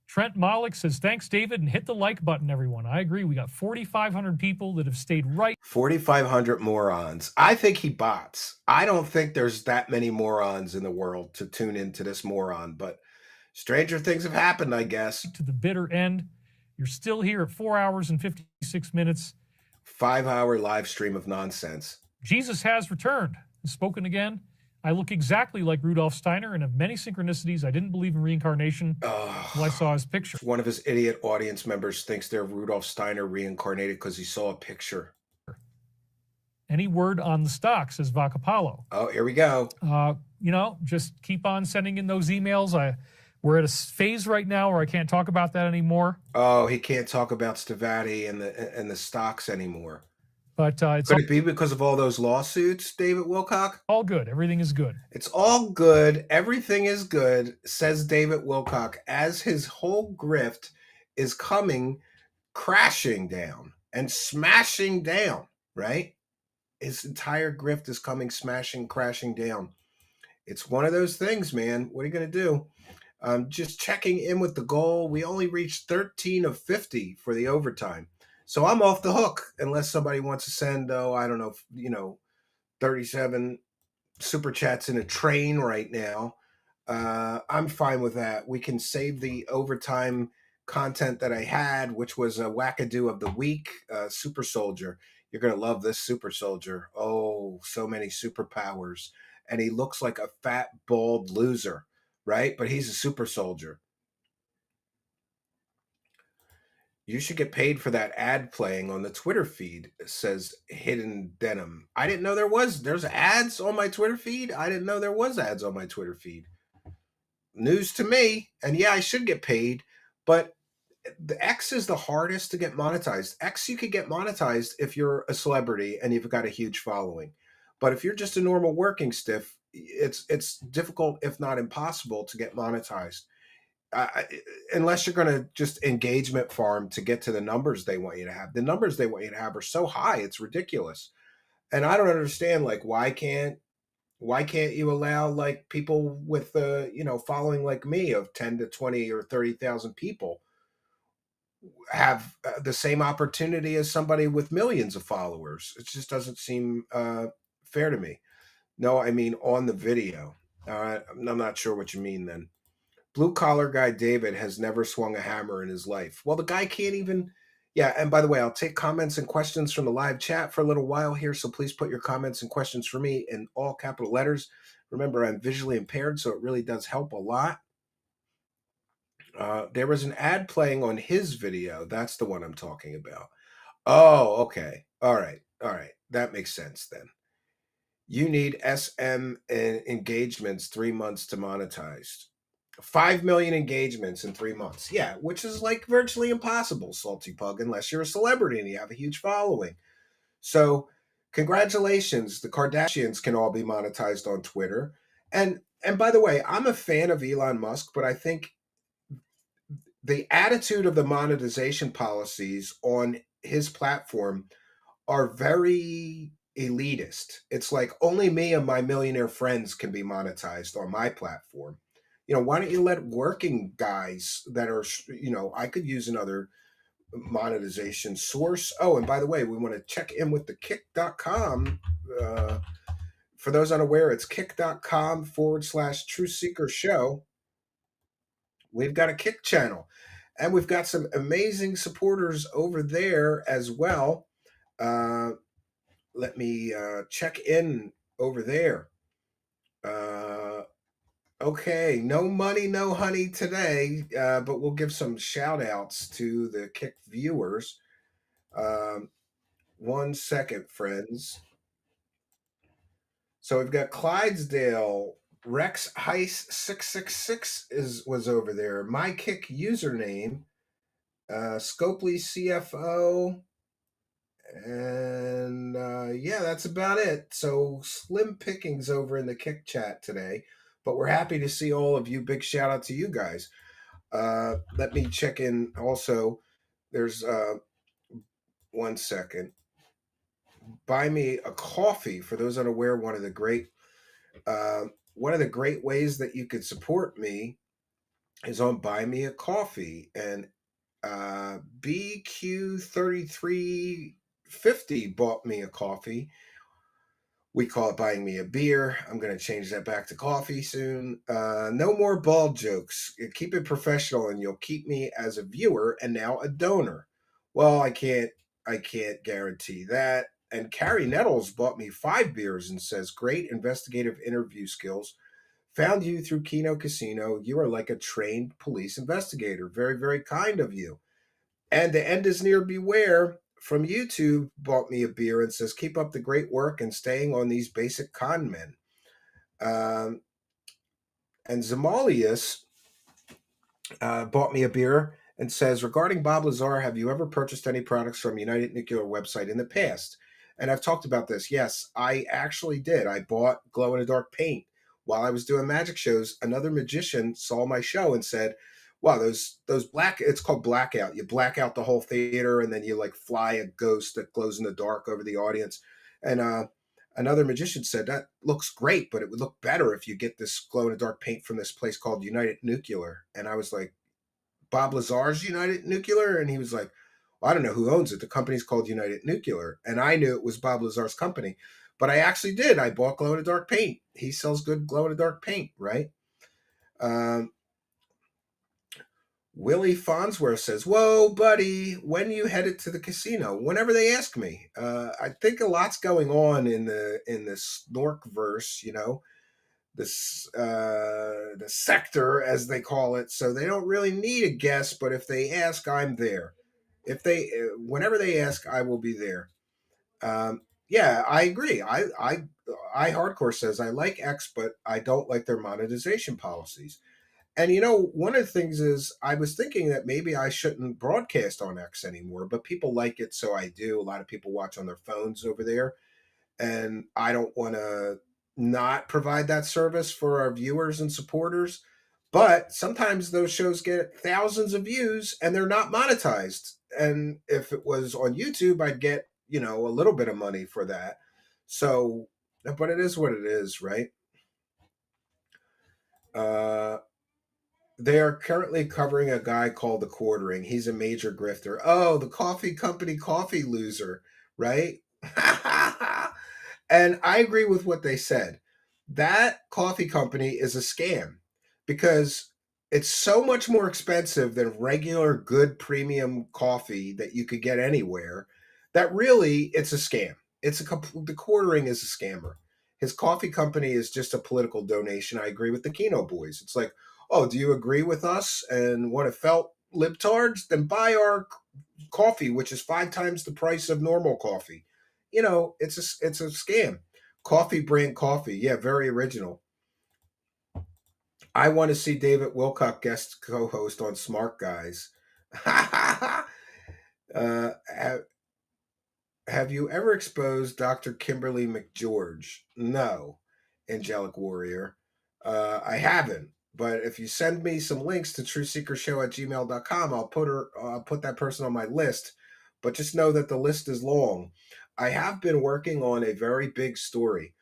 Trent Malik says, thanks, David, and hit the like button, everyone. I agree. We got 4,500 people that have stayed right. 4,500 morons. I think he bots. I don't think there's that many morons in the world to tune into this moron, but stranger things have happened, I guess. To the bitter end. You're still here at 4 hours and 56 minutes. 5-hour live stream of nonsense. Jesus has returned and spoken again. I look exactly like Rudolf Steiner and have many synchronicities. I didn't believe in reincarnation until I saw his picture. One of his idiot audience members thinks they're Rudolf Steiner reincarnated because he saw a picture. Any word on the stock, says Vacapalo. Oh, here we go. You know, just keep on sending in those emails. We're at a phase right now where I can't talk about that anymore. Oh, he can't talk about Stavatti and the stocks anymore. But it's Could it be because of all those lawsuits, David Wilcock? all good. Everything is good. It's all good. Everything is good, says David Wilcock, as his whole grift is coming crashing down and smashing down, right? His entire grift is coming smashing, crashing down. It's one of those things, man. What are you going to do? Just checking in with the goal. We only reached 13 of 50 for the overtime. So I'm off the hook unless somebody wants to send, 37 super chats in a train right now. I'm fine with that. We can save the overtime content that I had, which was a wackadoo of the week, super soldier. You're going to love this super soldier. Oh, so many superpowers. And he looks like a fat, bald loser, right? But he's a super soldier. You should get paid for that ad playing on the Twitter feed, says Hidden Denim. I didn't know there's ads on my Twitter feed. I didn't know there was ads on my Twitter feed. News to me. And yeah, I should get paid, but the X is the hardest to get monetized. X, you could get monetized if you're a celebrity and you've got a huge following. But if you're just a normal working stiff, it's difficult, if not impossible, to get monetized. Unless you're going to just engagement farm to get to the numbers they want you to have. The numbers they want you to have are so high, it's ridiculous. And I don't understand, like, why can't you allow like people with following like me of 10 to 20 or 30,000 people have the same opportunity as somebody with millions of followers? It just doesn't seem fair to me. No, I mean on the video. I'm not sure what you mean then. Blue collar guy David has never swung a hammer in his life. Well, the guy can't even. Yeah, and by the way, I'll take comments and questions from the live chat for a little while here, so please put your comments and questions for me in all capital letters. Remember, I'm visually impaired, so it really does help a lot. There was an ad playing on his video. That's the one I'm talking about. Oh, okay. All right. That makes sense then. You need SM and engagements 3 months to monetize. 5 million engagements in 3 months. Yeah, which is like virtually impossible, Salty Pug, unless you're a celebrity and you have a huge following. So, congratulations. The Kardashians can all be monetized on Twitter. And by the way, I'm a fan of Elon Musk, but I think the attitude of the monetization policies on his platform are very elitist. It's like only me and my millionaire friends can be monetized on my platform. Why don't you let working guys that are, I could use another monetization source. Oh, and by the way, we want to check in with the kick.com. For those unaware, it's kick.com/True Seeker Show. We've got a Kick channel, and we've got some amazing supporters over there as well. Let me check in over there. Okay, no money, no honey today, but we'll give some shout outs to the Kick viewers. 1 second, friends. So we've got Clydesdale, Rex Heist 666 was over there. My Kick username, Scopely CFO, and yeah, that's about it. So slim pickings over in the Kick chat today, but we're happy to see all of you. Big shout out to you guys. Let me check in also. There's 1 second. Buy me a coffee. For those unaware, one of the great ways that you could support me is on Buy Me a Coffee, and BQ3350 bought me a coffee. We call it buying me a beer. I'm going to change that back to coffee soon. No more bald jokes. Keep it professional and you'll keep me as a viewer and now a donor. Well, I can't guarantee that. And Carrie Nettles bought me 5 beers and says, great investigative interview skills. Found you through Keno Casino. You are like a trained police investigator. Very, very kind of you. And the end is near. Beware from YouTube bought me a beer and says, keep up the great work and staying on these basic con men. And Zamalius bought me a beer and says, regarding Bob Lazar, have you ever purchased any products from United Nuclear website in the past? And I've talked about this. Yes, I actually did. I bought glow-in-the-dark paint. While I was doing magic shows, another magician saw my show and said, wow, those black, it's called blackout. You black out the whole theater and then you like fly a ghost that glows in the dark over the audience. And another magician said, that looks great, but it would look better if you get this glow-in-the-dark paint from this place called United Nuclear. And I was like, Bob Lazar's United Nuclear? And he was like, well, I don't know who owns it. The company's called United Nuclear. And I knew it was Bob Lazar's company. But I actually did. I bought glow-in-the-dark paint. He sells good glow-in-the-dark paint, right? Willie Farnsworth says, whoa, buddy, when you headed to the casino? Whenever they ask me. I think a lot's going on in the Snorkverse, the sector, as they call it. So they don't really need a guest, but if they ask, I'm there. Whenever they ask, I will be there. Yeah, I agree. I Hardcore says, I like X, but I don't like their monetization policies. And one of the things is I was thinking that maybe I shouldn't broadcast on X anymore, but people like it, so I do. A lot of people watch on their phones over there, and I don't want to not provide that service for our viewers and supporters. But sometimes those shows get thousands of views and they're not monetized. And if it was on YouTube, I'd get, a little bit of money for that. So, but it is what it is, right? They are currently covering a guy called The Quartering. He's a major grifter. Oh, the coffee company coffee loser, right? And I agree with what they said. That coffee company is a scam because it's so much more expensive than regular good premium coffee that you could get anywhere that really it's a scam. The Quartering is a scammer. His coffee company is just a political donation. I agree with the Keno boys. It's like, oh, do you agree with us and want to felt libtards? Then buy our coffee, which is 5 times the price of normal coffee. It's a scam. Coffee brand coffee. Yeah, very original. I want to see David Wilcock guest co-host on Smart Guys. uh, have you ever exposed Dr. Kimberly McGeorge? No, Angelic Warrior. I haven't. But if you send me some links to truthseekershow@gmail.com, I'll put that person on my list. But just know that the list is long. I have been working on a very big story.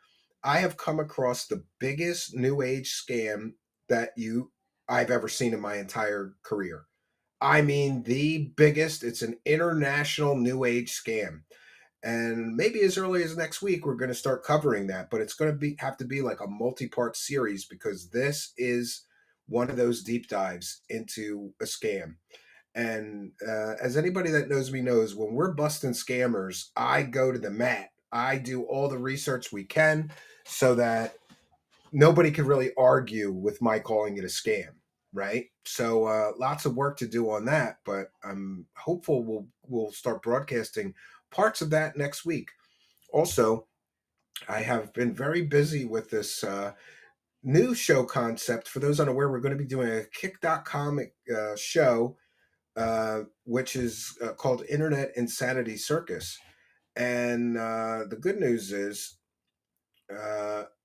I have come across the biggest new age scam that I've ever seen in my entire career. I mean, the biggest. It's an international new age scam. And maybe as early as next week, we're going to start covering that. But it's going to have to be like a multi-part series, because this is one of those deep dives into a scam. And as anybody that knows me knows, when we're busting scammers, I go to the mat. I do all the research we can so that nobody can really argue with my calling it a scam, right? So lots of work to do on that, but I'm hopeful we'll start broadcasting parts of that next week. Also, I have been very busy with this new show concept. For those unaware, we're going to be doing a kick.com show, which is called Internet Insanity Circus. And the good news is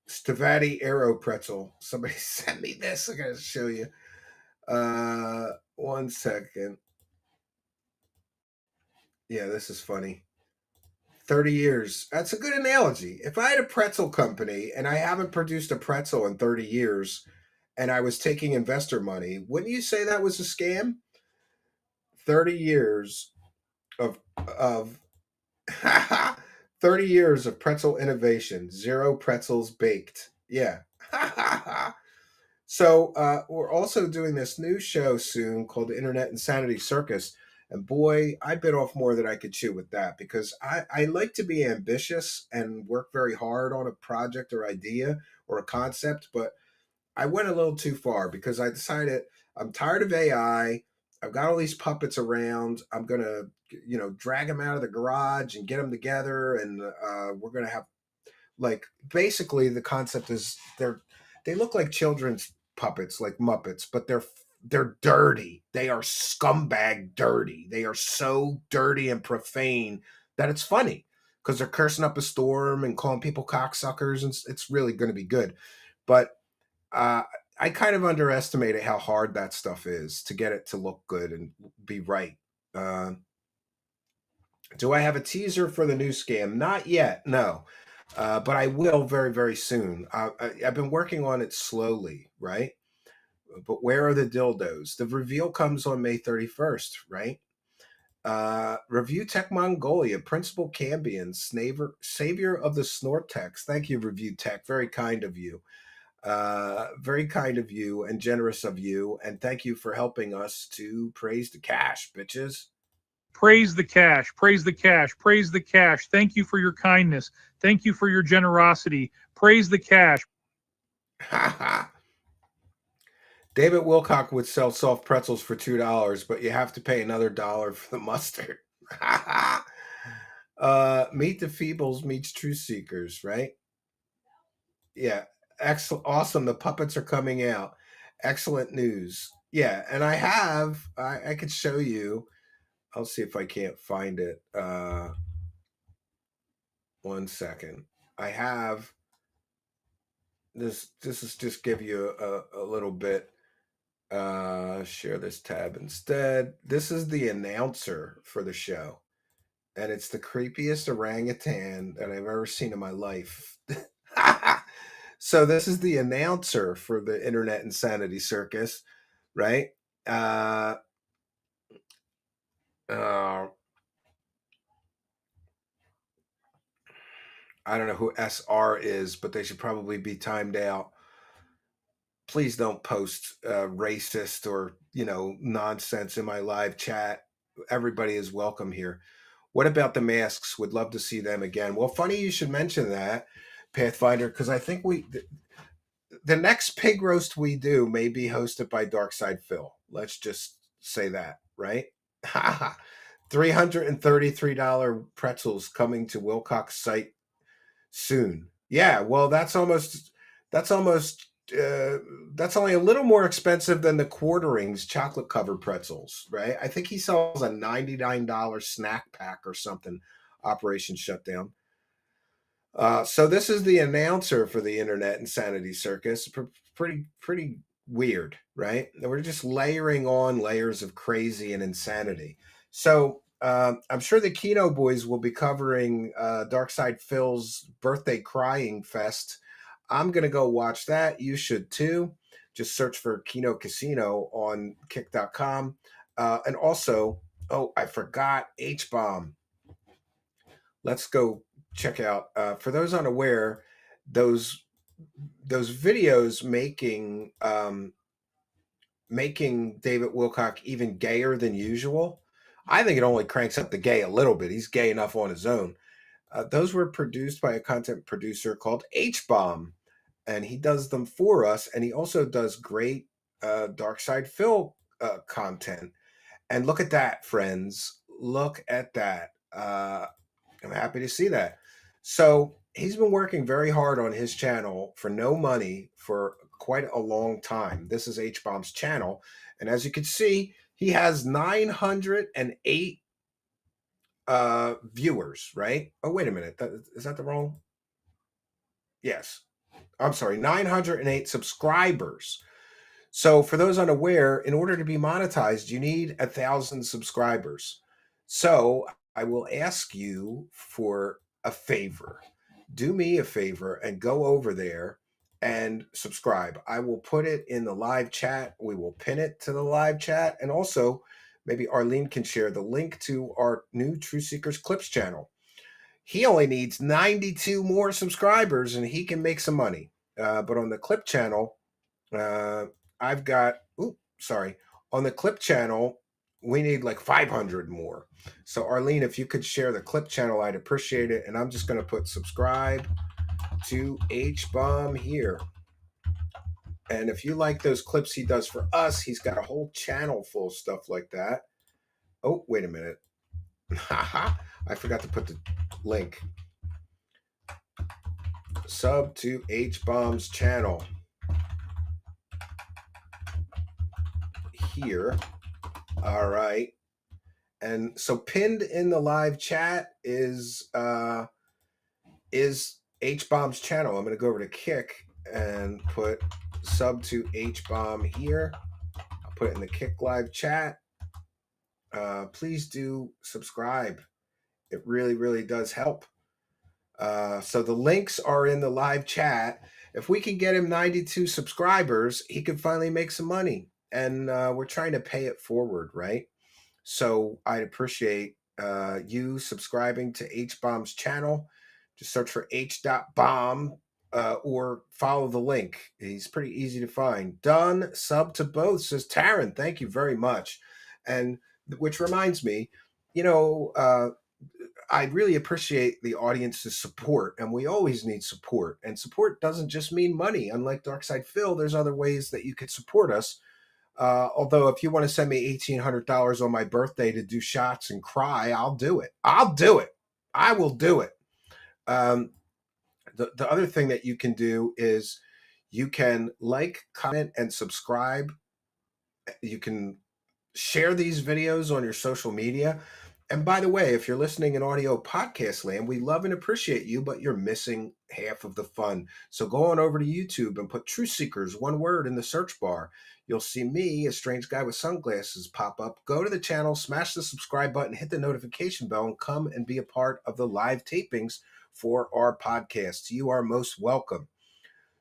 Stavatti Aero Pretzel. Somebody sent me this. I gotta show you. 1 second. Yeah, this is funny. 30 years. That's a good analogy. If I had a pretzel company and I haven't produced a pretzel in 30 years and I was taking investor money, wouldn't you say that was a scam? 30 years of 30 years of pretzel innovation, 0 pretzels baked. Yeah. So we're also doing this new show soon called the Internet Insanity Circus. And boy, I bit off more than I could chew with that, because I like to be ambitious and work very hard on a project or idea or a concept, but I went a little too far because I decided I'm tired of AI. I've got all these puppets around. I'm going to, drag them out of the garage and get them together. And we're going to have, like, basically the concept is they look like children's puppets, like Muppets, but they're dirty. They are scumbag dirty. They are so dirty and profane that it's funny, because they're cursing up a storm and calling people cocksuckers, and it's really going to be good. But I kind of underestimated how hard that stuff is to get it to look good and be right. Do I have a teaser for the new scam? Not yet, no. But I will very, very soon. I've been working on it slowly, right? But where are the dildos? The reveal comes on May 31st, right? Review Tech Mongolia, Principal Cambion, Savior of the Snortex. Thank you, Review Tech. Very kind of you. Very kind of you and generous of you. And thank you for helping us to praise the cash, bitches. Praise the cash, praise the cash, praise the cash. Thank you for your kindness. Thank you for your generosity. Praise the cash. David Wilcock would sell soft pretzels for $2, but you have to pay another $1 for the mustard. Meet the Feebles meets Truth Seekers, right? Yeah, excellent, awesome. The puppets are coming out. Excellent news. Yeah, and I could show you. I'll see if I can't find it. 1 second. I have this. This is just give you a little bit. Share this tab instead. This is the announcer for the show, and it's the creepiest orangutan that I've ever seen in my life. So this is the announcer for the Internet Insanity Circus, right? I don't know who SR is, but they should probably be timed out. Please don't post racist or nonsense in my live chat. Everybody is welcome here. What about the masks? Would love to see them again. Well, funny you should mention that, Pathfinder, because I think the next pig roast we do may be hosted by Darkside Phil. Let's just say that, right? $333 pretzels coming to Wilcock's site soon. Yeah, well, that's almost that's only a little more expensive than the Quarterings chocolate covered pretzels, right? I think he sells a $99 snack pack or something. Operation Shutdown. So this is the announcer for the Internet Insanity Circus. Pretty weird, right? We're just layering on layers of crazy and insanity. So I'm sure the Kino boys will be covering Darkside Phil's birthday crying fest. I'm gonna go watch that. You should too. Just search for Kino Casino on kick.com. And also, oh, I forgot H-Bomb. Let's go check out. For those unaware, those videos making David Wilcock even gayer than usual. I think it only cranks up the gay a little bit. He's gay enough on his own. Those were produced by a content producer called H-Bomb, and he does them for us. And he also does great Darkside Phil content. And look at that, friends. Look at that. I'm happy to see that. So he's been working very hard on his channel for no money for quite a long time. This is H-Bomb's channel. And as you can see, he has 908 viewers, right? Oh, wait a minute. Is that the wrong? Yes. I'm sorry, 908 subscribers. So for those unaware, in order to be monetized, you need 1,000 subscribers. So I will ask you for a favor. Do me a favor and go over there and subscribe. I will put it in the live chat. We will pin it to the live chat. And also, maybe Arlene can share the link to our new True Seekers Clips channel. He only needs 92 more subscribers and he can make some money. But on the Clip channel, I've got, on the Clip channel, we need like 500 more. So Arlene, if you could share the Clip channel, I'd appreciate it. And I'm just going to put subscribe to H-Bomb here. And if you like those clips he does for us, he's got a whole channel full of stuff like that. Oh, wait a minute. I forgot to put the link. Sub to H-Bomb's channel. Here. All right. And so pinned in the live chat is H-Bomb's channel. I'm going to go over to Kick and put sub to H-Bomb here. I'll put it in the Kick live chat. Please do subscribe. It really, really does help. So the links are in the live chat. If we can get him 92 subscribers, he could finally make some money. And we're trying to pay it forward, right? So I'd appreciate you subscribing to H-Bomb's channel. Just search for H.bomb or follow the link. He's pretty easy to find. Done. Sub to both, says Taryn. Thank you very much. And which reminds me, I really appreciate the audience's support, and we always need support. And support doesn't just mean money. Unlike Darkside Phil, there's other ways that you could support us. Although if you want to send me $1,800 on my birthday to do shots and cry, I'll do it. I'll do it. I will do it. The other thing that you can do is you can like, comment, and subscribe. You can share these videos on your social media. And by the way, if you're listening in audio podcast land, we love and appreciate you, but you're missing half of the fun. So go on over to YouTube and put True Seekers, one word, in the search bar. You'll see me, a strange guy with sunglasses, pop up. Go to the channel, smash the subscribe button, hit the notification bell, and come and be a part of the live tapings for our podcasts. You are most welcome.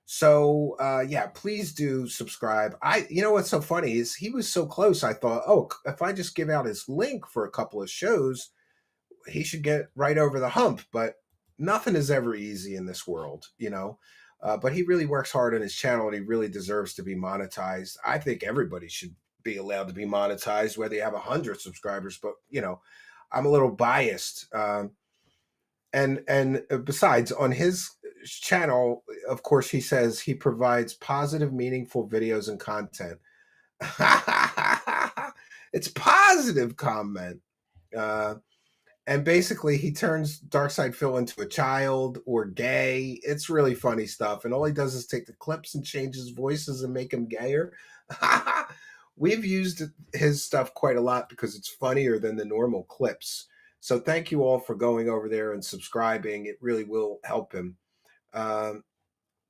So yeah, please do subscribe. You know what's so funny is he was so close. I thought, oh, if I just give out his link for a couple of shows, he should get right over the hump. But nothing is ever easy in this world, but he really works hard on his channel and he really deserves to be monetized. I think everybody should be allowed to be monetized, whether you have 100 subscribers, but I'm a little biased. And besides, on his channel, of course, he says he provides positive, meaningful videos and content. It's positive comment. And basically, he turns Darkside Phil into a child or gay. It's really funny stuff. And all he does is take the clips and change his voices and make him gayer. We've used his stuff quite a lot because it's funnier than the normal clips. So thank you all for going over there and subscribing. It really will help him.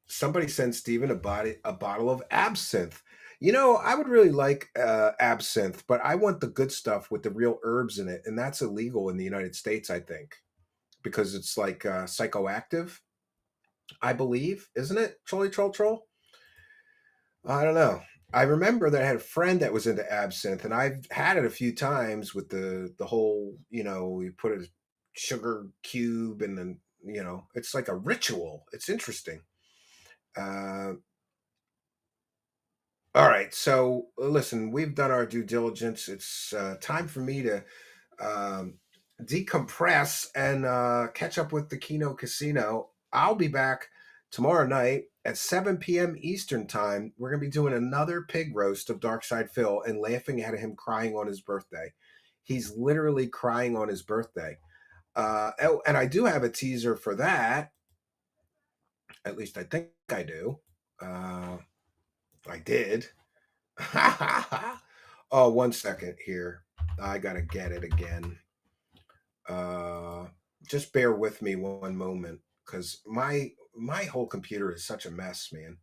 Somebody sent Steven a bottle of absinthe. You know, I would really like absinthe, but I want the good stuff with the real herbs in it. And that's illegal in the United States, I think, because it's like psychoactive, I believe. Isn't it, Troll? I don't know. I remember that I had a friend that was into absinthe, and I've had it a few times with the whole, you know, you put a sugar cube and then, you know, it's like a ritual. It's interesting. All right, so listen, we've done our due diligence. It's time for me to decompress and catch up with the Kino Casino. I'll be back tomorrow night at 7 p.m. Eastern time. We're going to be doing another pig roast of Darkside Phil and laughing at him crying on his birthday. He's literally crying on his birthday. And I do have a teaser for that. At least I think I do. I did. Oh, 1 second here. I got to get it again. Just bear with me one moment, because my whole computer is such a mess, man.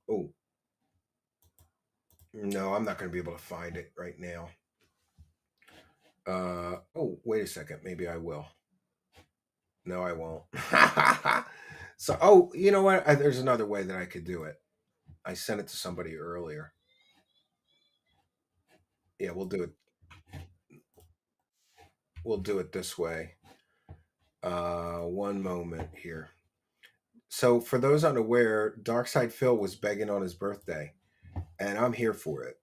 Oh. No, I'm not going to be able to find it right now. Oh, wait a second. Maybe I will. No, I won't. So, oh, you know what? There's another way that I could do it. I sent it to somebody earlier. Yeah, we'll do it. We'll do it this way. One moment here. So, for those unaware, Darkside Phil was begging on his birthday, and I'm here for it.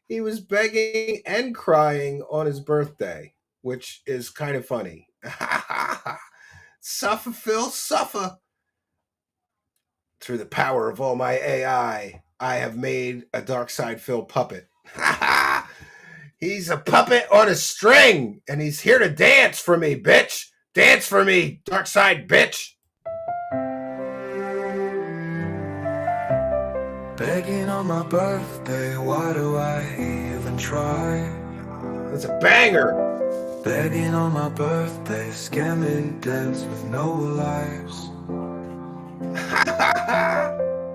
He was begging and crying on his birthday, which is kind of funny. Suffer, Phil, suffer. Through the power of all my AI, I have made a Darkside Phil puppet. He's a puppet on a string, and he's here to dance for me, bitch. Dance for me, Darkside bitch. Begging on my birthday, why do I even try? That's a banger. Begging on my birthday, scamming debts with no lives.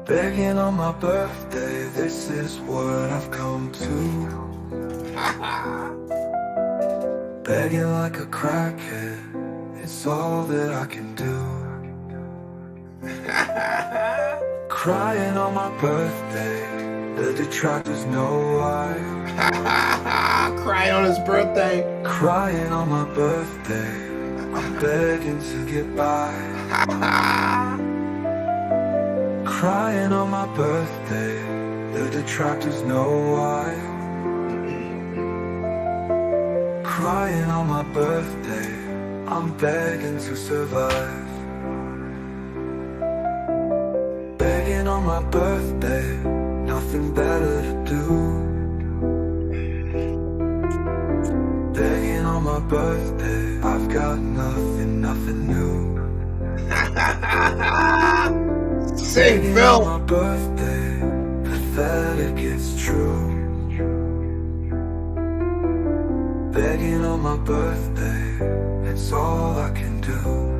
Begging on my birthday, this is what I've come to. Begging like a crackhead, it's all that I can do. Crying on my birthday, the detractors know why. Crying on his birthday. Crying on my birthday, I'm begging to get by. Crying on my birthday, the detractors know why. Crying on my birthday, I'm begging to survive. Begging on my birthday, nothing better to do. Begging on my birthday, I've got nothing new. Sing, Begging Phil. on my birthday, pathetic, it's true. Begging on my birthday, it's all I can do.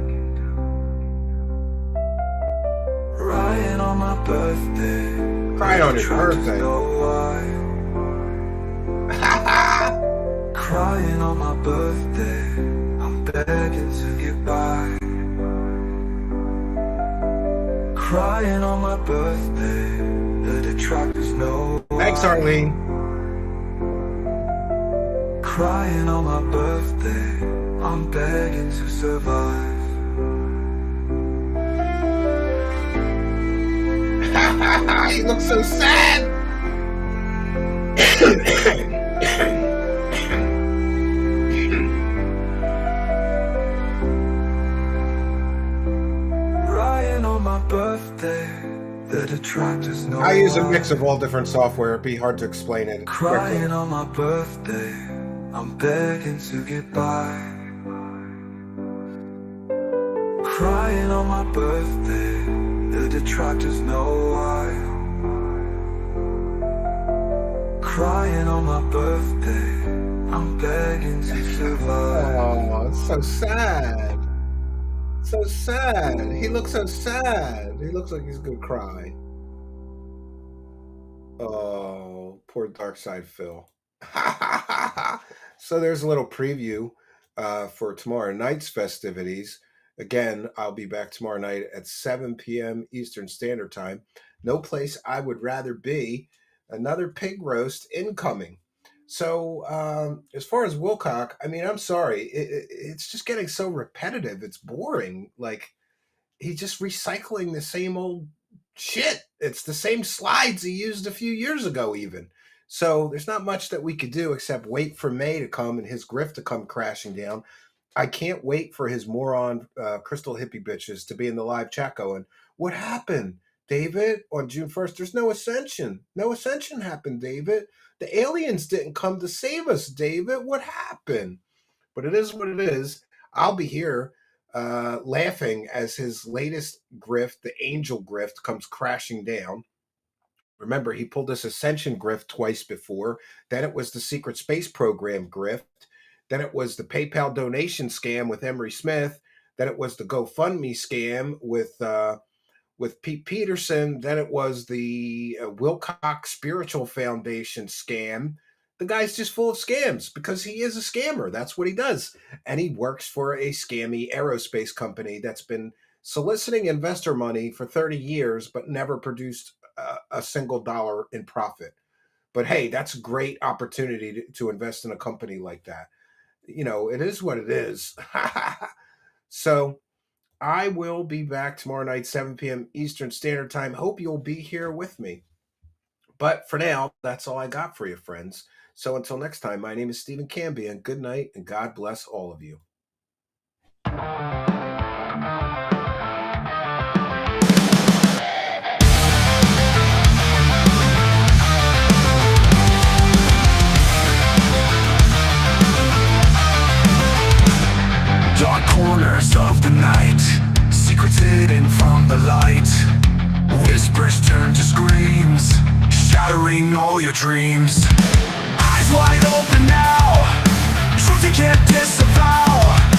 Crying on my birthday, Crying on his detractors birthday. know why. Crying on my birthday, I'm begging to get by. Crying on my birthday, the detractors know why. Thanks, Arlene. Crying on my birthday, I'm begging to survive. He looks so sad. Crying on my birthday, The detractors know I use a mix why. of all different software. It'd be hard to explain it Crying quickly. on my birthday, I'm begging to get by. Crying on my birthday, the detractors know why. Crying on my birthday, I'm begging to survive. Oh, it's so sad. So sad. He looks so sad. He looks like he's gonna cry. Oh, poor Dark Side Phil. So there's a little preview for tomorrow night's festivities. Again, I'll be back tomorrow night at 7 p.m. Eastern Standard Time. No place I would rather be. Another pig roast incoming. So as far as Wilcock, I mean, I'm sorry. It's just getting so repetitive. It's boring. Like, he's just recycling the same old shit. It's the same slides he used a few years ago, even. So there's not much that we could do except wait for May to come and his grift to come crashing down. I can't wait for his moron crystal hippie bitches to be in the live chat going, what happened, David, on June 1st? There's no Ascension. No Ascension happened, David. The aliens didn't come to save us, David. What happened? But it is what it is. I'll be here laughing as his latest grift, the angel grift, comes crashing down. Remember, he pulled this Ascension grift twice before. Then it was the secret space program grift. Then it was the PayPal donation scam with Emery Smith. Then it was the GoFundMe scam with Pete Peterson. Then it was the Wilcock Spiritual Foundation scam. The guy's just full of scams because he is a scammer. That's what he does. And he works for a scammy aerospace company that's been soliciting investor money for 30 years, but never produced a single dollar in profit. But hey, that's a great opportunity to invest in a company like that. You know, it is what it is. So I will be back tomorrow night, 7 p.m. Eastern Standard Time. Hope you'll be here with me. But for now, that's all I got for you, friends. So until next time, my name is Stephen Cambian. Good night, and God bless all of you. Dark corners of the night, secrets hidden from the light. Whispers turn to screams, shattering all your dreams. Eyes wide open now, truth you can't disavow.